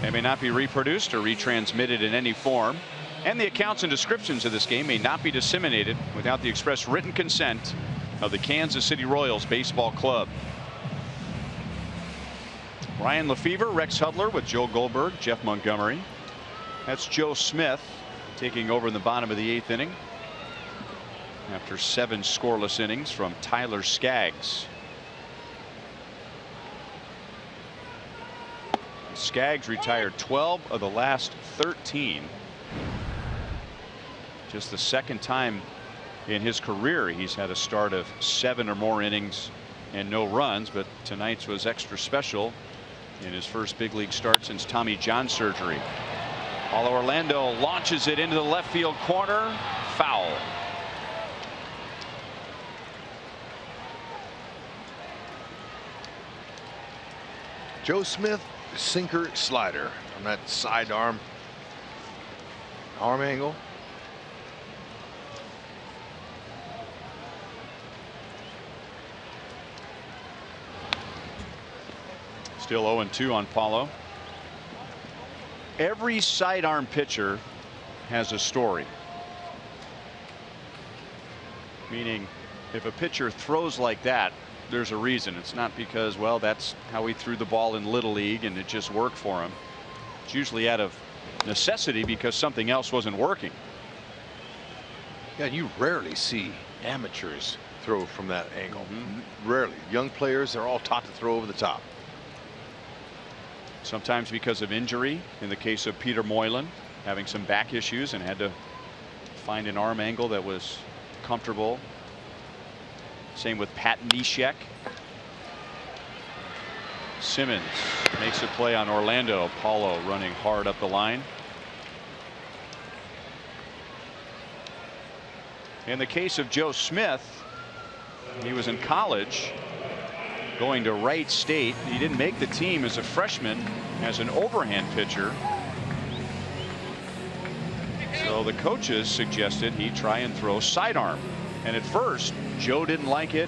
They may not be reproduced or retransmitted in any form, and the accounts and descriptions of this game may not be disseminated without the express written consent of the Kansas City Royals Baseball Club. Ryan Lefevre, Rex Hudler with Joe Goldberg, Jeff Montgomery. That's Joe Smith taking over in the bottom of the 8th inning after 7 scoreless innings from Tyler Skaggs. Skaggs retired 12 of the last 13. Just the second time in his career he's had a start of 7 or more innings and no runs, but tonight's was extra special in his first big league start since Tommy John surgery. Paulo Orlando launches it into the left field corner. Foul. Joe Smith, sinker slider on that side arm angle. Still 0-2 on Paulo. Every sidearm pitcher has a story. Meaning, if a pitcher throws like that, there's a reason. It's not because, well, that's how he threw the ball in Little League and it just worked for him. It's usually out of necessity because something else wasn't working. Yeah, you rarely see amateurs throw from that angle. Rarely. Young players, they're all taught to throw over the top. Sometimes because of injury. In the case of Peter Moylan, having some back issues and had to find an arm angle that was comfortable. Same with Pat Neshek. Simmons makes a play on Orlando. Paulo running hard up the line. In the case of Joe Smith, he was in college going to Wright State. He didn't make the team as a freshman as an overhand pitcher. So the coaches suggested he try and throw sidearm. And at first, Joe didn't like it.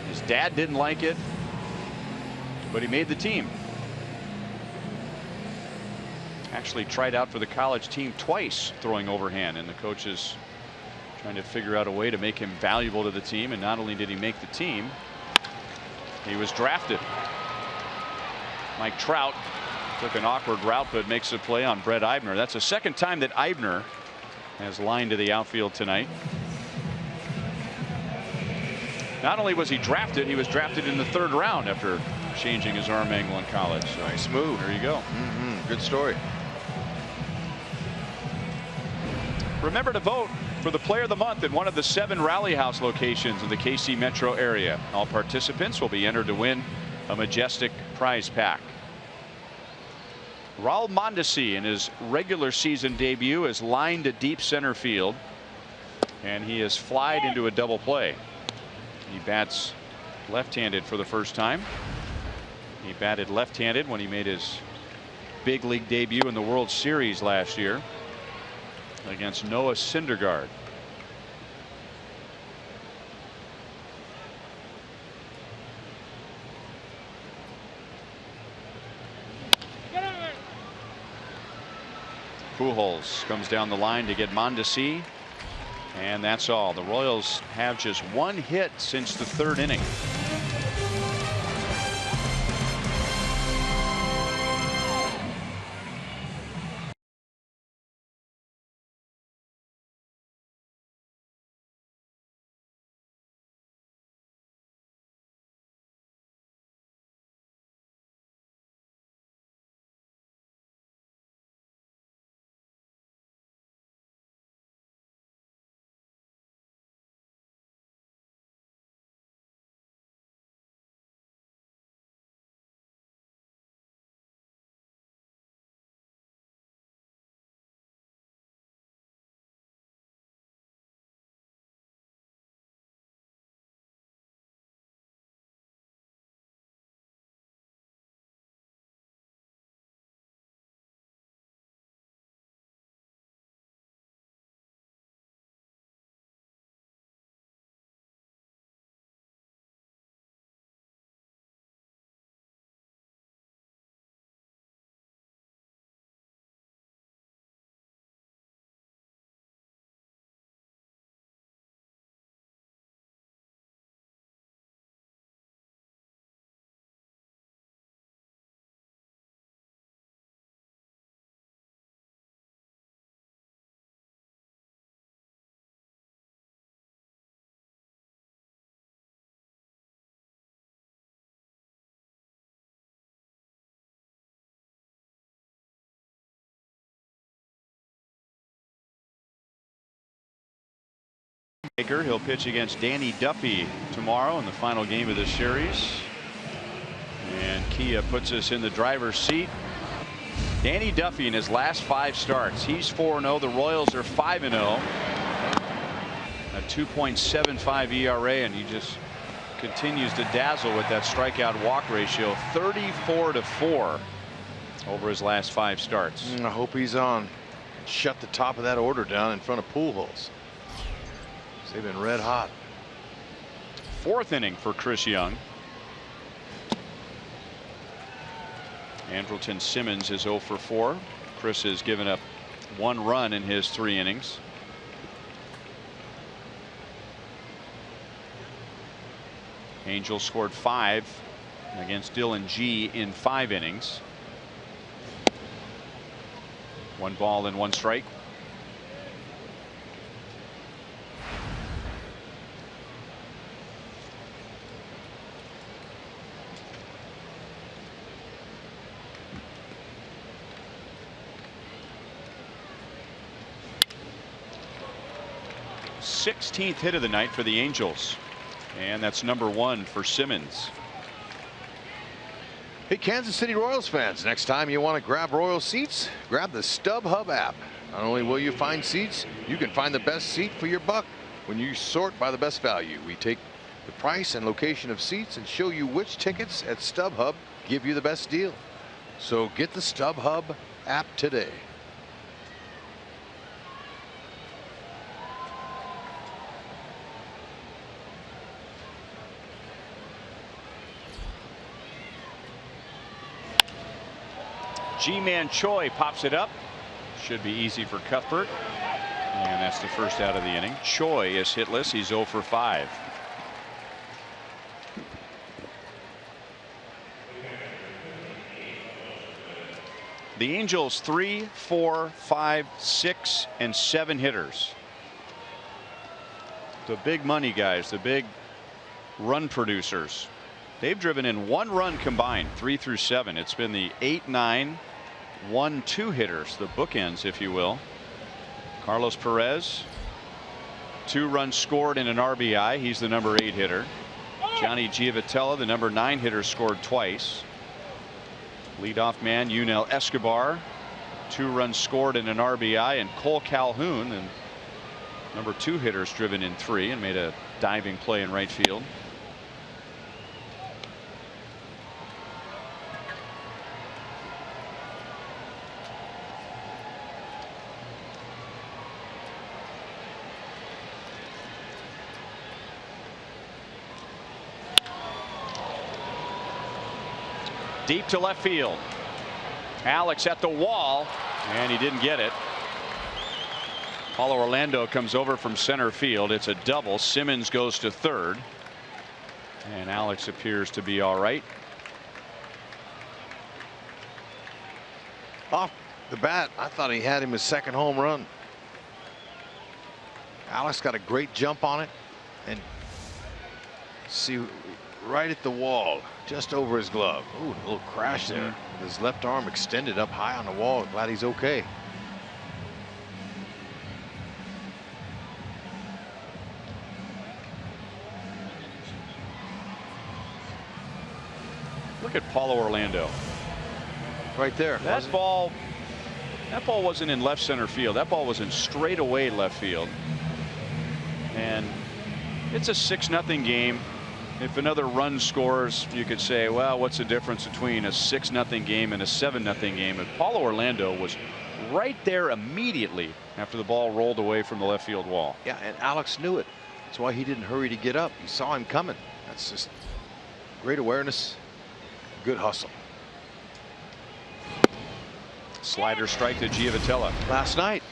His dad didn't like it. But he made the team. Actually tried out for the college team twice throwing overhand, and the coaches trying to figure out a way to make him valuable to the team. And not only did he make the team, he was drafted. Mike Trout took an awkward route but makes a play on Brett Eibner. That's the second time that Eibner has lined to the outfield tonight. Not only was he drafted, he was drafted in the 3rd round after changing his arm angle in college. So nice move. There you go. Good story. Remember to vote for the Player of the Month at one of the 7 Rally House locations in the KC metro area. All participants will be entered to win a majestic prize pack. Raul Mondesi in his regular season debut is lined to deep center field, and he is flied into a double play. He bats left-handed for the first time. He batted left-handed when he made his big league debut in the World Series last year against Noah Syndergaard. Pujols comes down the line to get Mondesi, and that's all. The Royals have just 1 hit since the 3rd inning. He'll pitch against Danny Duffy tomorrow in the final game of the series. And Kia puts us in the driver's seat. Danny Duffy in his last 5 starts, he's 4-0. The Royals are 5-0. A 2.75 ERA, and he just continues to dazzle with that strikeout walk ratio, 34-4 over his last 5 starts. I hope he's on. Shut the top of that order down in front of Pujols. They've been red hot. 4th inning for Chris Young. Andrelton Simmons is 0 for 4. Chris has given up 1 run in his 3 innings. Angels scored 5 against Dylan G in 5 innings. 1 ball and 1 strike. Sixteenth hit of the night for the Angels, and that's number 1 for Simmons. Hey, Kansas City Royals fans, next time you want to grab Royal seats, grab the StubHub app. Not only will you find seats, you can find the best seat for your buck when you sort by the best value. We take the price and location of seats and show you which tickets at StubHub give you the best deal. So get the StubHub app today. G-Man Choi pops it up. Should be easy for Cuthbert. And that's the first out of the inning. Choi is hitless. He's 0 for 5. The Angels 3, 4, 5, 6, and 7 hitters. The big money guys, the big run producers. They've driven in 1 run combined, 3 through 7. It's been the 8, 9, 1, 2 hitters, the bookends, if you will. Carlos Perez, 2 runs scored and an RBI. He's the number 8 hitter. Johnny Giavotella, the number 9 hitter, scored twice. Leadoff man Yunel Escobar, 2 runs scored and an RBI, and Cole Calhoun, and number 2 hitters, driven in 3 and made a diving play in right field. Deep to left field. Alex at the wall, and he didn't get it. Paulo Orlando comes over from center field. It's a double. Simmons goes to third, and Alex appears to be all right. Off the bat, I thought he had him his 2nd home run. Alex got a great jump on it, and see, right at the wall, just over his glove. Ooh, a little crash there. With his left arm extended up high on the wall. Glad he's okay. Look at Paulo Orlando. Right there. That ball wasn't in left center field. That ball was in straightaway left field. And it's a 6-0 game. If another run scores, you could say, well, what's the difference between a 6-0 game and a 7-0 game? And Paulo Orlando was right there immediately after the ball rolled away from the left field wall. Yeah, and Alex knew it. That's why he didn't hurry to get up. He saw him coming. That's just great awareness, good hustle. Slider strike to Giavotella. Last night,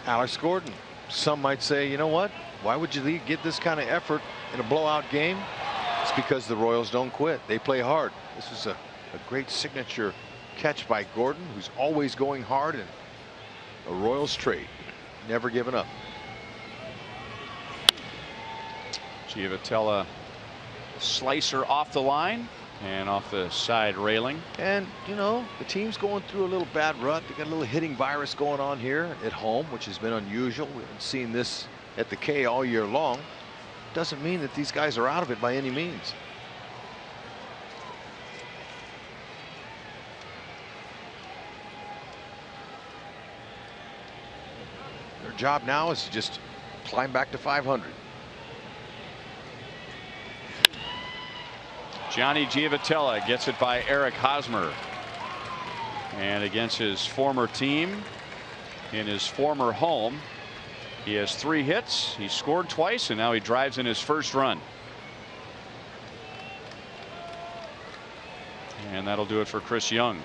Alex Gordon. Some might say, you know what? Why would you get this kind of effort in a blowout game? It's because the Royals don't quit. They play hard. This is a great signature catch by Gordon, who's always going hard, and a Royals trait. Never giving up. Giavotella slicer off the line and off the side railing. And, you know, the team's going through a little bad rut. They got a little hitting virus going on here at home, which has been unusual. We haven't seen this at the K all year long, doesn't mean that these guys are out of it by any means. Their job now is to just climb back to 500. Johnny Giavotella gets it by Eric Hosmer. And against his former team in his former home, he has 3 hits. He scored twice, and now he drives in his first run. And that'll do it for Chris Young.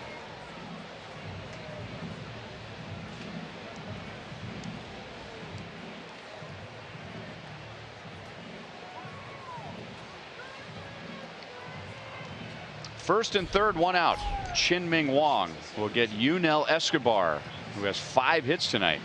First and third, 1 out. Chin-Ming Wong will get Yunel Escobar, who has 5 hits tonight.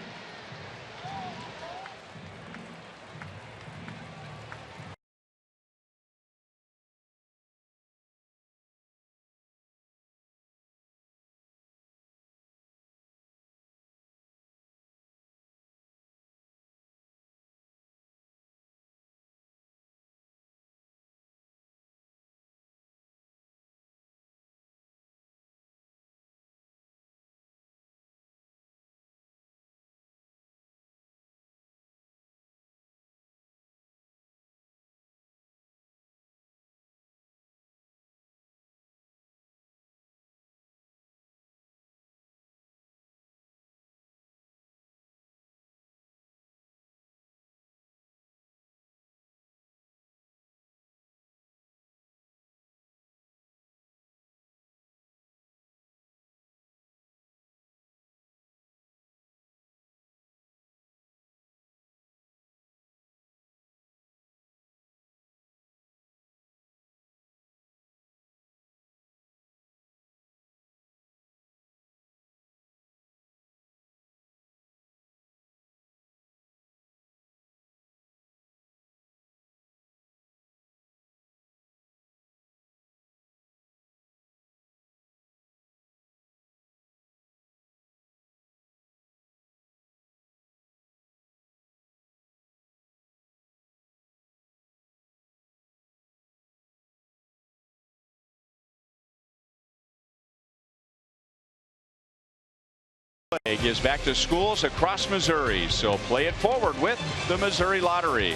Gives back to schools across Missouri, so play it forward with the Missouri Lottery.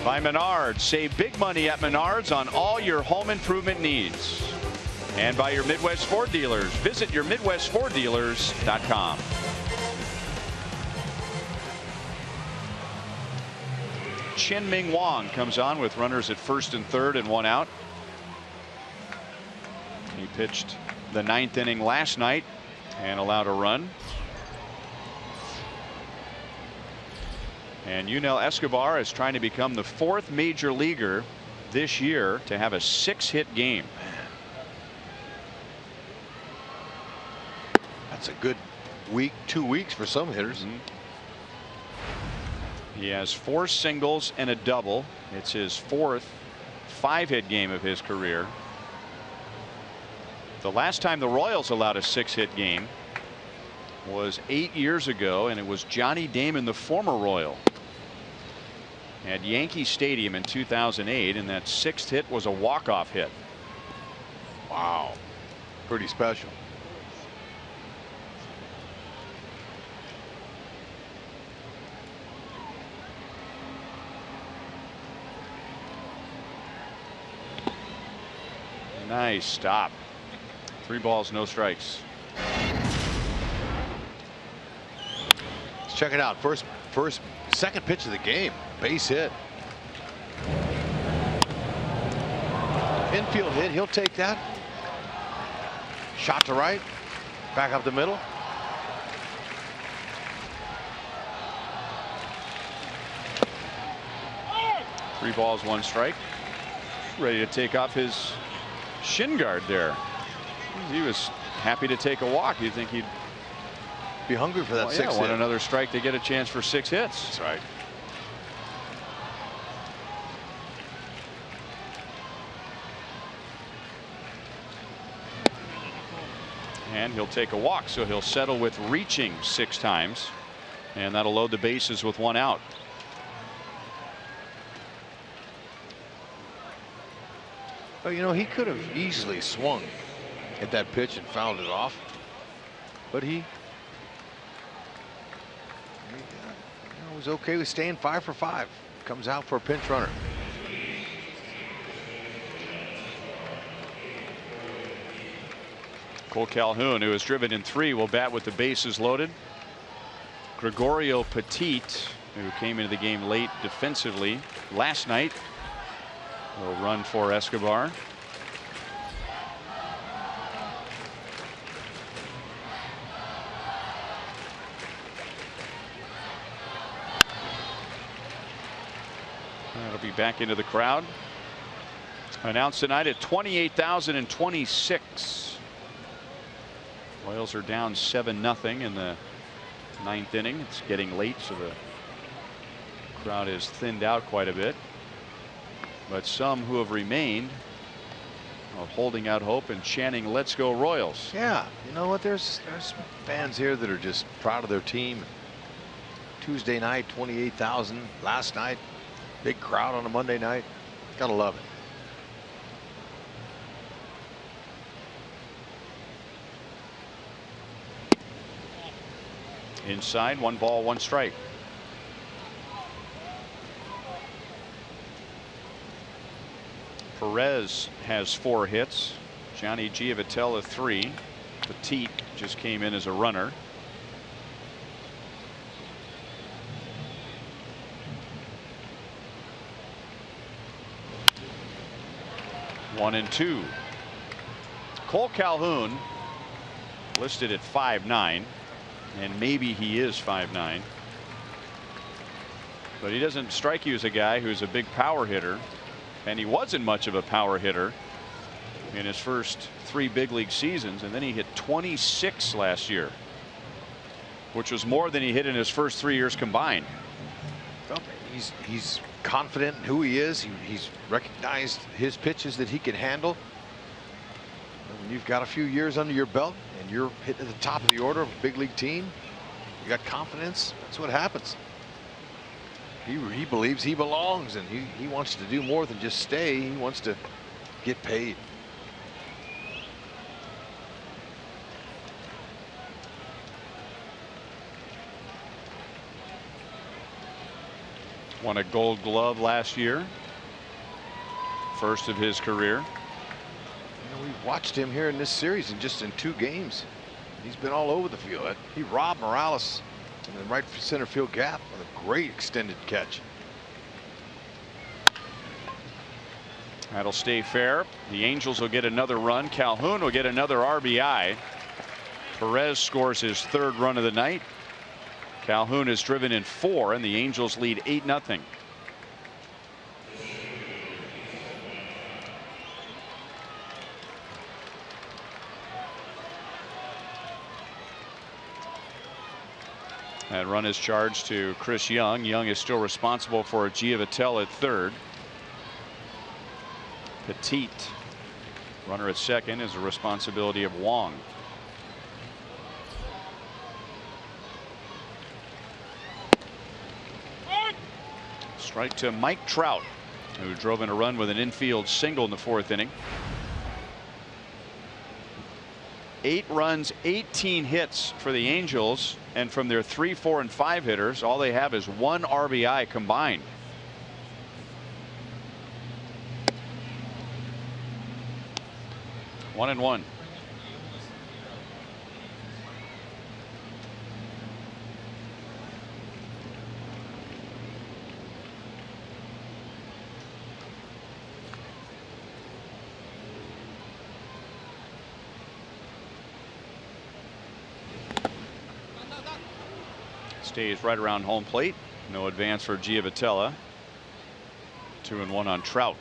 By Menards, save big money at Menards on all your home improvement needs. And by your Midwest Ford dealers, visit yourmidwestforddealers.com. Chin-Ming Wong comes on with runners at first and third and 1 out. He pitched the 9th inning last night and allowed a run. And Yunel Escobar is trying to become the 4th major leaguer this year to have a 6-hit game. That's a good week, 2 weeks for some hitters. He has 4 singles and a double. It's his 4th 5-hit game of his career. The last time the Royals allowed a 6-hit game was 8 years ago, and it was Johnny Damon, the former Royal, at Yankee Stadium in 2008, and that 6th hit was a walk-off hit. Wow, pretty special. Nice stop. 3 balls, no strikes. Let's check it out. Second pitch of the game, base hit. Infield hit, he'll take that. Shot to right, back up the middle. Three balls, 1 strike. Ready to take off his shin guard there. He was happy to take a walk. You think he'd be hungry for that 6th hit. Want another strike to get a chance for 6 hits. That's right. And he'll take a walk, so he'll settle with reaching 6 times, and that'll load the bases with 1 out. Well, you know, he could have easily swung at that pitch and fouled it off, but he was okay with staying 5 for 5. Comes out for a pinch runner. Cole Calhoun, who has driven in 3, will bat with the bases loaded. Gregorio Petit, who came into the game late defensively last night, will run for Escobar. That'll be back into the crowd. Announced tonight at 28,026. Royals are down 7-0 in the 9th inning. It's getting late, so the crowd is thinned out quite a bit. But some who have remained are holding out hope and chanting, "Let's go Royals." Yeah, you know what? There's fans here that are just proud of their team. Tuesday night, 28,000. Last night, big crowd on a Monday night. Gotta love it. Inside, 1 ball, 1 strike. Perez has 4 hits. Johnny Giavotella 3. Petit just came in as a runner. One and 2. Cole Calhoun listed at 5'9", and maybe he is 5'9", but he doesn't strike you as a guy who's a big power hitter, and he wasn't much of a power hitter in his first 3 big league seasons, and then he hit 26 last year, which was more than he hit in his first 3 years combined. He's confident in who he is. He's recognized his pitches that he can handle. When you've got a few years under your belt and you're hitting at the top of the order of a big league team, you got confidence. That's what happens. He believes he belongs, and he wants to do more than just stay. He wants to get paid. Won a Gold Glove last year, first of his career. You know, we've watched him here in this series, and just in 2 games, he's been all over the field. He robbed Morales in the right center field gap with a great extended catch. That'll stay fair. The Angels will get another run. Calhoun will get another RBI. Perez scores his 3rd run of the night. Calhoun has driven in 4, and the Angels lead 8-0. That run is charged to Chris Young. Young is still responsible for a Giavotella at 3rd. Petit, runner at 2nd, is the responsibility of Wong. Strike to Mike Trout, who drove in a run with an infield single in the 4th inning. 8 runs, 18 hits for the Angels, and from their 3, 4, and 5 hitters, all they have is 1 RBI combined. One and 1. Stays right around home plate. No advance for Giavotella. 2-1 on Trout.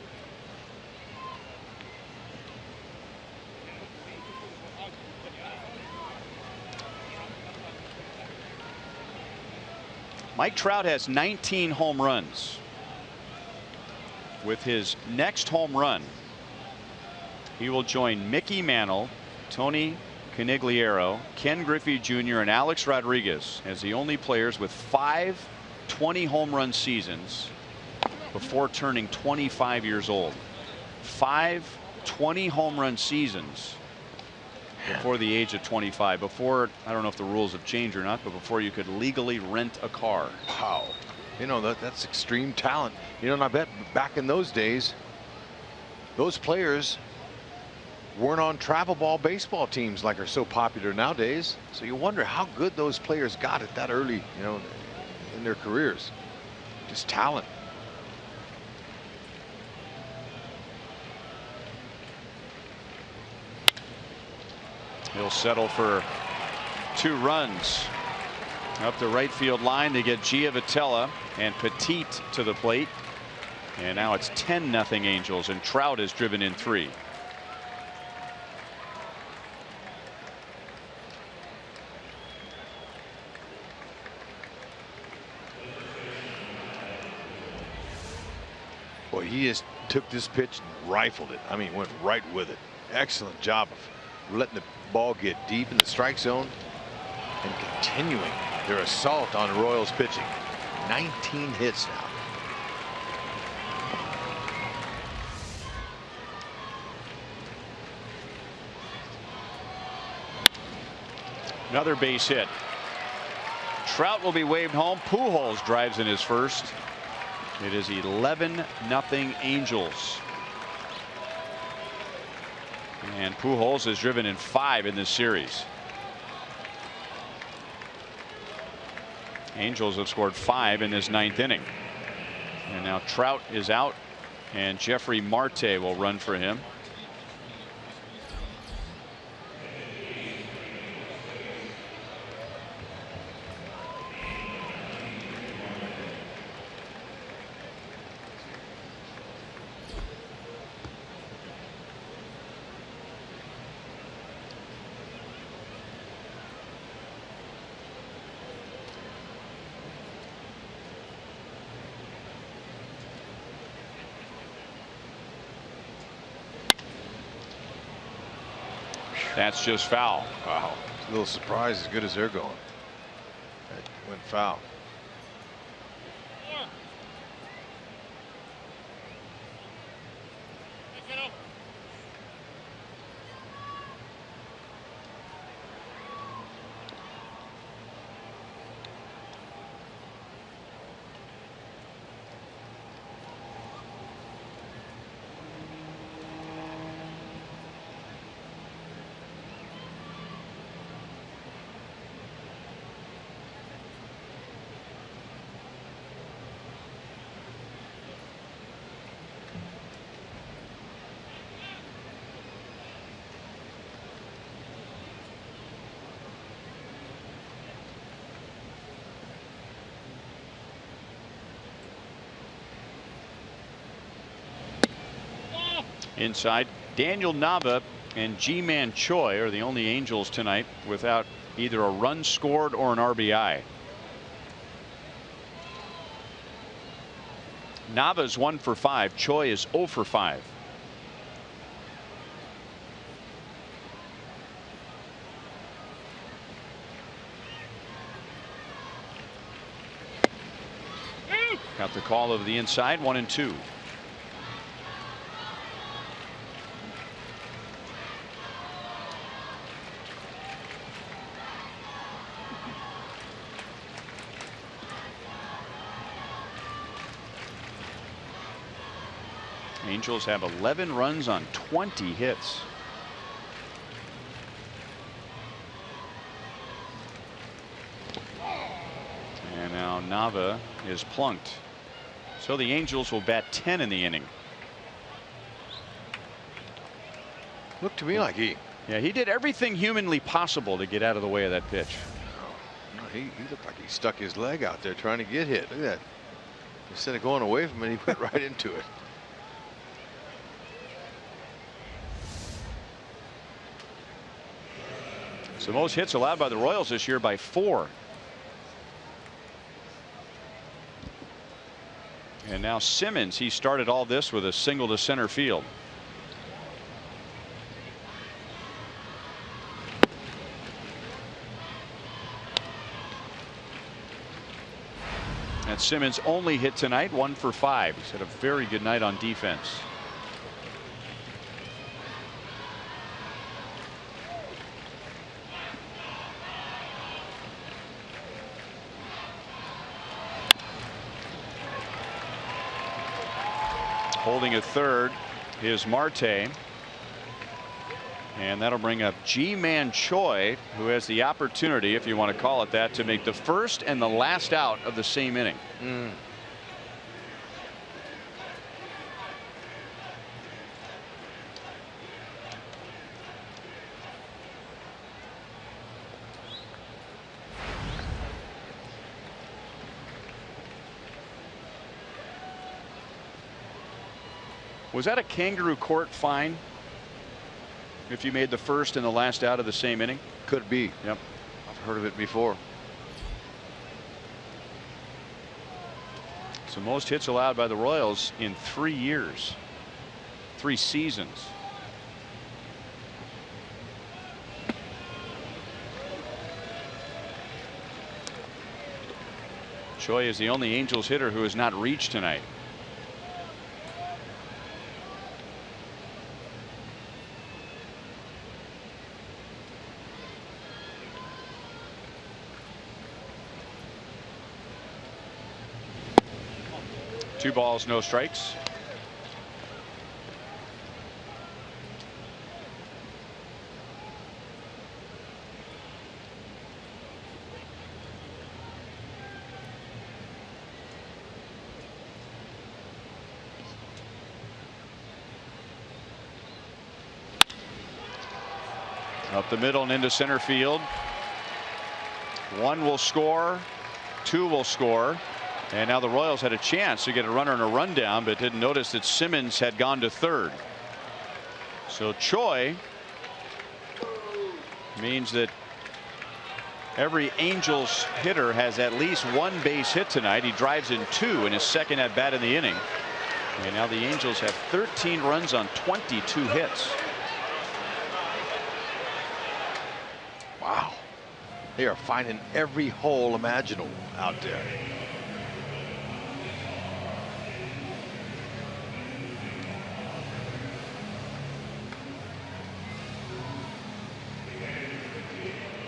Mike Trout has 19 home runs. With his next home run, he will join Mickey Mantle, Tony Conigliaro, Ken Griffey Jr., and Alex Rodriguez as the only players with 5 20 home run seasons before turning 25 years old. 5 20 home run seasons before the age of 25. Before, I don't know if the rules have changed or not, but before you could legally rent a car. Wow. You know, that's extreme talent. You know, and I bet back in those days, those players weren't on travel ball baseball teams like are so popular nowadays. So you wonder how good those players got at that early, you know, in their careers. Just talent. He'll settle for 2 runs. Up the right field line, they get Giavotella and Petit to the plate. And now it's 10-0 Angels, and Trout is driven in 3. Boy, he just took this pitch and rifled it. I mean, went right with it. Excellent job of letting the ball get deep in the strike zone and continuing their assault on Royals pitching. 19 hits now. Another base hit. Trout will be waved home. Pujols drives in his first. It is 11-0 Angels. And Pujols is driven in 5 in this series. Angels have scored 5 in this 9th inning. And now Trout is out, and Jeffrey Marte will run for him. That's just foul. Wow. A little surprised as good as they're going. That went foul. Inside, Daniel Nava and G-Man Choi are the only Angels tonight without either a run scored or an RBI. Nava's 1 for 5. Choi is 0 for 5. Got the call over the inside, 1-2. Angels have 11 runs on 20 hits. And now Nava is plunked. So the Angels will bat 10 in the inning. Looked to me like he did everything humanly possible to get out of the way of that pitch. No, he looked like he stuck his leg out there trying to get hit. Look at that. Instead of going away from it, he went right into it. So most hits allowed by the Royals this year by 4. And now Simmons, he started all this with a single to center field. And Simmons' only hit tonight, 1 for 5. He's had a very good night on defense. Holding at third is Marte. And that'll bring up G-Man Choi, who has the opportunity, if you want to call it that, to make the first and the last out of the same inning. Was that a kangaroo court fine if you made the first and the last out of the same inning? Could be. Yep. I've heard of it before. So most hits allowed by the Royals in 3 years, 3 seasons. Choi is the only Angels hitter who has not reached tonight. Two balls, no strikes. Up the middle and into center field. One will score, two will score. And now the Royals had a chance to get a runner and a rundown, but didn't notice that Simmons had gone to third. So Choi means that every Angels hitter has at least one base hit tonight. He drives in 2 in his second at bat in the inning. And now the Angels have 13 runs on 22 hits. Wow. They are finding every hole imaginable out there.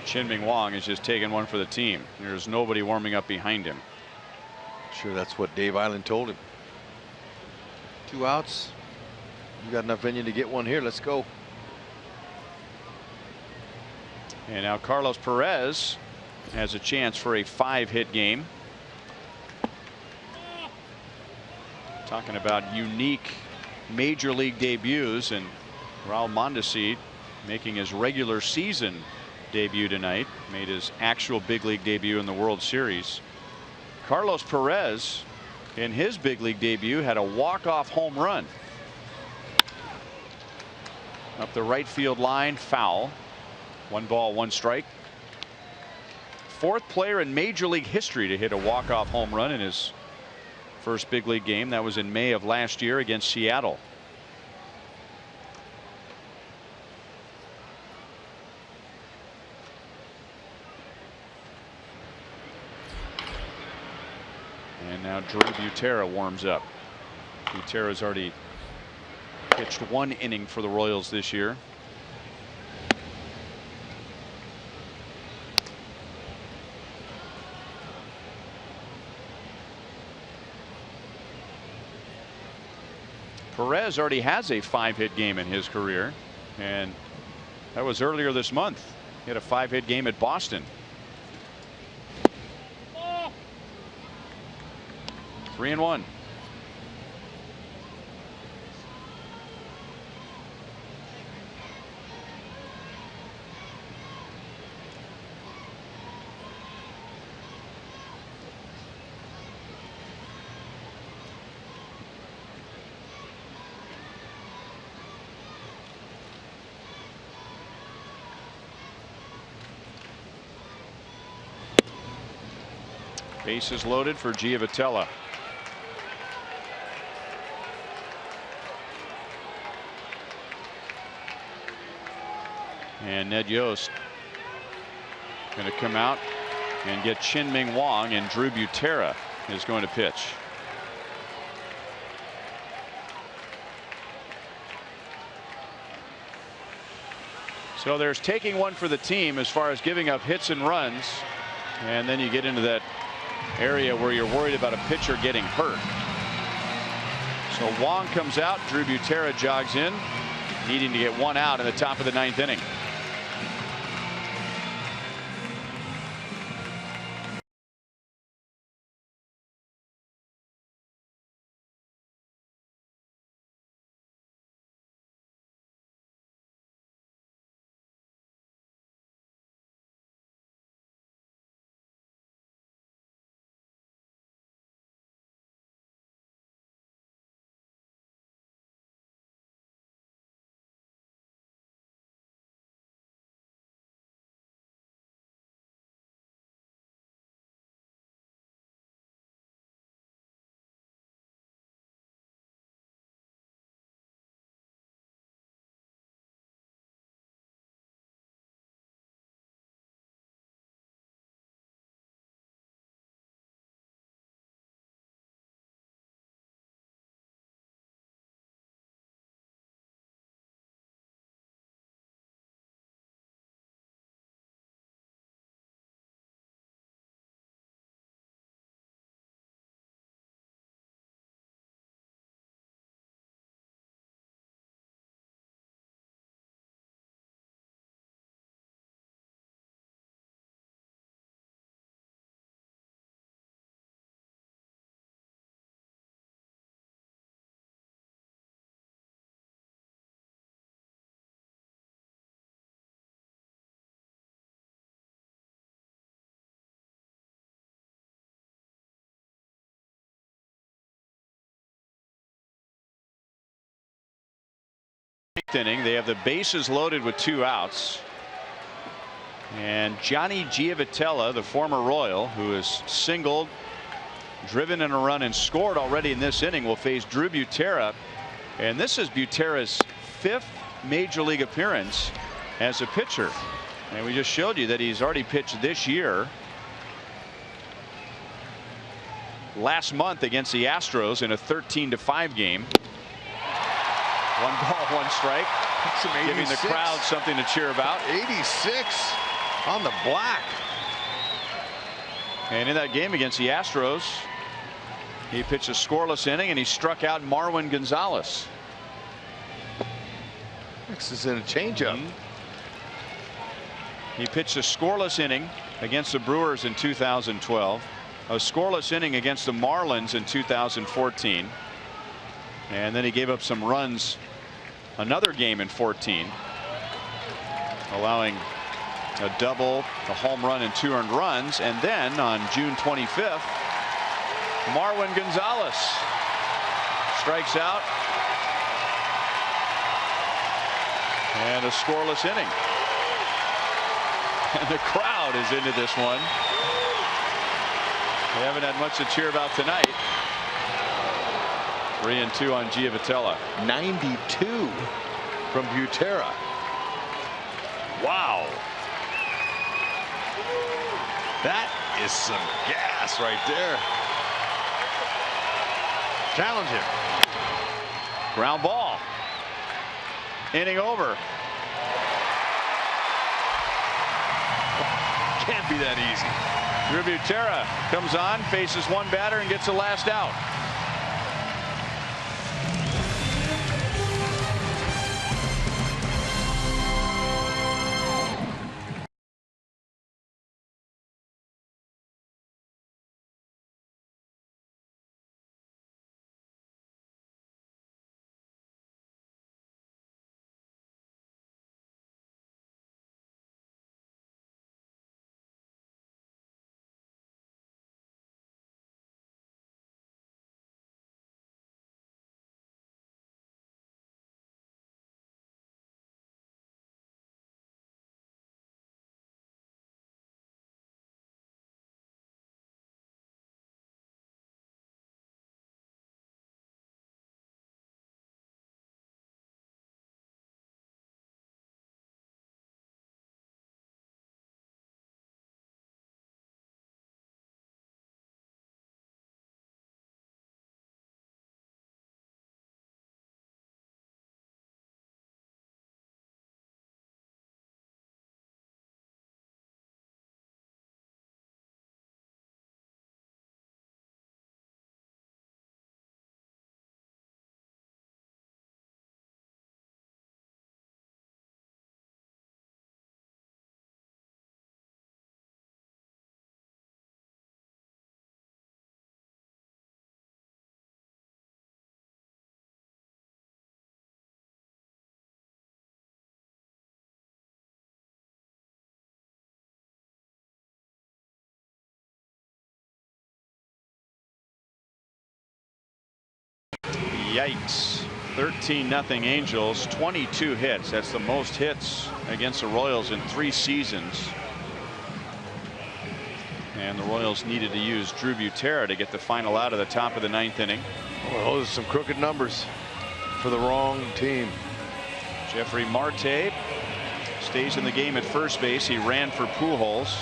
Chien-Ming Wang is just taking one for the team. There's nobody warming up behind him. Sure, that's what Dave Island told him. 2 outs. You got enough in you to get one here. Let's go. And now Carlos Perez has a chance for a 5-hit game. Talking about unique major league debuts, and Raul Mondesi making his regular season debut tonight, made his actual big league debut in the World Series. Carlos Perez in his big league debut had a walk-off home run up the right field line, foul. 1 ball, 1 strike. 4th player in major league history to hit a walk-off home run in his first big league game. That was in May of last year against Seattle. And now Drew Butera warms up. Butera's already pitched 1 inning for the Royals this year. Perez already has a 5-hit game in his career, and that was earlier this month. He had a 5-hit game at Boston. 3-1. Bases loaded for Giavotella. And Ned Yost going to come out and get Chien-Ming Wang, and Drew Butera is going to pitch. So there's taking one for the team as far as giving up hits and runs, and then you get into that area where you're worried about a pitcher getting hurt. So Wong comes out. Drew Butera jogs in, needing to get one out in the top of the 9th inning. Inning, they have the bases loaded with 2 outs. And Johnny Giavotella, the former Royal, who has singled, driven in a run, and scored already in this inning, will face Drew Butera. And this is Butera's 5th major league appearance as a pitcher. And we just showed you that he's already pitched this year. Last month against the Astros in a 13-5 game. 1 ball, 1 strike. Giving the crowd something to cheer about. 86 on the black. And in that game against the Astros, he pitched a scoreless inning and he struck out Marwin Gonzalez. Next is in a changeup. He pitched a scoreless inning against the Brewers in 2012, a scoreless inning against the Marlins in 2014, and then he gave up some runs another game in 14, allowing a double, a home run, and 2 earned runs. And then on June 25th, Marwin Gonzalez strikes out and a scoreless inning. And the crowd is into this one. They haven't had much to cheer about tonight. 3-2 on Giavotella. 92 from Butera. Wow. That is some gas right there. Challenge him. Ground ball. Inning over. Can't be that easy. Drew Butera comes on, faces 1 batter, and gets the last out. Yikes. 13-0 Angels. 22 hits. That's the most hits against the Royals in 3 seasons. And the Royals needed to use Drew Butera to get the final out of the top of the 9th inning. Well, those are some crooked numbers for the wrong team. Jeffrey Marte stays in the game at first base. He ran for Pujols.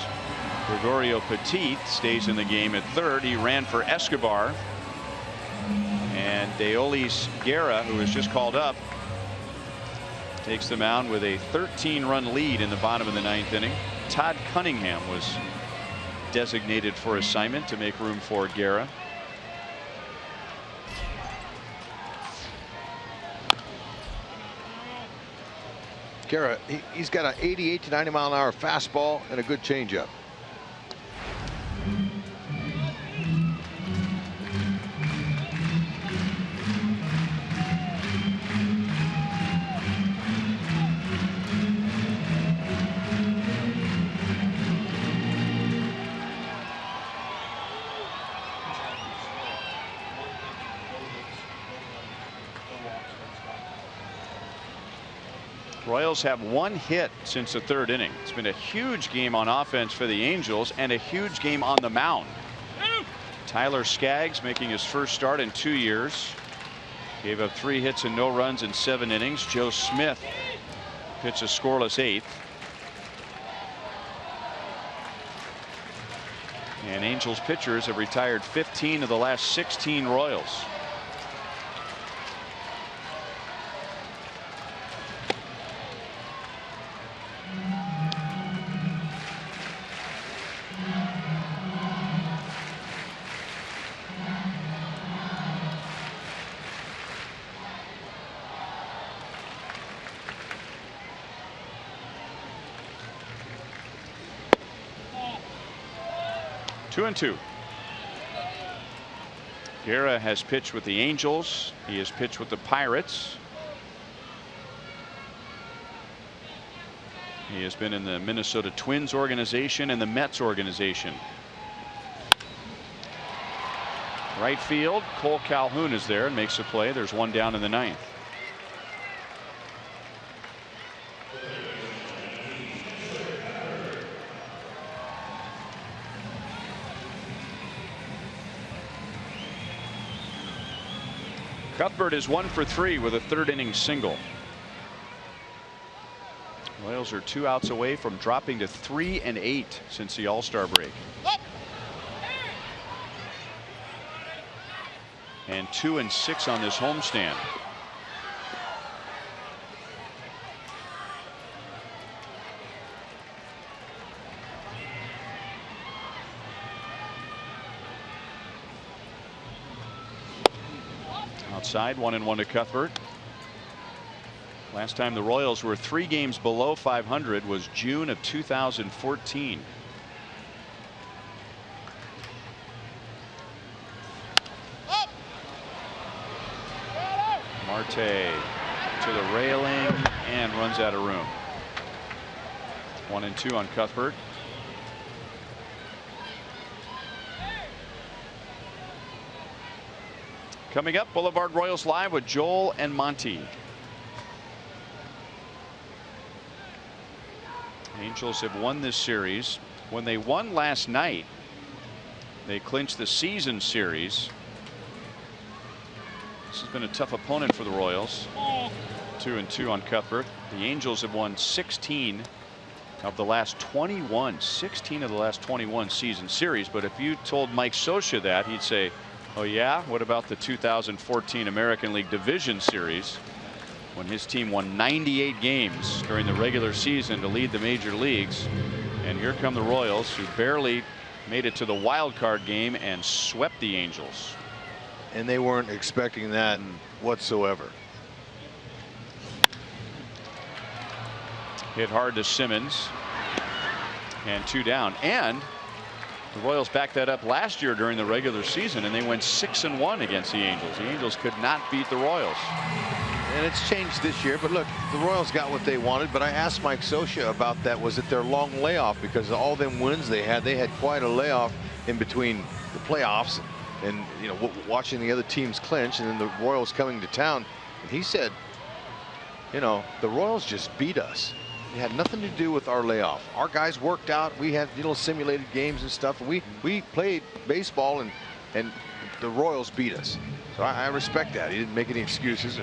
Gregorio Petit stays in the game at third. He ran for Escobar. And Deolis Guerra, who was just called up, takes the mound with a 13-run lead in the bottom of the 9th inning. Todd Cunningham was designated for assignment to make room for Guerra. Guerra, he's got an 88 to 90 mile an hour fastball and a good changeup. Royals have 1 hit since the 3rd inning. It's been a huge game on offense for the Angels and a huge game on the mound. Tyler Skaggs making his first start in 2 years. Gave up 3 hits and no runs in 7 innings. Joe Smith pitched a scoreless 8th. And Angels pitchers have retired 15 of the last 16 Royals. Two and two. Guerra has pitched with the Angels. He has pitched with the Pirates. He has been in the Minnesota Twins organization and the Mets organization. Right field, Cole Calhoun is there and makes a play. There's 1 down in the 9th. Cuthbert is 1 for 3 with a 3rd inning single. Royals are 2 outs away from dropping to 3 and 8 since the All-Star break. And 2 and 6 on this homestand. Outside, 1-1 to Cuthbert. Last time the Royals were 3 games below 500 was June of 2014. Marte to the railing and runs out of room. 1-2 on Cuthbert. Coming up, Boulevard Royals Live with Joel and Monty. Angels have won this series. When they won last night, they clinched the season series. This has been a tough opponent for the Royals. 2-2 on Cuthbert. The Angels have won 16 of the last 21. 16 of the last 21 season series. But if you told Mike Scioscia that, he'd say, oh yeah, what about the 2014 American League Division Series when his team won 98 games during the regular season to lead the major leagues? And here come the Royals, who barely made it to the wild card game and swept the Angels. And they weren't expecting that whatsoever. Hit hard to Simmons. And 2 down. And the Royals backed that up last year during the regular season, and they went 6-1 against the Angels. The Angels could not beat the Royals. And it's changed this year, but look, the Royals got what they wanted. But I asked Mike Scioscia about that. Was it their long layoff? Because of all them wins they had quite a layoff in between the playoffs. and you know, watching the other teams clinch, and then the Royals coming to town. And he said, you know, the Royals just beat us. It had nothing to do with our layoff. Our guys worked out. We had, you know, simulated games and stuff. We played baseball, and the Royals beat us. So I respect that. He didn't make any excuses.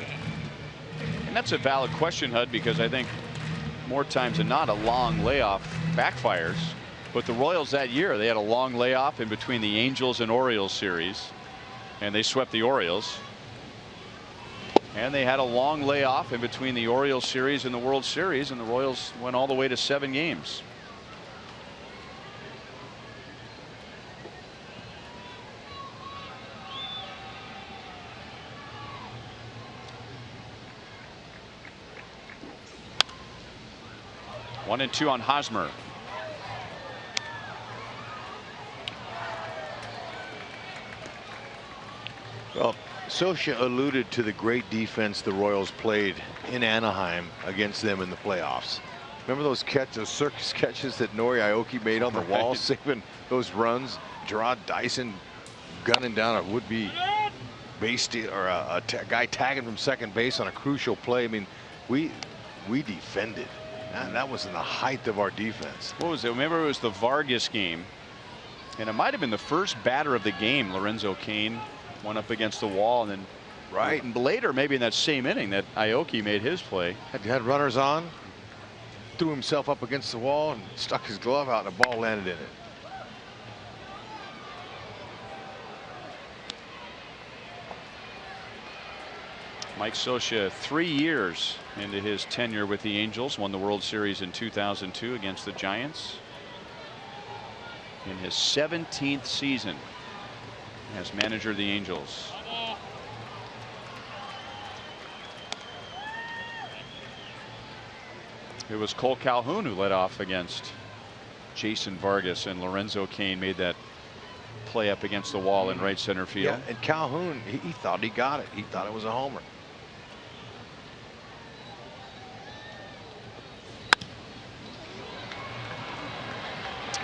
And that's a valid question, Hud, because I think more times than not a long layoff backfires. But the Royals that year, they had a long layoff in between the Angels and Orioles series, and they swept the Orioles. And they had a long layoff in between the Orioles series and the World Series, and the Royals went all the way to 7 games. One and two on Hosmer. Well, Scioscia alluded to the great defense the Royals played in Anaheim against them in the playoffs. Remember those circus catches that Nori Aoki made on the wall, saving those runs? Gerard Dyson gunning down a would-be base steal, or a guy tagging from second base on a crucial play. I mean, we defended. That was in the height of our defense. What was it? Remember, it was the Vargas game, and it might have been the first batter of the game, Lorenzo Cain. One up against the wall, and then right later, maybe in that same inning, that Aoki made his play. Had runners on, threw himself up against the wall, and stuck his glove out, and the ball landed in it. Mike Scioscia, 3 years into his tenure with the Angels, won the World Series in 2002 against the Giants. In his 17th season as manager of the Angels. It was Cole Calhoun who led off against Jason Vargas, and Lorenzo Cain made that play up against the wall in right center field. Yeah, and Calhoun, he thought he got it. He thought it was a homer.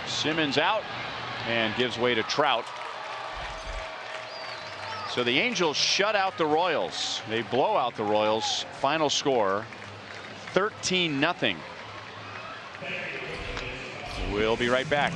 Simmons out and gives way to Trout. So the Angels shut out the Royals. They blow out the Royals. Final score 13-0. We'll be right back.